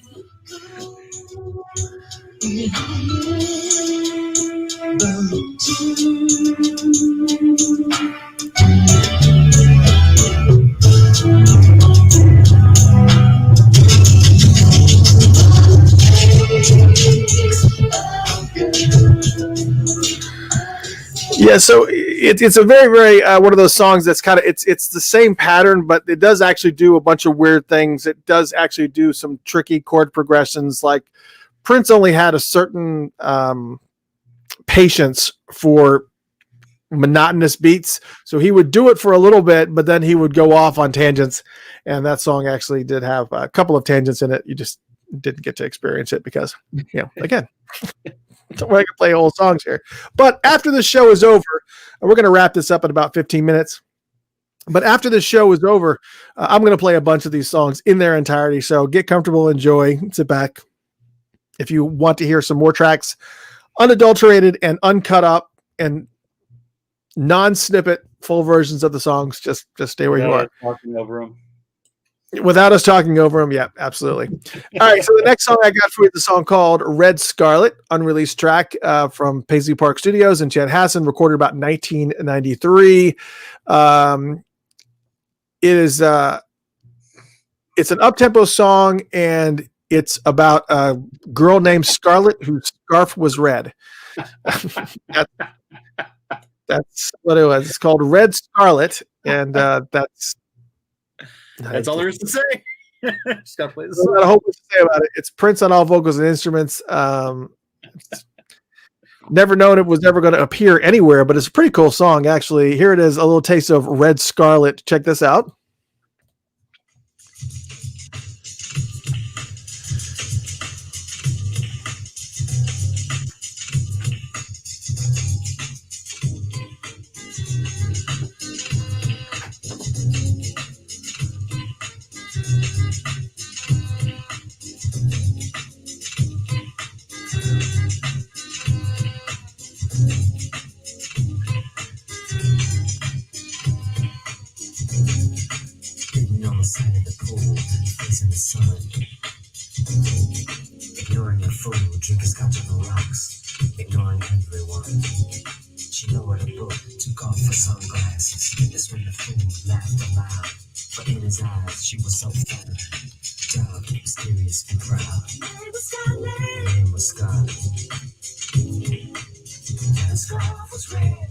Yeah, so it's a very, very one of those songs that's kind of it's the same pattern, but it does actually do a bunch of weird things. It does actually do some tricky chord progressions. Like Prince only had a certain patience for monotonous beats, so he would do it for a little bit, but then he would go off on tangents. And that song actually did have a couple of tangents in it. You just didn't get to experience it because, again. So I can play whole songs here. But after the show is over, we're going to wrap this up in about 15 minutes. But after the show is over, I'm going to play a bunch of these songs in their entirety. So get comfortable, enjoy, sit back. If you want to hear some more tracks, unadulterated and uncut up and non-snippet full versions of the songs, just stay where you are. Talking over them. Without us talking over them, yeah, absolutely. All right, so the next song I got for you is a song called Red Scarlet, unreleased track from Paisley Park Studios in Chanhassen, recorded about 1993. It's an up-tempo song, and it's about a girl named Scarlet whose scarf was red. That's what it was. It's called Red Scarlet, and that's all there is to say. Just gotta play the song. song. There's not a whole bunch to say about it. It's Prince on all vocals and instruments. Never known it was ever going to appear anywhere, but it's a pretty cool song, actually. Here it is, a little taste of Red Scarlet. Check this out. Ignoring the fool, drinking scotch on the rocks, ignoring everyone. She lowered a book, took off her sunglasses. That's when the fool laughed aloud. But in his eyes, she was so fair, dark, mysterious, and proud. Her name was Scarlet, and her scarf was red.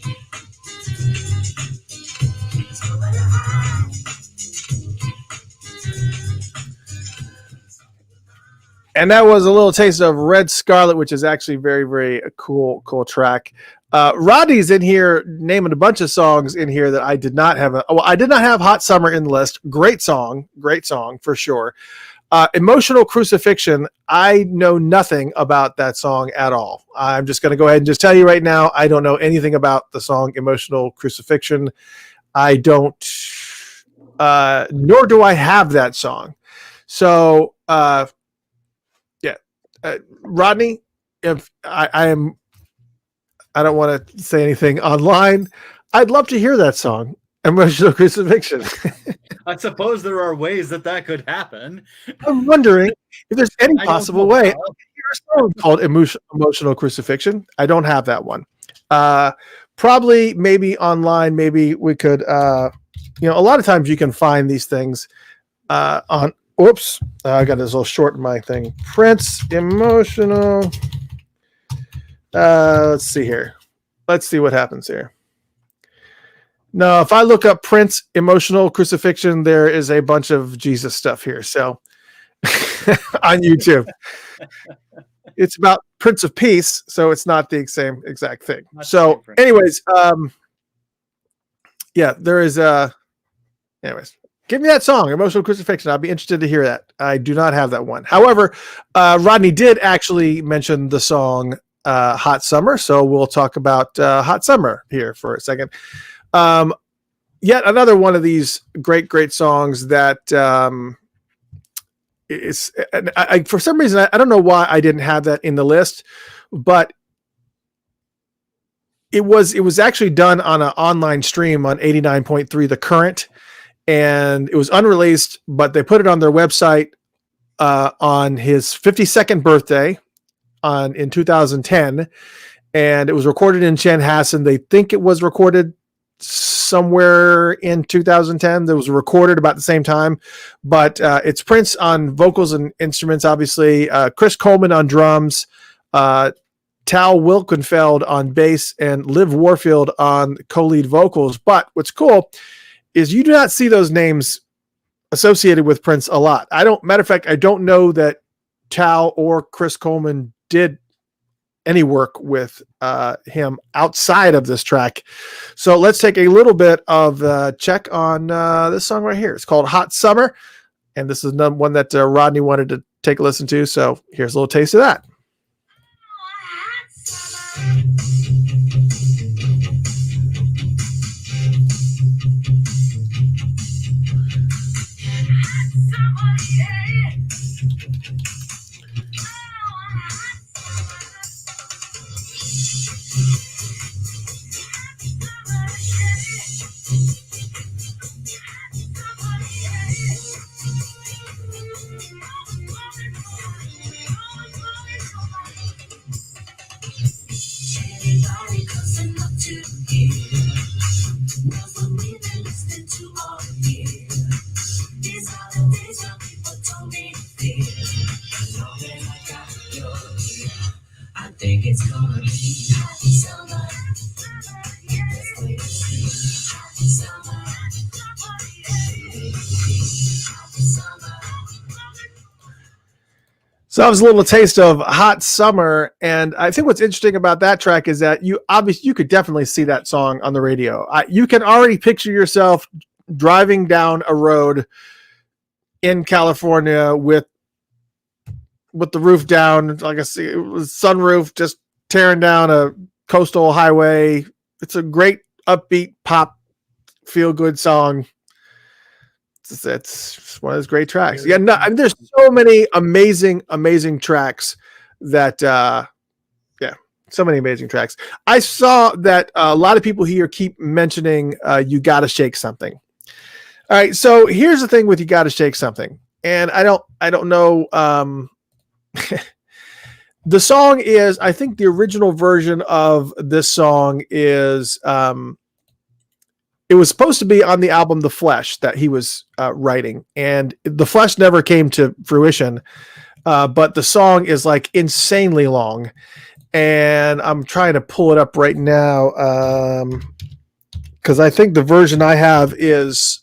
And that was a little taste of Red Scarlet, which is actually very, very cool track. Rodney's in here naming a bunch of songs in here that I did not have. I did not have Hot Summer in the list. Great song for sure. Emotional Crucifixion. I know nothing about that song at all. I'm just going to go ahead and just tell you right now, I don't know anything about the song Emotional Crucifixion. I don't, nor do I have that song. So, Rodney, if I don't want to say anything online. I'd love to hear that song, Emotional Crucifixion. I suppose there are ways that could happen. I'm wondering if there's any possible way I can hear a song called Emotional Crucifixion. I don't have that one. Probably, maybe online. Maybe we could. A lot of times you can find these things on. Whoops, I got this little short in my thing. Prince Emotional. Let's see here. Let's see what happens here. No, if I look up Prince Emotional Crucifixion, there is a bunch of Jesus stuff here. So on YouTube, it's about Prince of Peace, so it's not the same exact thing. So, anyways, there is anyways. Give me that song, Emotional Crucifixion. I'll be interested to hear that. I do not have that one. However, Rodney did actually mention the song Hot Summer, so we'll talk about Hot Summer here for a second. Yet another one of these great songs that is, for some reason, I don't know why I didn't have that in the list, but it was actually done on an online stream on 89.3 The Current. And it was unreleased, but they put it on their website on his 52nd birthday in 2010. And it was recorded in Chanhassen. They think it was recorded somewhere in 2010. That was recorded about the same time. But it's Prince on vocals and instruments, obviously. Chris Coleman on drums. Tal Wilkenfeld on bass, and Liv Warfield on co-lead vocals. But what's cool is you do not see those names associated with Prince a lot. Matter of fact, I don't know that Tal or Chris Coleman did any work with him outside of this track. So let's take a little bit of check on this song right here. It's called Hot Summer, and this is one that Rodney wanted to take a listen to. So here's a little taste of that. It's gonna be hot summer. So that was a little taste of Hot Summer, and I think what's interesting about that track is that you could definitely see that song on the radio. You can already picture yourself driving down a road in California with the roof down, like I see, it was sunroof, just tearing down a coastal highway. It's a great upbeat pop feel good song. It's one of those great tracks. Yeah, no, I mean, there's so many amazing tracks that, so many amazing tracks. I saw that a lot of people here keep mentioning You Gotta Shake Something. All right, so here's the thing with You Gotta Shake Something, and I don't know. The song is, I think the original version of this song is, it was supposed to be on the album The Flesh that he was writing, and The Flesh never came to fruition, but the song is like insanely long, and I'm trying to pull it up right now because I think the version I have is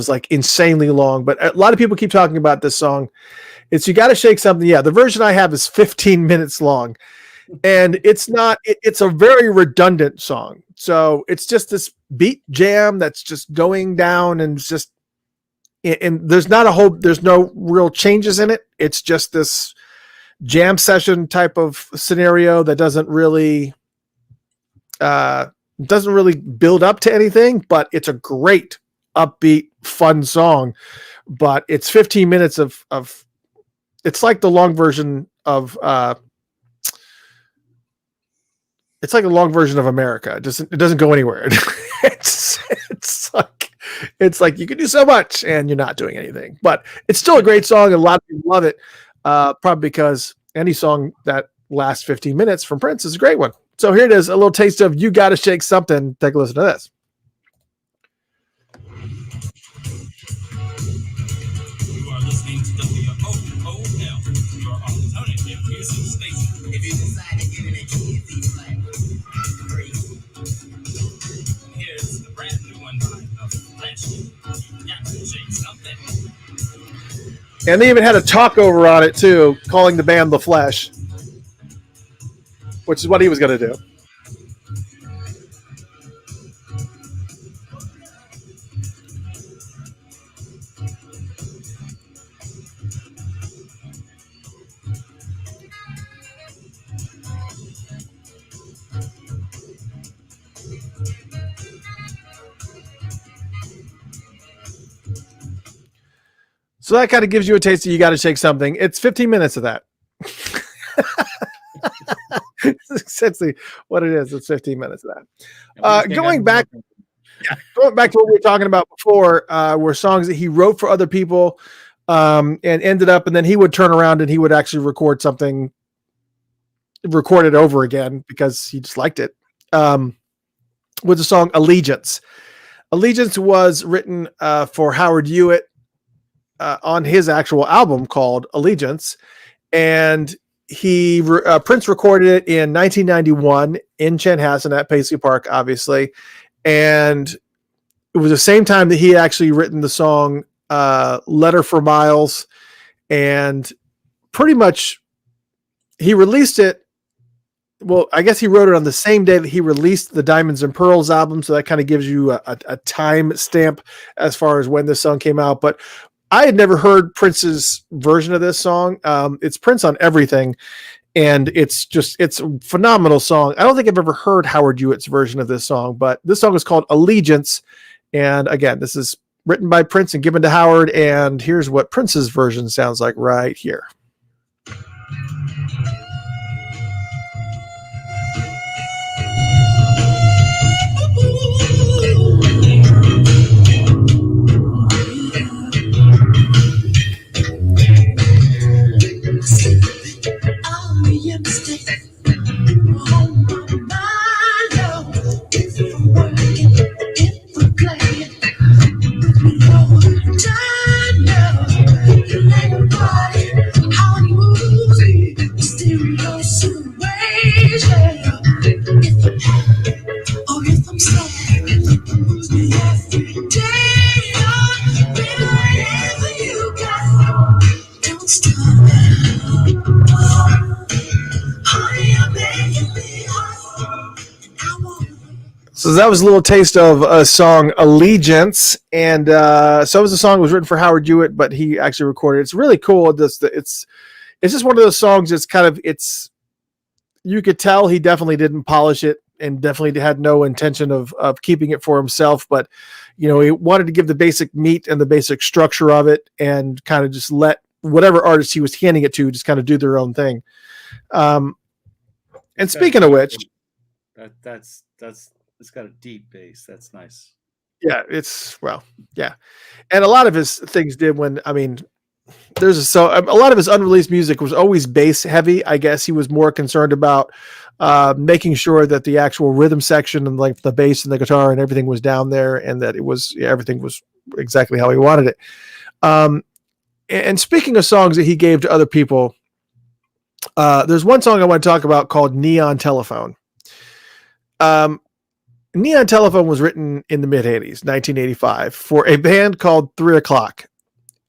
like insanely long, but a lot of people keep talking about this song. It's You Gotta Shake Something. Yeah, the version I have is 15 minutes long. And it's a very redundant song. So it's just this beat jam that's just going down, and there's no real changes in it. It's just this jam session type of scenario that doesn't really build up to anything, but it's a great upbeat, fun song. But it's 15 minutes of it's like the long version of it's like a long version of America. It doesn't go anywhere. it's like you can do so much and you're not doing anything, but it's still a great song. And a lot of people love it. Probably because any song that lasts 15 minutes from Prince is a great one. So here it is, a little taste of You Gotta Shake Something. Take a listen to this. You are listening to WOOL, your alternative music station. If you decide to give it a kid, it's like great. Here's the brand new one by The Flesh. You got to shake something. And they even had a talkover on it too, calling the band The Flesh, which is what he was going to do. So that kind of gives you a taste of You Gotta Shake Something. It's 15 minutes of that. It's essentially what it is. It's 15 minutes of that. Going back to what we were talking about before, were songs that he wrote for other people and ended up, and then he would turn around and he would actually record it over again because he just liked it. With the song Allegiance. Allegiance was written for Howard Hewitt on his actual album called Allegiance. And Prince recorded it in 1991 in Chanhassen at Paisley Park, obviously, and it was the same time that he had actually written the song "Letter for Miles," and pretty much he released it. Well, I guess he wrote it on the same day that he released the Diamonds and Pearls album, so that kind of gives you a time stamp as far as when this song came out. But I had never heard Prince's version of this song. It's Prince on everything, and it's a phenomenal song. I don't think I've ever heard Howard Hewitt's version of this song, but this song is called Allegiance. And again, this is written by Prince and given to Howard, and here's what Prince's version sounds like right here. So that was a little taste of a song, Allegiance, and so it was a song that was written for Howard Hewitt, but he actually recorded it. It's really cool. It's just one of those songs. You could tell he definitely didn't polish it and definitely had no intention of keeping it for himself, but he wanted to give the basic meat and the basic structure of it, and kind of just let whatever artist he was handing it to just kind of do their own thing. And speaking of which, that's it's got a deep bass. That's nice. Yeah, and a lot of his things did when a lot of his unreleased music was always bass heavy. I guess he was more concerned about making sure that the actual rhythm section and like the bass and the guitar and everything was down there, and that everything was exactly how he wanted it. And speaking of songs that he gave to other people, there's one song I want to talk about called Neon Telephone. Neon Telephone was written in the mid-'80s, 1985, for a band called 3 O'Clock.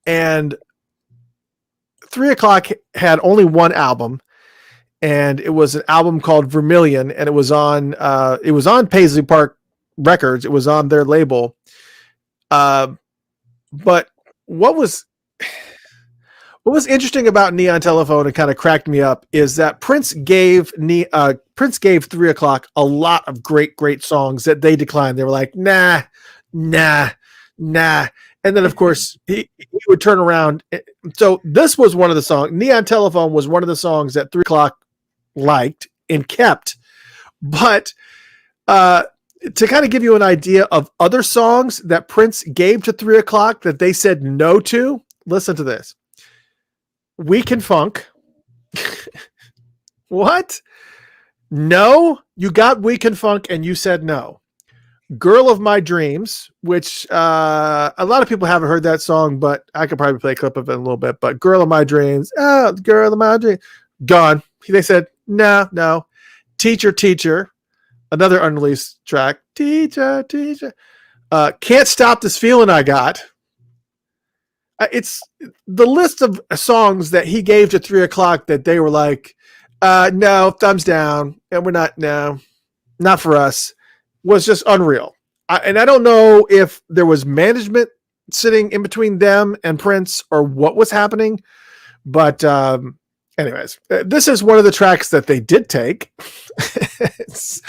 And 3 O'Clock had only one album, and it was an album called Vermilion, and it was on Paisley Park Records. It was on their label. But what was interesting about Neon Telephone and kind of cracked me up is that Prince gave 3 O'Clock a lot of great songs that they declined. They were like, nah. And then of course he would turn around. So this was one of the songs. Neon Telephone was one of the songs that 3 O'Clock liked and kept. But to kind of give you an idea of other songs that Prince gave to 3 O'Clock that they said no to, listen to this. Weekend Funk. What? No, you got Weekend Funk and you said no. Girl of My Dreams, which a lot of people haven't heard that song, but I could probably play a clip of it in a little bit. But Girl of My Dreams, Girl of My Dreams, gone. They said no. Teacher, another unreleased track. Teacher. Can't Stop This Feeling I Got. It's the list of songs that he gave to 3 O'Clock that they were like, no, thumbs down, and we're not for us, was just unreal. And I don't know if there was management sitting in between them and Prince or what was happening, but anyways, this is one of the tracks that they did take. It's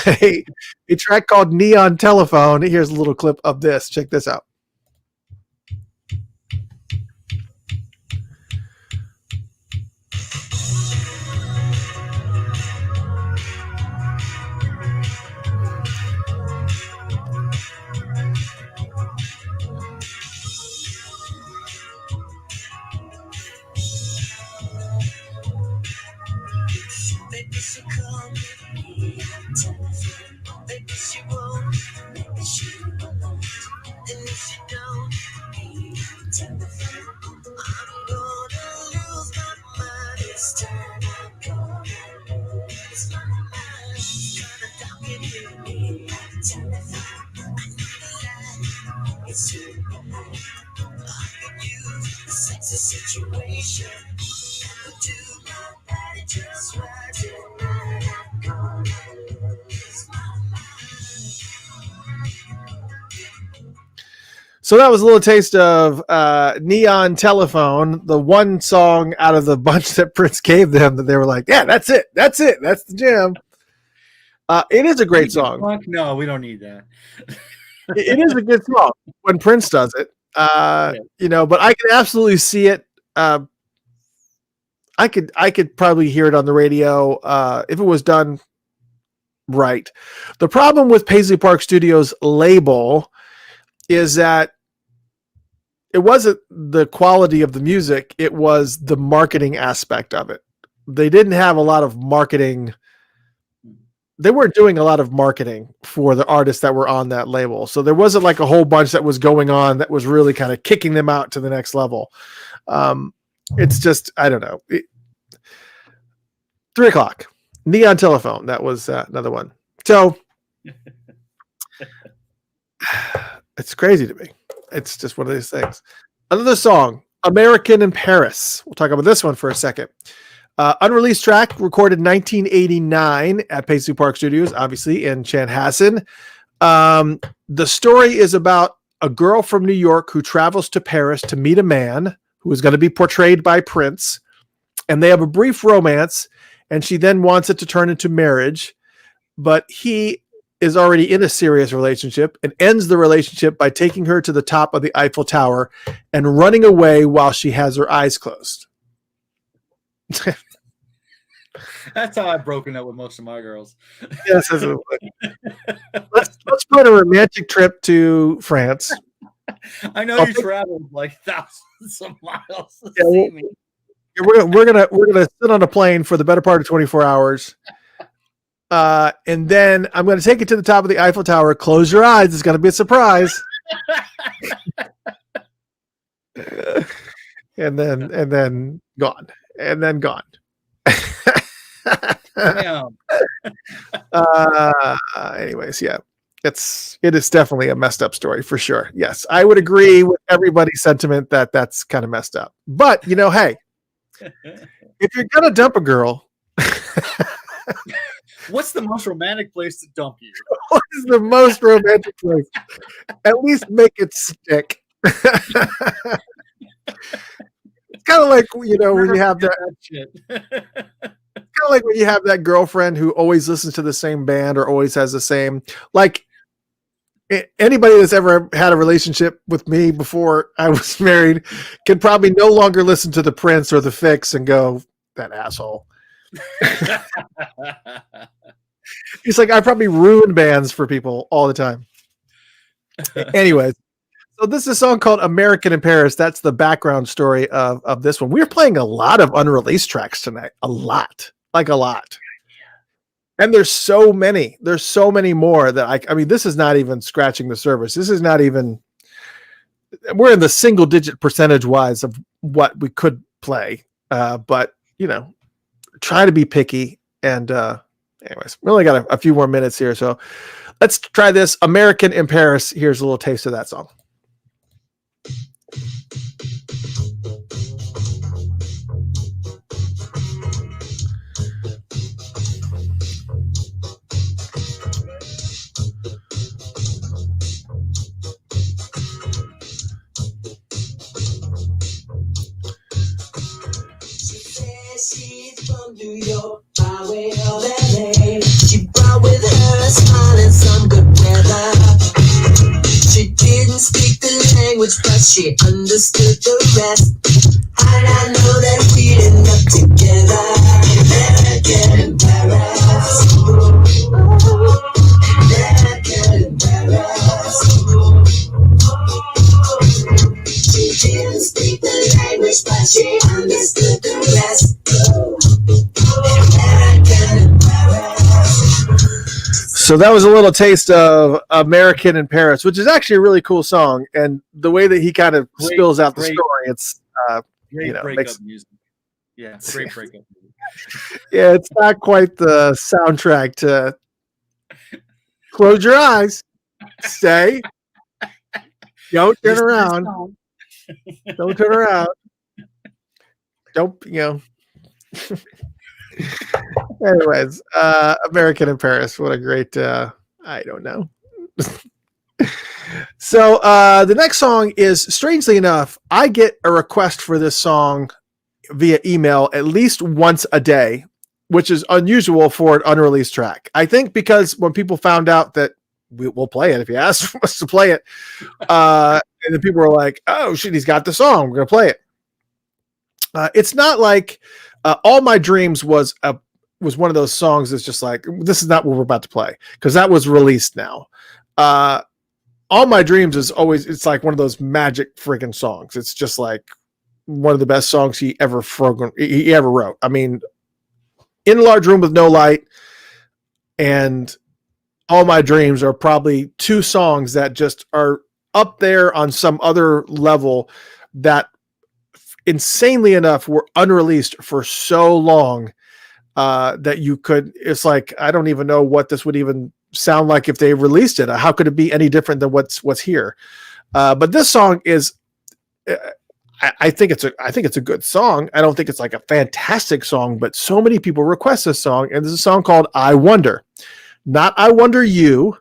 a track called Neon Telephone. Here's a little clip of this. Check this out. Just watch it, I'm gonna lose my So that was a little taste of Neon Telephone, the one song out of the bunch that Prince gave them that they were like, yeah, that's it. That's the jam. It is a great song. Fuck, no, we don't need that. It is a good song when Prince does it. You know, but I can absolutely see it. I could probably hear it on the radio if it was done right. The problem with Paisley Park Studios label is that it wasn't the quality of the music, it was the marketing aspect of it. They didn't have a lot of marketing. They weren't doing a lot of marketing for the artists that were on that label. So there wasn't like a whole bunch that was going on that was really kind of kicking them out to the next level. It's just, I don't know. 3 o'clock, Neon Telephone. That was another one. So it's crazy to me. It's just one of these things. Another song, American in Paris. We'll talk about this one for a second. Unreleased track, recorded 1989 at Paisley Park Studios, obviously in Chanhassen. The story is about a girl from New York who travels to Paris to meet a man who is going to be portrayed by Prince. And they have a brief romance, and she then wants it to turn into marriage. But he is already in a serious relationship and ends the relationship by taking her to the top of the Eiffel Tower and running away while she has her eyes closed. That's how I've broken up with most of my girls. Yes, that's let's put a romantic trip to France. I know you traveled like thousands of miles to Yeah, see me. We're gonna sit on a plane for the better part of 24 hours. And then I'm going to take you to the top of the Eiffel Tower. Close your eyes. It's going to be a surprise. and then gone. And then gone. Damn. Anyways, yeah. It is definitely a messed up story for sure. Yes. I would agree with everybody's sentiment that that's kind of messed up. But, you know, hey, if you're going to dump a girl, What's the most romantic place to dump you? what is the most romantic place? At least make it stick. It's kind of like, you know, when you have that shit. kind of like when you have that girlfriend who always listens to the same band or always has the same, like anybody that's ever had a relationship with me before I was married can probably no longer listen to the Prince or the Fix and go, that asshole. It's like I probably ruin bands for people all the time. Anyways, so this is a song called American in Paris. That's the background story of this one. We're playing a lot of unreleased tracks tonight. A lot. And there's so many more that I mean, this is not even scratching the surface. This is not even, we're in the single digit percentage wise of what we could play. But you know, try to be picky. And anyways, we only got a few more minutes here. So let's try this American in Paris. Here's a little taste of that song. She's from New York, by way of LA. She brought with her a smile and some good weather. She didn't speak the language, but she understood the rest. And I know that we'd end up together. American in Paris. American in Paris. She didn't speak the language, but she understood the rest. So that was a little taste of American in Paris, which is actually a really cool song. And the way that he kind of spills out the story, it's Great you know, breakup music. Yeah, great breakup music. yeah, it's not quite the soundtrack to Close Your Eyes, Stay, Don't Turn Around, Don't Turn Around, Don't, you know. Anyways, American in Paris. What a great, I don't know. So the next song is, strangely enough, I get a request for this song via email at least once a day, which is unusual for an unreleased track. I think because when people found out that we'll play it if you ask us to play it, and then people were like, "Oh shit, he's got the song. We're gonna play it." It's not like "All My Dreams" was one of those songs that's just like, this is not what we're about to play, because that was released now. All My Dreams is always, it's like one of those magic friggin' songs. It's just like one of the best songs he ever wrote. I mean, In a Large Room with No Light and All My Dreams are probably two songs that just are up there on some other level that, insanely enough, were unreleased for so long that you could, it's like, I don't even know what this would even sound like if they released it. How could it be any different than what's here? But this song is, I think it's a good song. I don't think it's like a fantastic song, but so many people request this song, and there's a song called "I Wonder," not "I Wonder You,"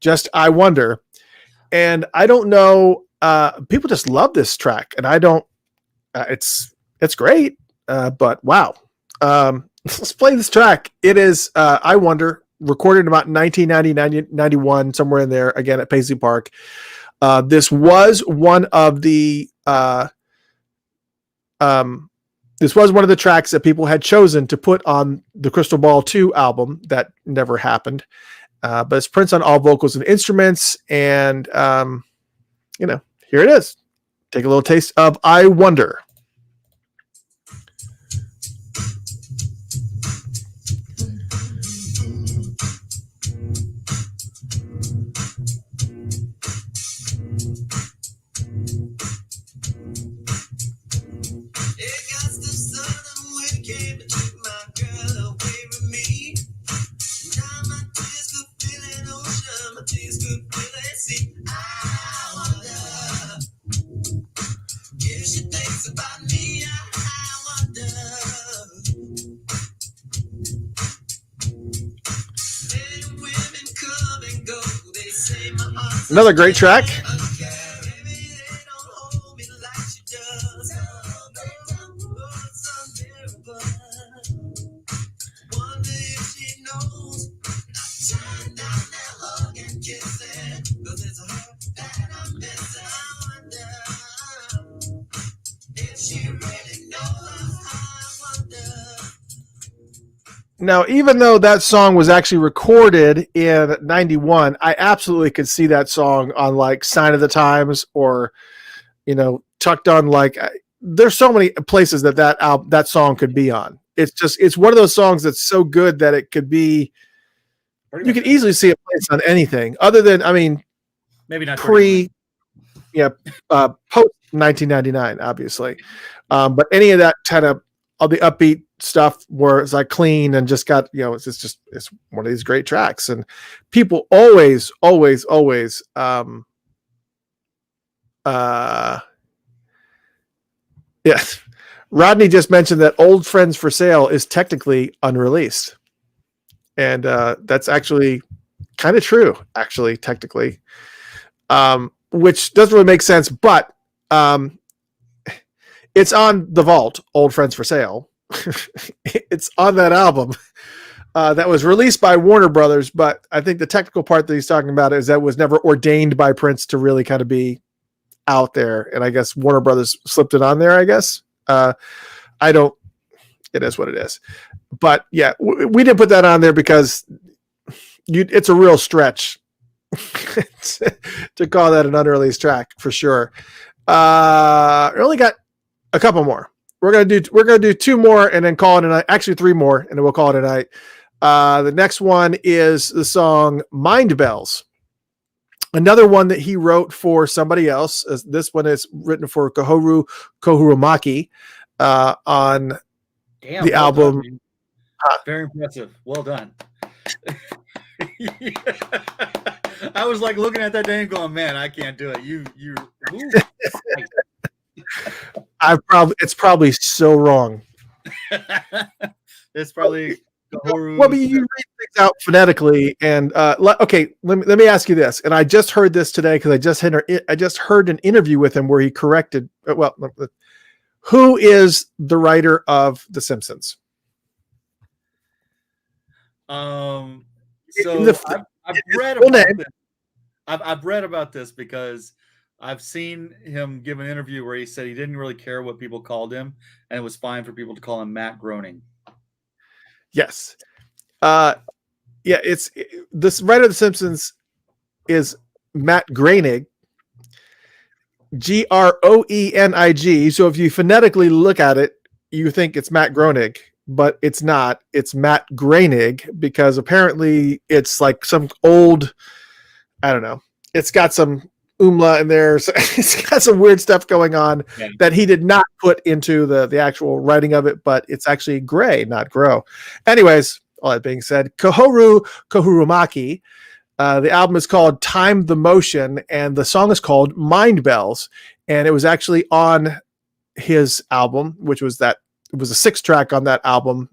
just "I Wonder." And I don't know, people just love this track, and I don't. It's great, but wow. Let's play this track. It is "I Wonder," recorded in about 1990, 91, somewhere in there, again at Paisley Park. This was one of the tracks that people had chosen to put on the Crystal Ball 2 album that never happened. But it's Prince on all vocals and instruments, and here it is. Take a little taste of "I Wonder." Another great track. Now, even though that song was actually recorded in 91, I absolutely could see that song on like Sign of the Times, or, tucked on, like, there's so many places that song could be on. It's one of those songs that's so good that it could be, you could easily see it placed on anything other than, maybe not post 1999, obviously. But any of that kind of all the upbeat stuff where it's like clean and just got, it's one of these great tracks, and people always yes. Rodney just mentioned that "Old Friends for Sale" is technically unreleased, and that's actually kind of true, actually, technically, which doesn't really make sense, but it's on the vault, "Old Friends for Sale." It's on that album that was released by Warner Brothers, but I think the technical part that he's talking about is that it was never ordained by Prince to really kind of be out there, and I guess Warner Brothers slipped it on there, I guess. It is what it is. But yeah, we didn't put that on there because it's a real stretch to call that an unreleased track for sure. We only got a couple more. We're gonna do two more and then call it a night. Actually, three more, and then we'll call it a night. The next one is the song "Mind Bells," another one that he wrote for somebody else. This one is written for Kahoru Kohurumaki on the album. Done, very impressive. Well done. I was like looking at that day and going, "Man, I can't do it." It's probably so wrong. It's probably Kahoru. Well, but you read things out phonetically, and okay. Let me ask you this, and I just heard this today because I just heard an interview with him where he corrected. Well, who is the writer of The Simpsons? So I've his read full about name. this. I've read about this because I've seen him give an interview where he said he didn't really care what people called him, and it was fine for people to call him Matt Groening. Yes. Yeah, this writer of The Simpsons is Matt Groening, Groening. So if you phonetically look at it, you think it's Matt Groening, but it's not. It's Matt Groening because apparently it's like some old, I don't know. It's got some umla in there. So it's got some weird stuff going on that he did not put into the actual writing of it, but it's actually Gray, not Grow. Anyways, all that being said, Kohurumaki. The album is called Time the Motion, and the song is called Mind Bells. And it was actually on his album, which was it was a 6-track on that album,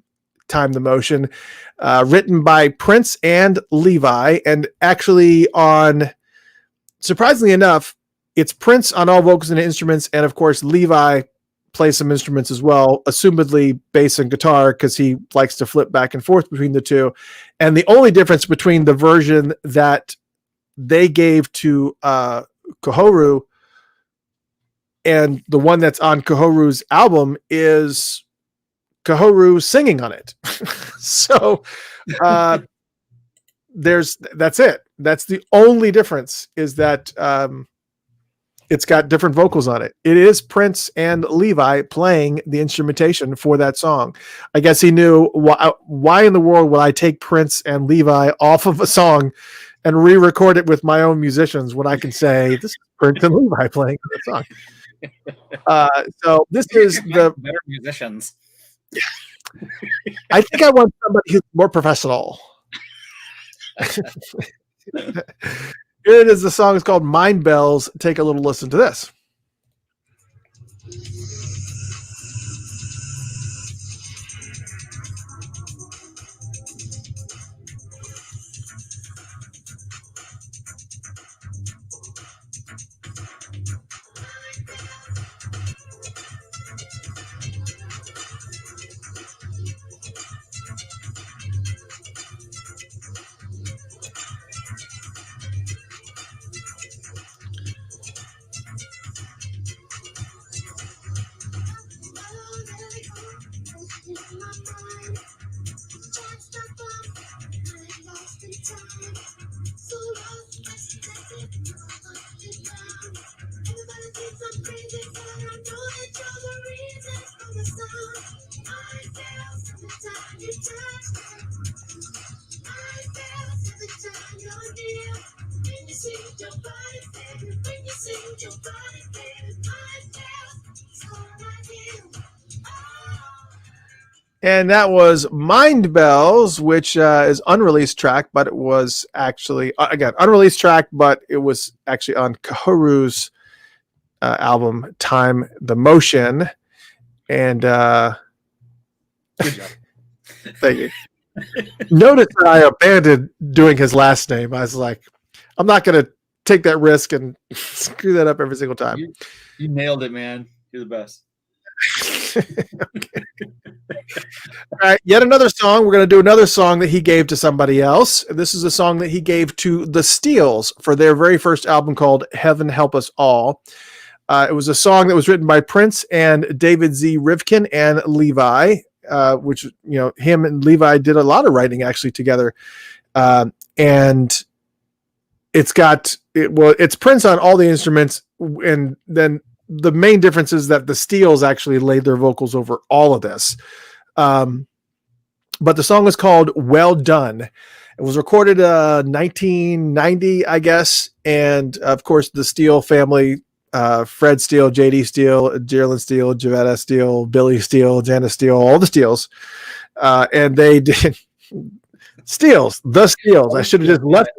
Time the Motion, written by Prince and Levi. And actually surprisingly enough, it's Prince on all vocals and instruments. And of course, Levi plays some instruments as well, assumedly bass and guitar, because he likes to flip back and forth between the two. And the only difference between the version that they gave to Kahoru and the one that's on Kahoru's album is Kahoru singing on it. So that's it. That's the only difference, is that it's got different vocals on it. It is Prince and Levi playing the instrumentation for that song. I guess he knew why in the world would I take Prince and Levi off of a song and re-record it with my own musicians when I can say this is Prince and Levi playing the song. So this is the better musicians. I think I want somebody who's more professional. Here it is. The song is called Mind Bells. Take a little listen to this. And that was Mind Bells, which is unreleased track, but it was actually, again, unreleased track, but it was actually on Kahoru's album, Time the Motion. And Good job. thank you. Notice that I abandoned doing his last name. I was like, I'm not going to take that risk and screw that up every single time. You nailed it, man. You're the best. Okay. All right, yet another song. We're going to do another song that he gave to somebody else. This is a song that he gave to the Steels for their very first album called Heaven Help Us All. It was a song that was written by Prince and David Z. Rivkin and Levi, which, you know, him and Levi did a lot of writing actually together. And it's Prince on all the instruments, and then the main difference is that the Steels actually laid their vocals over all of this. But the song is called Well Done. It was recorded 1990, I guess. And of course, the Steele family, Fred Steele, JD Steele, Jerlyn Steele, Javetta Steele, Billy Steele, Janice Steele, all the Steels. And they did Steels, the Steels. I should have just left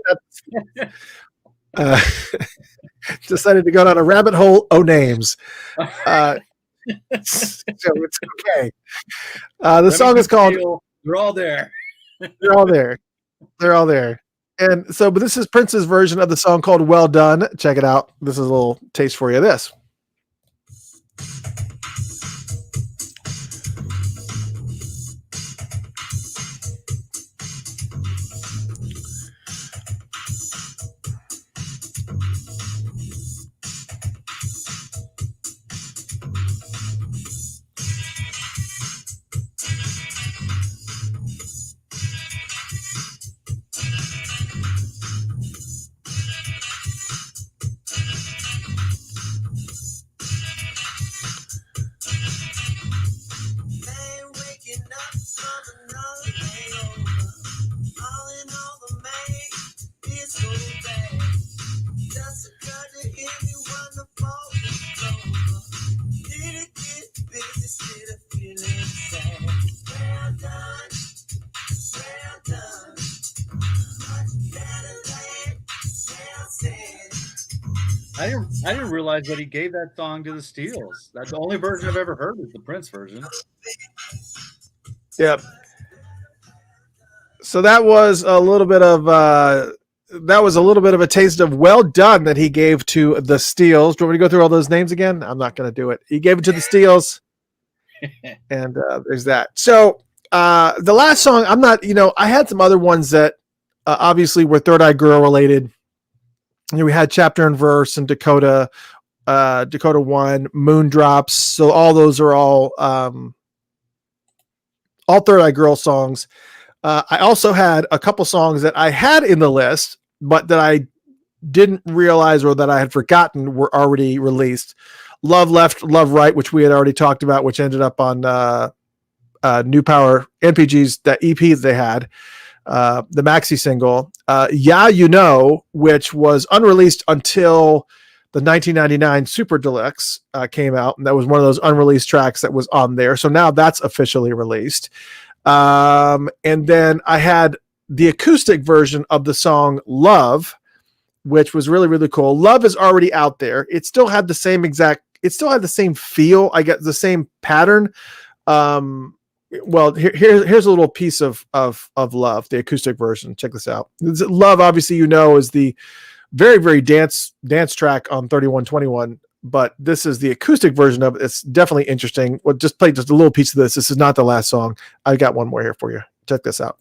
that. Decided to go down a rabbit hole. Oh, names. So it's okay. The song is called They're all there. They're all there. They're all there. And so, but this is Prince's version of the song called Well Done. Check it out. This is a little taste for you of this. Man waking up from another hangover. All in all, the man is so bad. Just occurred to everyone to fall over. Did it get busy instead of feeling sad? Well done, well done. Much better than well said. I didn't realize that he gave that song to the Steels. That's the only version I've ever heard is the Prince version. Yep. So that was a little bit of a taste of Well Done that he gave to the Steels. Do you want me to go through all those names again? I'm not going to do it. He gave it to the Steels, and there's that. So the last song, I'm not. I had some other ones that obviously were Third Eye Girl related. We had Chapter and Verse and Dakota 1, Moondrops. So all those are all Third Eye Girl songs. I also had a couple songs that I had in the list, but that I didn't realize or that I had forgotten were already released. Love Left, Love Right, which we had already talked about, which ended up on New Power NPG's, that EP that they had. The maxi single, Yeah, You Know, which was unreleased until the 1999 Super Deluxe came out. And that was one of those unreleased tracks that was on there. So now that's officially released. And then I had the acoustic version of the song Love, which was really, really cool. Love is already out there. It still had the same feel. I get the same pattern. Well, here's a little piece of Love, the acoustic version. Check this out. Love, obviously, is the very, very dance track on 3121, but this is the acoustic version of it. It's definitely interesting. Well, just play just a little piece of this. This is not the last song. I got one more here for you. Check this out.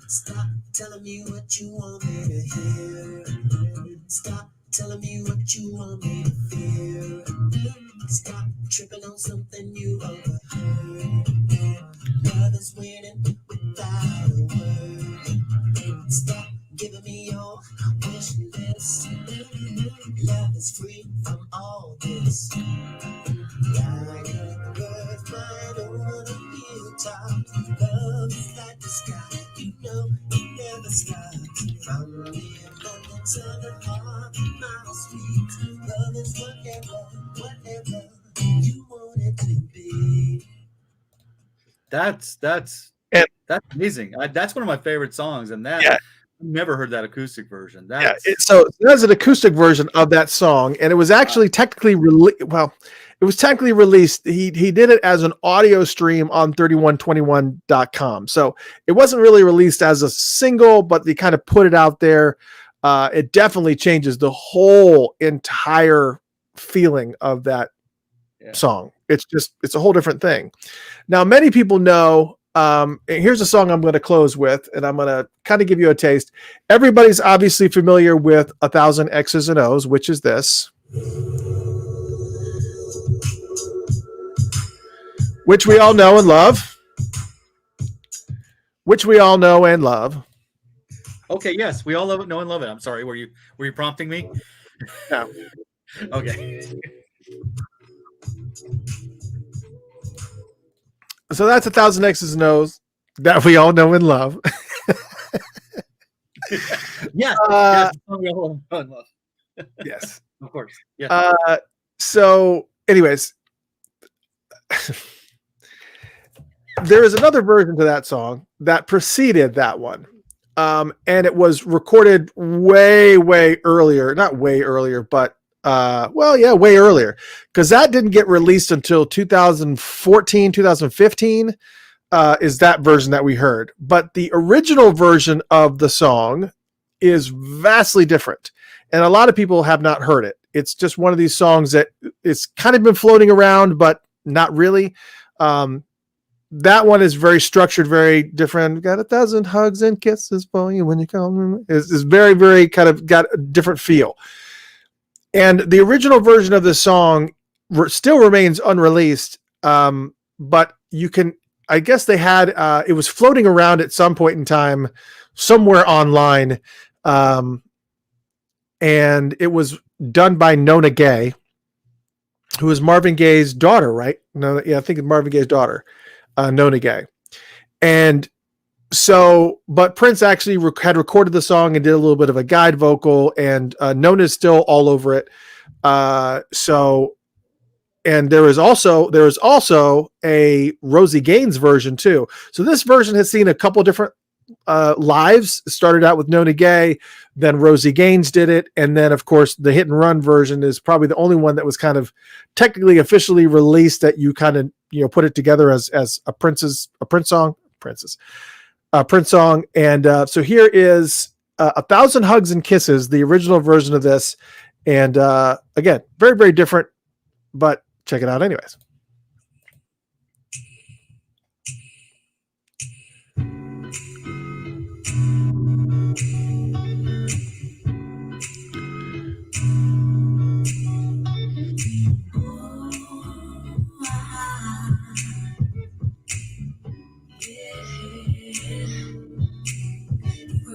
Stop telling me what you want me to hear. Stop telling me what you want me to fear. Stop tripping on something you overheard. Love is winning without a word. Stop giving me your wish list. Love is free from all this. Like a bird flying over the hilltop. Love is like the sky. It never stops. From the abundance of the heart, my sweet. Love is whatever you want it to be. That's amazing. That's one of my favorite songs, and that I've never heard that acoustic version. So there's an acoustic version of that song, and it was actually technically released. He did it as an audio stream on 3121.com. So it wasn't really released as a single, but they kind of put it out there. It definitely changes the whole entire feeling of that song. It's a whole different thing. Now, many people know, and here's a song I'm going to close with, and I'm going to kind of give you a taste. Everybody's obviously familiar with 1,000 X's and O's, which is this. Which we all know and love. Okay, yes, we all know and love it. I'm sorry, were you prompting me? No. Okay. So that's 1,000 X's and O's that we all know and love. Yes, yes, we all know and love. Yes, of course. Yeah. So, anyways. there is another version to that song that preceded that one. And it was recorded way earlier, not way earlier, but way earlier, because that didn't get released until 2014, 2015 is that version that we heard. But the original version of the song is vastly different. And a lot of people have not heard it. It's just one of these songs that it's kind of been floating around, but not really. That one is very structured, very different. Got 1,000 hugs and kisses for you when you come. Is very kind of got a different feel. And the original version of this song still remains unreleased. But you can, I guess they had, it was floating around at some point in time somewhere online. And it was done by Nona Gaye, who is Marvin Gaye's daughter, right? No, yeah, I think it's Marvin Gaye's daughter. Nona Gaye. And so, but Prince actually had recorded the song and did a little bit of a guide vocal, and Nona's still all over it. And there is also a Rosie Gaines version too. So this version has seen a couple different lives. It started out with Nona Gaye, then Rosie Gaines did it, and then of course the hit and run version is probably the only one that was kind of technically officially released that you kind of put it together as a Prince song. And so here is 1,000 Hugs and Kisses, the original version of this, and again, very different, but check it out anyways.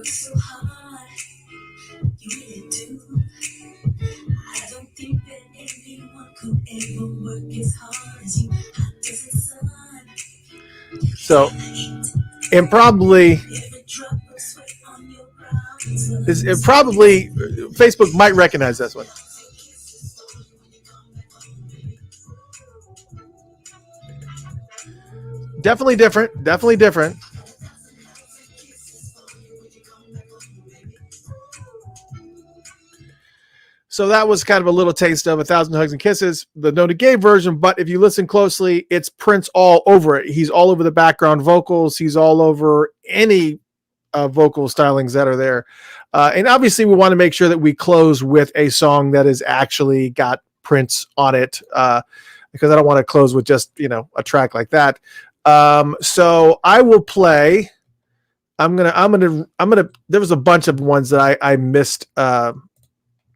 So hard, you really do. I don't think that anyone could ever work as hard as you. How does it sun? So, and probably Facebook might recognize this one. Definitely different. So that was kind of a little taste of 1,000 Hugs and Kisses, the Nona Gaye version. But if you listen closely, it's Prince all over it. He's all over the background vocals. He's all over any vocal stylings that are there. And obviously, we want to make sure that we close with a song that has actually got Prince on it, because I don't want to close with just a track like that. So I will play. I'm gonna. There was a bunch of ones that I missed.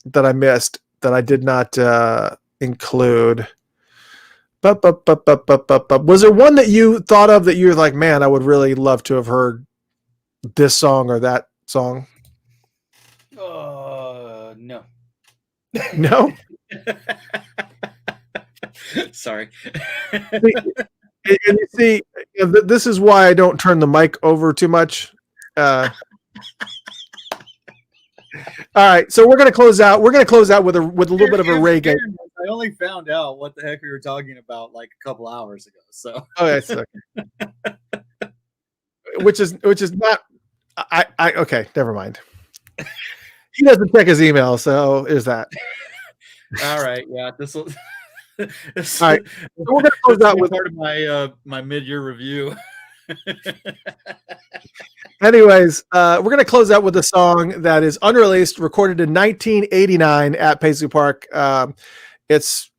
That I did not include. But was there one that you thought of that you were like, man, I would really love to have heard this song or that song? No. No? Sorry. And you see, this is why I don't turn the mic over too much. All right, so we're gonna close out. We're gonna close out with a little bit of a reggae. I only found out what the heck we were talking about like a couple hours ago. So okay, which is not. I okay, never mind. He doesn't check his email, so is that. All right, yeah, this will. All right, so we're gonna close out with part of my my mid-year review. Anyways, we're going to close out with a song that is unreleased, recorded in 1989 at Paisley Park. It's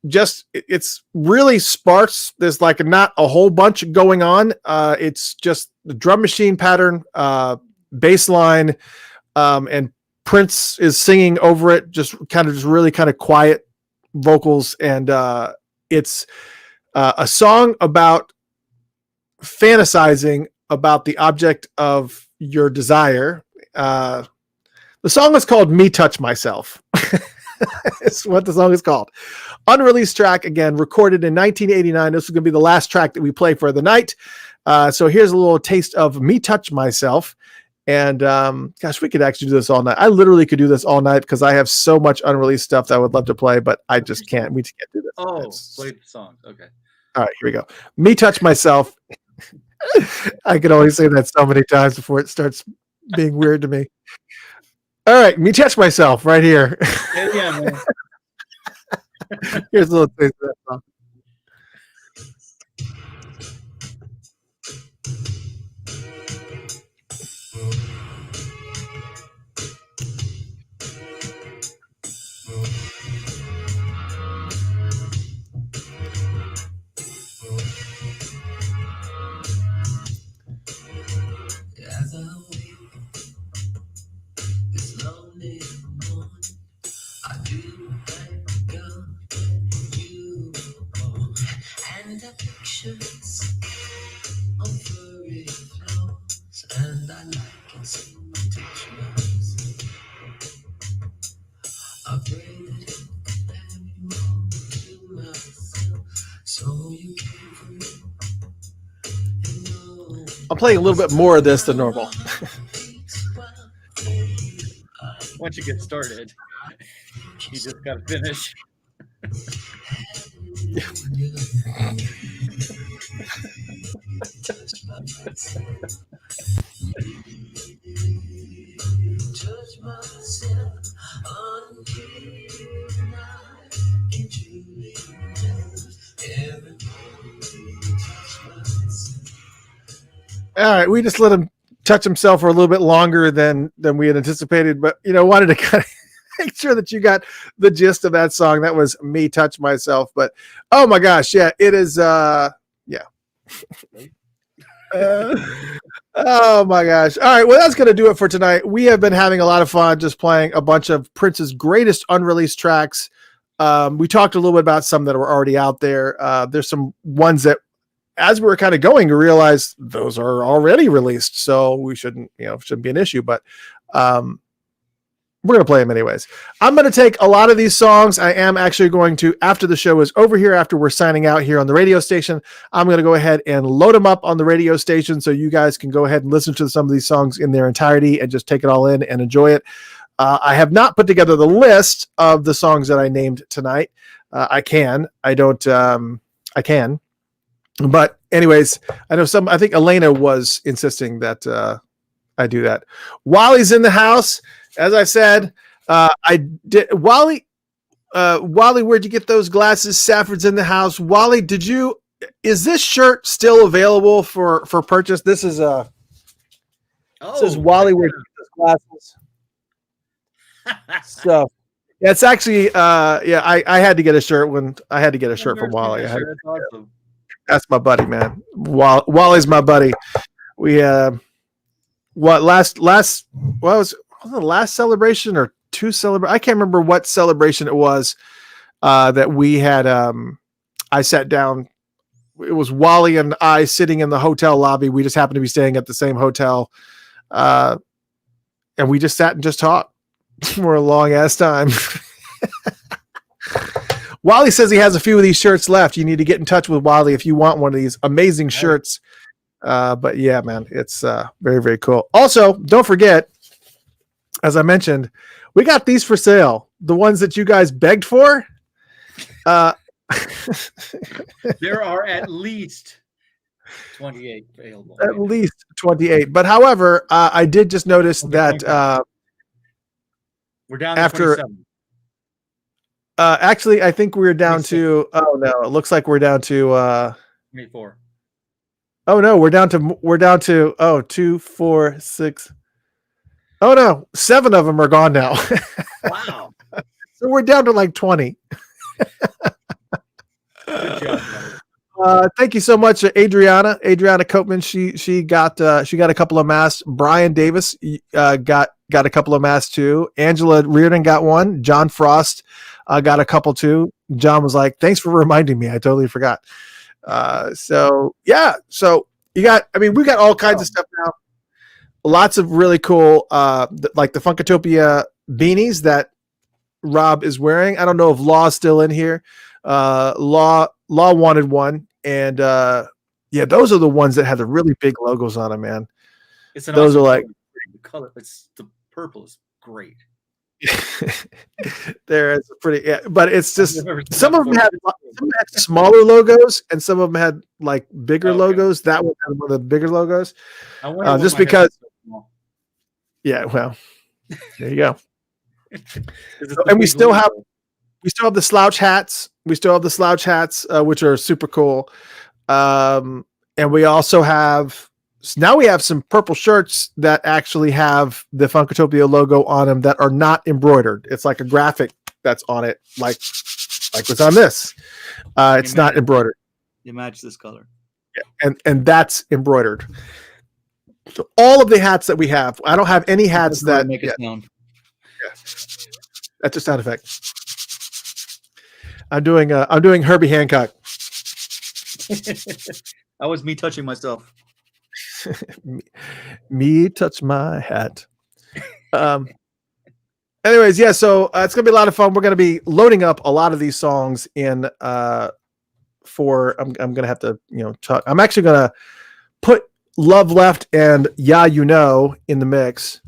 really sparse. There's like not a whole bunch going on. It's just the drum machine pattern, bass line, and Prince is singing over it, just really kind of quiet vocals. And it's a song about fantasizing about the object of your desire. The song is called Me Touch Myself. It's what the song is called. Unreleased track, again, recorded in 1989. This is going to be the last track that we play for the night. So here's a little taste of Me Touch Myself. And gosh, we could actually do this all night. I literally could do this all night because I have so much unreleased stuff that I would love to play, but I just can't. We just can't do this. Oh, play the song. Okay. All right, here we go. Me Touch Myself. I can only say that so many times before it starts being weird to me. All right, me touch myself right here. Yeah, man. Here's a little taste of that song. As I wake this lonely morning, I do thank God that you were born. And the pictures on furry floors, and I like and see you touch myself. I pray that you can have you all to myself, so you care for me. And know I'm playing a little bit more of this than normal. Once you get started, you just got to finish. touch myself until I can truly know every moment you touch myself. All right, we just let him touch himself for a little bit longer than we had anticipated, but wanted to kind of make sure that you got the gist of that song. That was Me Touch Myself. But oh my gosh, yeah, it is oh my gosh. All right, well, that's going to do it for tonight. We have been having a lot of fun just playing a bunch of Prince's greatest unreleased tracks. We talked a little bit about some that were already out there. There's some ones that, as we were kind of going, we realized those are already released, so we shouldn't be an issue. But we're going to play them anyways. I'm going to take a lot of these songs. I am actually going to, after the show is over here, after we're signing out here on the radio station, I'm going to go ahead and load them up on the radio station so you guys can go ahead and listen to some of these songs in their entirety and just take it all in and enjoy it. I have not put together the list of the songs that I named tonight. I can. But anyways, I think Elena was insisting that I do that. Wally's in the house. As I said, I did. Wally, where'd you get those glasses? Safford's in the house. Wally, is this shirt still available for purchase? This is says Wally, where'd you get those glasses? So yeah, it's actually I had to get a shirt from Wally. That's my buddy, man. Wally's my buddy. We was the last celebration or two celebration? I can't remember what celebration it was that we had. I sat down. It was Wally and I sitting in the hotel lobby. We just happened to be staying at the same hotel, and we just sat and just talked for a long ass time. Wally says he has a few of these shirts left. You need to get in touch with Wally if you want one of these amazing shirts. But yeah, man, it's very, very cool. Also, don't forget, as I mentioned, we got these for sale. The ones that you guys begged for. There are at least 28 available. At least 28. But however, I did just notice that we're down to after 27. Actually, I think we're down to. Oh no, it looks like we're down to 24. Oh no, we're down to 2, 4, 6. Oh no, 7 of them are gone now. Wow. So we're down to like 20. Good job, thank you so much, Adriana Copeman. She got a couple of masks. Brian Davis got a couple of masks too. Angela Reardon got one. John Frost got a couple too. John was like, "Thanks for reminding me. I totally forgot." So yeah, so we got all kinds of stuff now. Lots of really cool, like the Funkatopia beanies that Rob is wearing. I don't know if Law's still in here. Law wanted one, and yeah, those are the ones that have the really big logos on them, man. It's an those awesome are like color. It's the purple is great. There is a pretty, yeah, but it's just I've never seen some that of them before. had smaller logos, and some of them had like bigger Okay. logos. That one had one of the bigger logos, I wonder what just my head because. is so small. Yeah, well, there you go. Is it So- the and we big still have logo? the slouch hats. We still have the slouch hats, which are super cool. And we also have now we have some purple shirts that actually have the Funkatopia logo on them that are not embroidered. It's like a graphic that's on it, like what's on this. It's not Imagine- embroidered, They match this color. and that's embroidered. So all of the hats that we have, I don't have any hats That's where I that make a yeah, sound. that's a sound effect. I'm doing Herbie Hancock. That was me touching myself. Me touch my hat. Anyways, yeah, so it's gonna be a lot of fun. We're gonna be loading up a lot of these songs in for I'm gonna have to talk. I'm actually gonna put Love Left and Yeah You Know in the mix,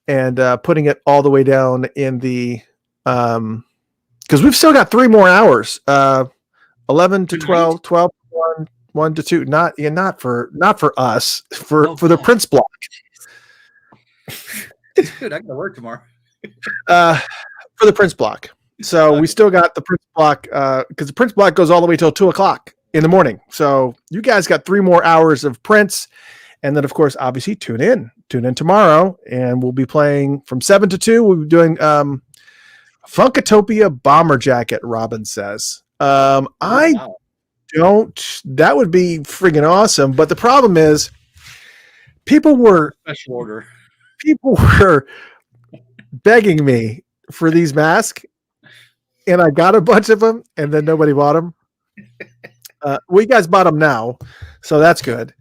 and putting it all the way down in the because we've still got 3 more hours, 11 to 12, 12 to 1 to 2. Not for us, for Oh, the God. Prince block. Dude, I gotta work tomorrow. For the Prince block. So we Okay. still got the Prince block because the Prince block goes all the way till 2:00 in the morning. So you guys got 3 more hours of Prince, and then of course, obviously, tune in tomorrow, and we'll be playing from 7 to 2. We'll be doing Funkatopia Bomber Jacket. Robin says, I Wow. don't. That would be friggin' awesome. But the problem is, people were Special order. begging me for these masks, and I got a bunch of them, and then nobody bought them. We guys bought them now, so that's good.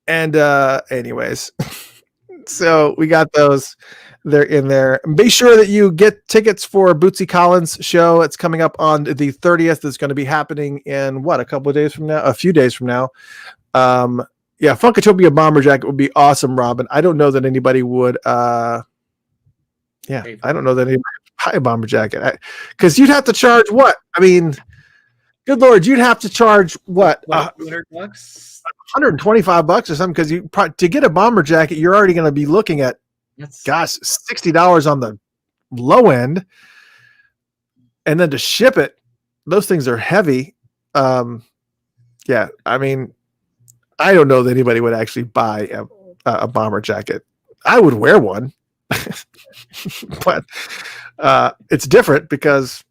Anyways, so we got those. They're in there. Be sure that you get tickets for Bootsy Collins' show. It's coming up on the 30th. It's going to be happening in a couple of days from now, a few days from now. Yeah, Funkatopia Bomber Jacket would be awesome, Robin. I don't know that anybody would. I don't know that anybody would buy a bomber jacket because you'd have to charge what? I mean, good Lord, you'd have to charge what? Like $200? $125 or something because to get a bomber jacket, you're already going to be looking at That's $60 on the low end, and then to ship it, those things are heavy. Yeah, I mean, I don't know that anybody would actually buy a bomber jacket. I would wear one, but it's different because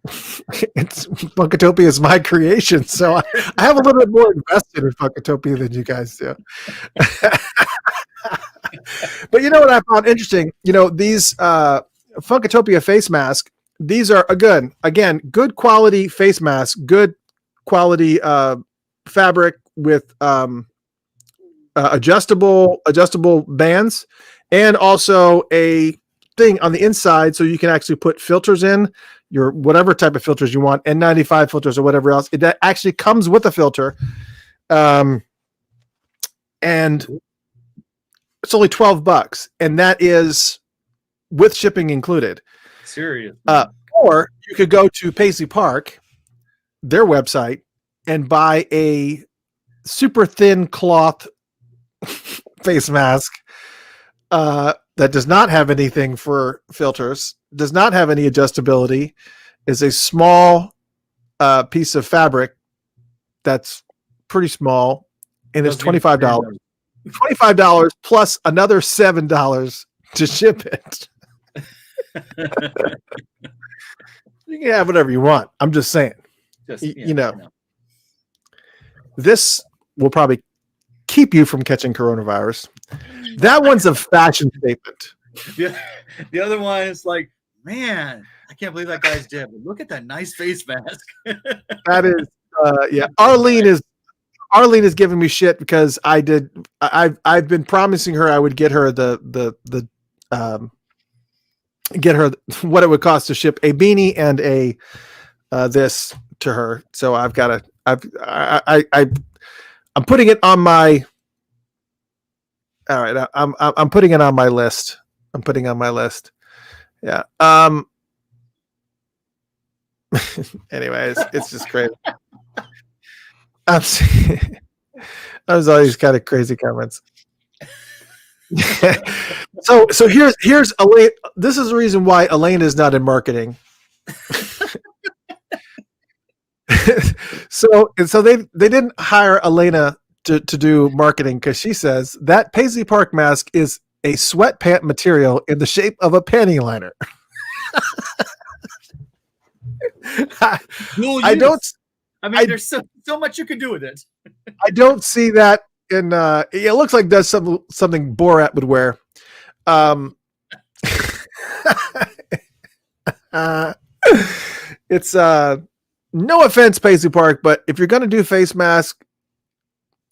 Funkatopia is my creation, so I have a little bit more invested in Funkatopia than you guys do. But you know what I found interesting? These Funkatopia face mask. These are again good quality face mask, good quality fabric with adjustable bands, and also a thing on the inside so you can actually put filters in your whatever type of filters you want, N95 filters or whatever else. It actually comes with a filter, and it's only $12, and that is with shipping included. Serious. Or you could go to Paisley Park, their website, and buy a super thin cloth face mask that does not have anything for filters, does not have any adjustability, is a small piece of fabric that's pretty small, and it's $25. $25 plus another $7 to ship it. You can have whatever you want. I'm just saying. This will probably keep you from catching coronavirus. That one's a fashion statement. the other one is like, man, I can't believe that guy's dead. But look at that nice face mask. That is, yeah. Arlene is giving me shit because I've been promising her I would get her get her what it would cost to ship a beanie and a this to her. So I'm putting it on my All right, I'm putting it on my list. I'm putting it on my list. Yeah. Anyways, it's just crazy. I'm seeing, there's all these kind of crazy comments. so here's Elaine. This is the reason why Elaine is not in marketing. so they didn't hire Elena to do marketing because she says that Paisley Park mask is a sweatpant material in the shape of a panty liner. I don't. I mean, there's so much you can do with it. I don't see that in. It looks like that's something Borat would wear. It's no offense, Paisley Park, but if you're going to do face mask,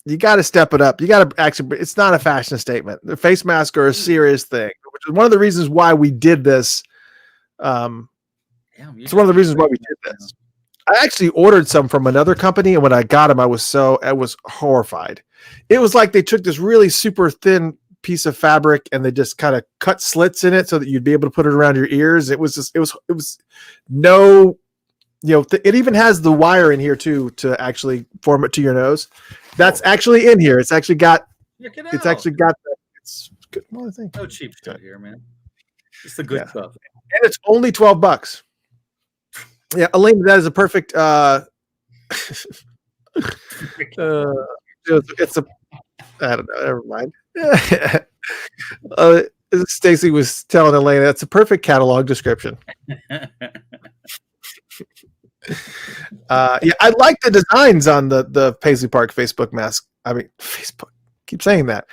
you got to step it up. You got to actually. It's not a fashion statement. The face masks are a serious thing, which is one of the reasons why we did this. It's one of the reasons why we did this. I actually ordered some from another company, and when I got them, I was horrified. It was like they took this really super thin piece of fabric and they just kind of cut slits in it so that you'd be able to put it around your ears. It was no, it even has the wire in here too to actually form it to your nose. That's actually in here. It's actually got. It's actually got. It's good. Well, I think no cheap shit here, man. It's the good stuff, and it's only $12. Yeah, Elaine, that is a perfect. It's a. I don't know. Never mind. Stacy was telling Elena it's a perfect catalog description. Yeah, I like the designs on the Paisley Park Facebook mask. I mean, Facebook. Keep saying that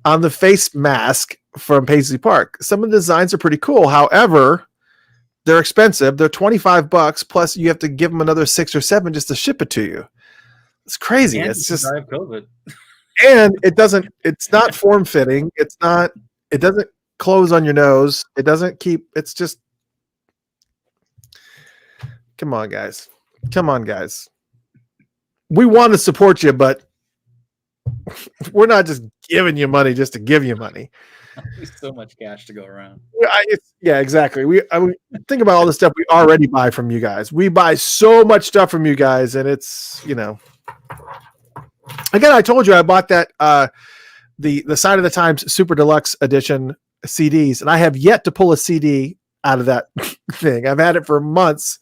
on the face mask from Paisley Park. Some of the designs are pretty cool. However, they're expensive. They're $25 plus you have to give them another 6 or 7 just to ship it to you. It's crazy. And it's just COVID. And it's not form fitting. It doesn't close on your nose. It doesn't keep, it's just, come on guys. We want to support you, but we're not just giving you money just to give you money. There's so much cash to go around. Yeah, exactly. We think about all the stuff we already buy from you guys. We buy so much stuff from you guys, and it's again, I told you I bought that the Sign of the Times Super Deluxe Edition CDs, and I have yet to pull a CD out of that thing. I've had it for months.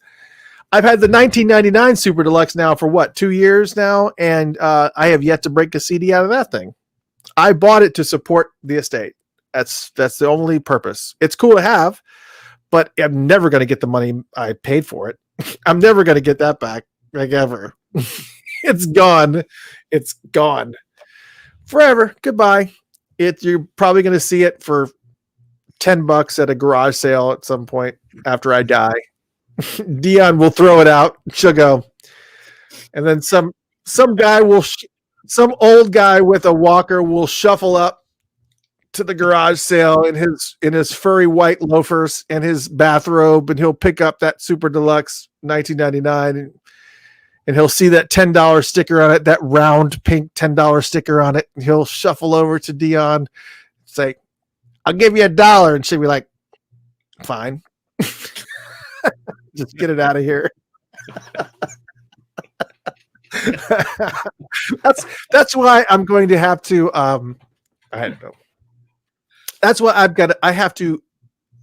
I've had the 1999 Super Deluxe now for 2 years now, and I have yet to break a CD out of that thing. I bought it to support the estate. That's the only purpose. It's cool to have, but I'm never going to get the money I paid for it. I'm never going to get that back, like ever. It's gone. It's gone forever. Goodbye. You're probably going to see it for $10 at a garage sale at some point after I die. Dion will throw it out. She'll go, and then some guy some old guy with a walker will shuffle up to the garage sale in his furry white loafers and his bathrobe, and he'll pick up that Super Deluxe 1999, and he'll see that $10 sticker on it, that round pink $10 sticker on it, and he'll shuffle over to Dion, say, "I'll give you $1," and she'll be like, "Fine." Just get it out of here. That's why I'm going to have to I don't know. That's why I have to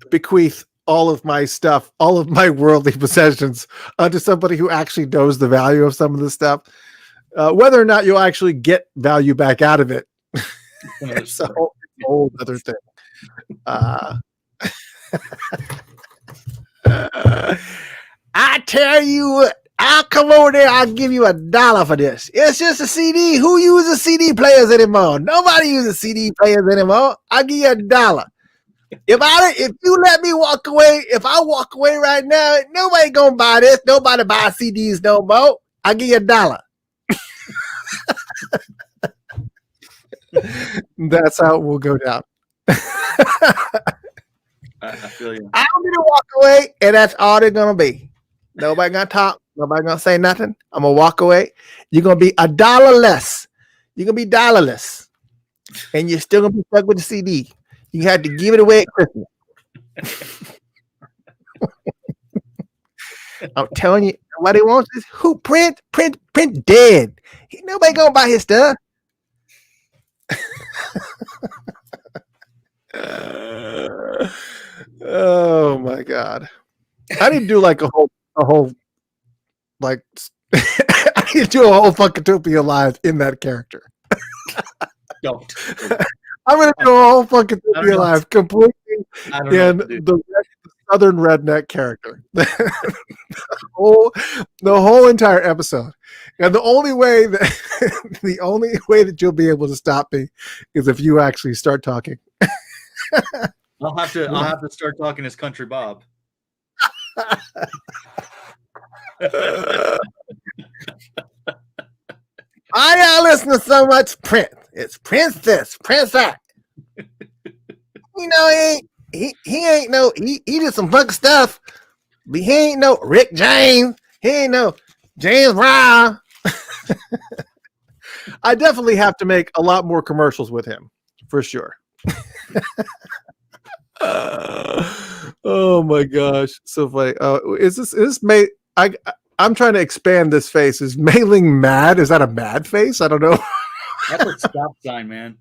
bequeath all of my stuff, all of my worldly possessions to somebody who actually knows the value of some of this stuff. Whether or not you'll actually get value back out of it, it's a whole other thing. I tell you what, I'll come over there. I'll give you $1 for this. It's just a CD. Who uses CD players anymore? Nobody uses CD players anymore. I'll give you $1. If you let me walk away, if I walk away right now, nobody gonna buy this. Nobody buys CDs no more. I'll give you $1. That's how it will go down. I feel you. I'm gonna walk away, and that's all they're gonna be. Nobody gonna talk. Nobody gonna say nothing. I'm gonna walk away. You're gonna be $1 less. You're gonna be $1-less. and you're still gonna be stuck with the CD. You had to give it away at Christmas. I'm telling you, nobody wants this. Who Prince dead. Nobody gonna buy his stuff. Oh my god. I need to do like a whole like I need to do a whole Funkatopia live in that character. Don't. I'm gonna do a whole Funkatopia know. live completely I don't know in what to do. the southern redneck character. the whole entire episode. And the only way that you'll be able to stop me is if you actually start talking. I'll have to start talking as Country Bob. I y'all listen to so much Prince. It's Prince this, Prince that. You know, he ain't no he did some funk stuff, but he ain't no Rick James. He ain't no James Brown. I definitely have to make a lot more commercials with him, for sure. Oh my gosh, so funny. Is this May? I'm trying to expand this face. Is Mailing mad? Is that a mad face? I don't know. That's a stop sign, man.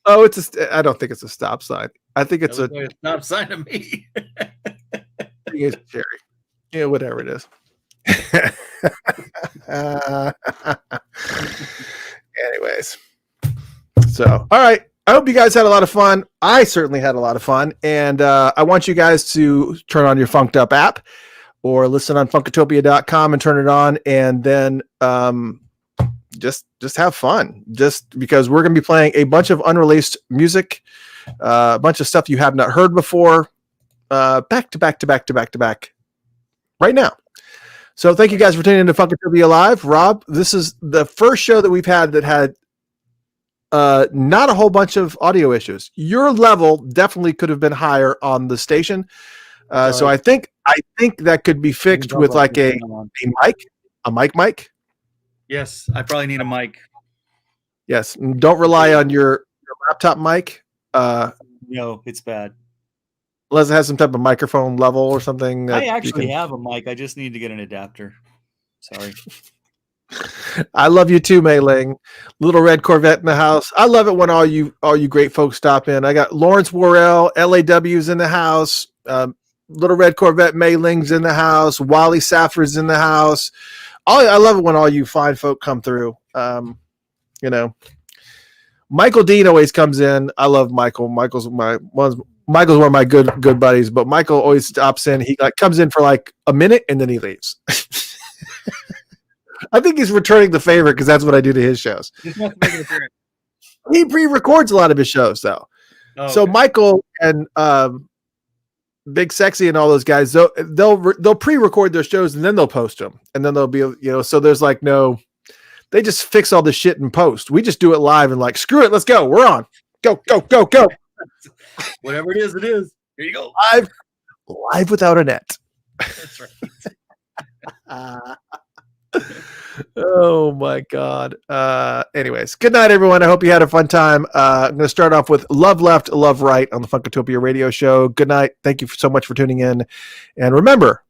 Oh, I don't think it's a stop sign. I think it's That was a stop sign to me. it's cherry. Yeah, whatever it is. Anyways, so all right. I hope you guys had a lot of fun. I certainly had a lot of fun, and I want you guys to turn on your Funked Up app or listen on Funkatopia.com and turn it on, and then just have fun. Just because we're going to be playing a bunch of unreleased music, a bunch of stuff you have not heard before, back to back right now. So thank you guys for tuning into Funkatopia Live. Rob, this is the first show that we've had that had not a whole bunch of audio issues. Your level definitely could have been higher on the station. So I think that could be fixed with like a mic. Yes, I probably need a mic. Yes. Don't rely on your laptop mic. No, it's bad. Unless it has some type of microphone level or something. I actually have a mic. I just need to get an adapter. Sorry. I love you too, Mei Ling. Little Red Corvette in the house. I love it when all you great folks stop in. I got Lawrence Worrell, LAW's in the house. Little Red Corvette Mei Ling's in the house. Wally Safford's in the house. I love it when all you fine folk come through. You know, Michael Dean always comes in. I love Michael. Michael's one of my good buddies. But Michael always stops in. He comes in for like a minute and then he leaves. I think he's returning the favor because that's what I do to his shows. He pre-records a lot of his shows though. Oh, So okay. Michael and Big Sexy and all those guys, they'll pre-record their shows and then they'll post them, and then they'll be so there's like no, they just fix all the shit in post. We just do it live and like screw it, let's go, we're on, go. Whatever it is, it is. Here you go. Live without a net. That's right. Oh my god. Anyways, good night everyone. I hope you had a fun time. I'm going to start off with Love Left, Love Right on the Funkatopia radio show. Good night. Thank you so much for tuning in. And remember,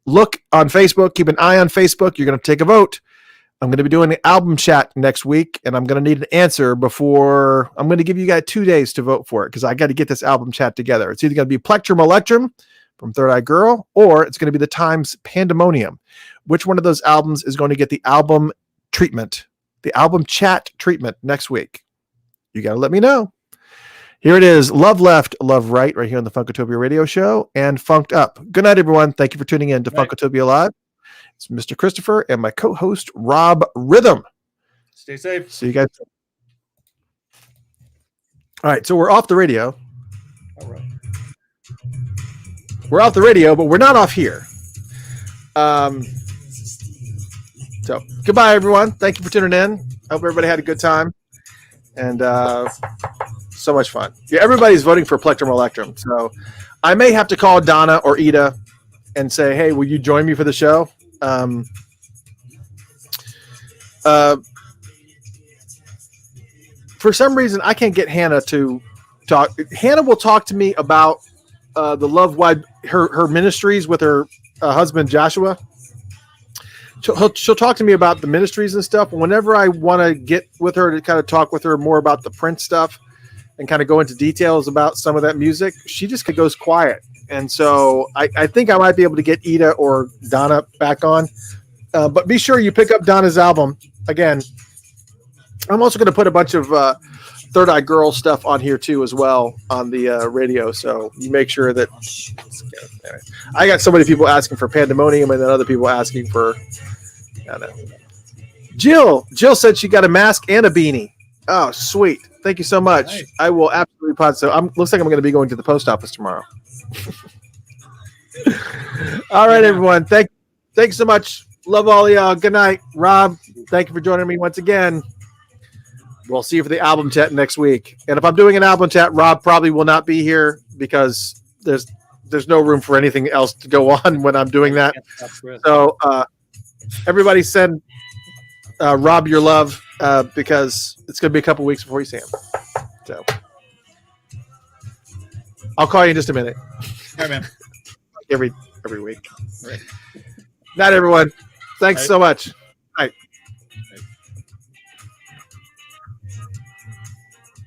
look on Facebook, keep an eye on Facebook. You're going to take a vote. I'm going to be doing an album chat next week, and I'm going to need an answer before I'm going to give you guys 2 days to vote for it because I got to get this album chat together. It's either going to be Plectrum Electrum from Third Eye Girl, or it's going to be the Times Pandemonium. Which one of those albums is going to get the album treatment, the album chat treatment next week? You got to let me know. Here it is. Love Left, Love Right here on the Funkatopia radio show and Funked Up. Good night, everyone. Thank you for tuning in to Funkatopia Live. It's Mr. Christopher and my co-host, Rob Rhythm. Stay safe. See you guys. All right. So we're off the radio. All right. We're off the radio, but we're not off here. So goodbye, everyone. Thank you for tuning in. I hope everybody had a good time and so much fun. Yeah, everybody's voting for Plectrum Electrum. So I may have to call Donna or Ida and say, hey, will you join me for the show? for some reason, I can't get Hannah to talk. Hannah will talk to me about the Love Wide, her ministries with her husband, Joshua. She'll talk to me about the ministries and stuff. Whenever I want to get with her to kind of talk with her more about the Prince stuff and kind of go into details about some of that music, she just goes quiet. And so I think I might be able to get Ida or Donna back on. But be sure you pick up Donna's album. Again, I'm also going to put a bunch of Third Eye Girl stuff on here too as well on the radio. So you make sure that I got so many people asking for Pandemonium and then other people asking for I don't know. Jill said she got a mask and a beanie. Oh, sweet. Thank you so much. Nice. I will absolutely pod. So looks like I'm going to be going to the post office tomorrow. All right, everyone. Thanks so much. Love all of y'all. Good night. Rob, thank you for joining me once again. We'll see you for the album chat next week. And if I'm doing an album chat, Rob probably will not be here because there's no room for anything else to go on when I'm doing that. So everybody send Rob your love because it's going to be a couple weeks before you see him. So I'll call you in just a minute. All right, man. Every week. Right. Night, everyone. Thanks so much.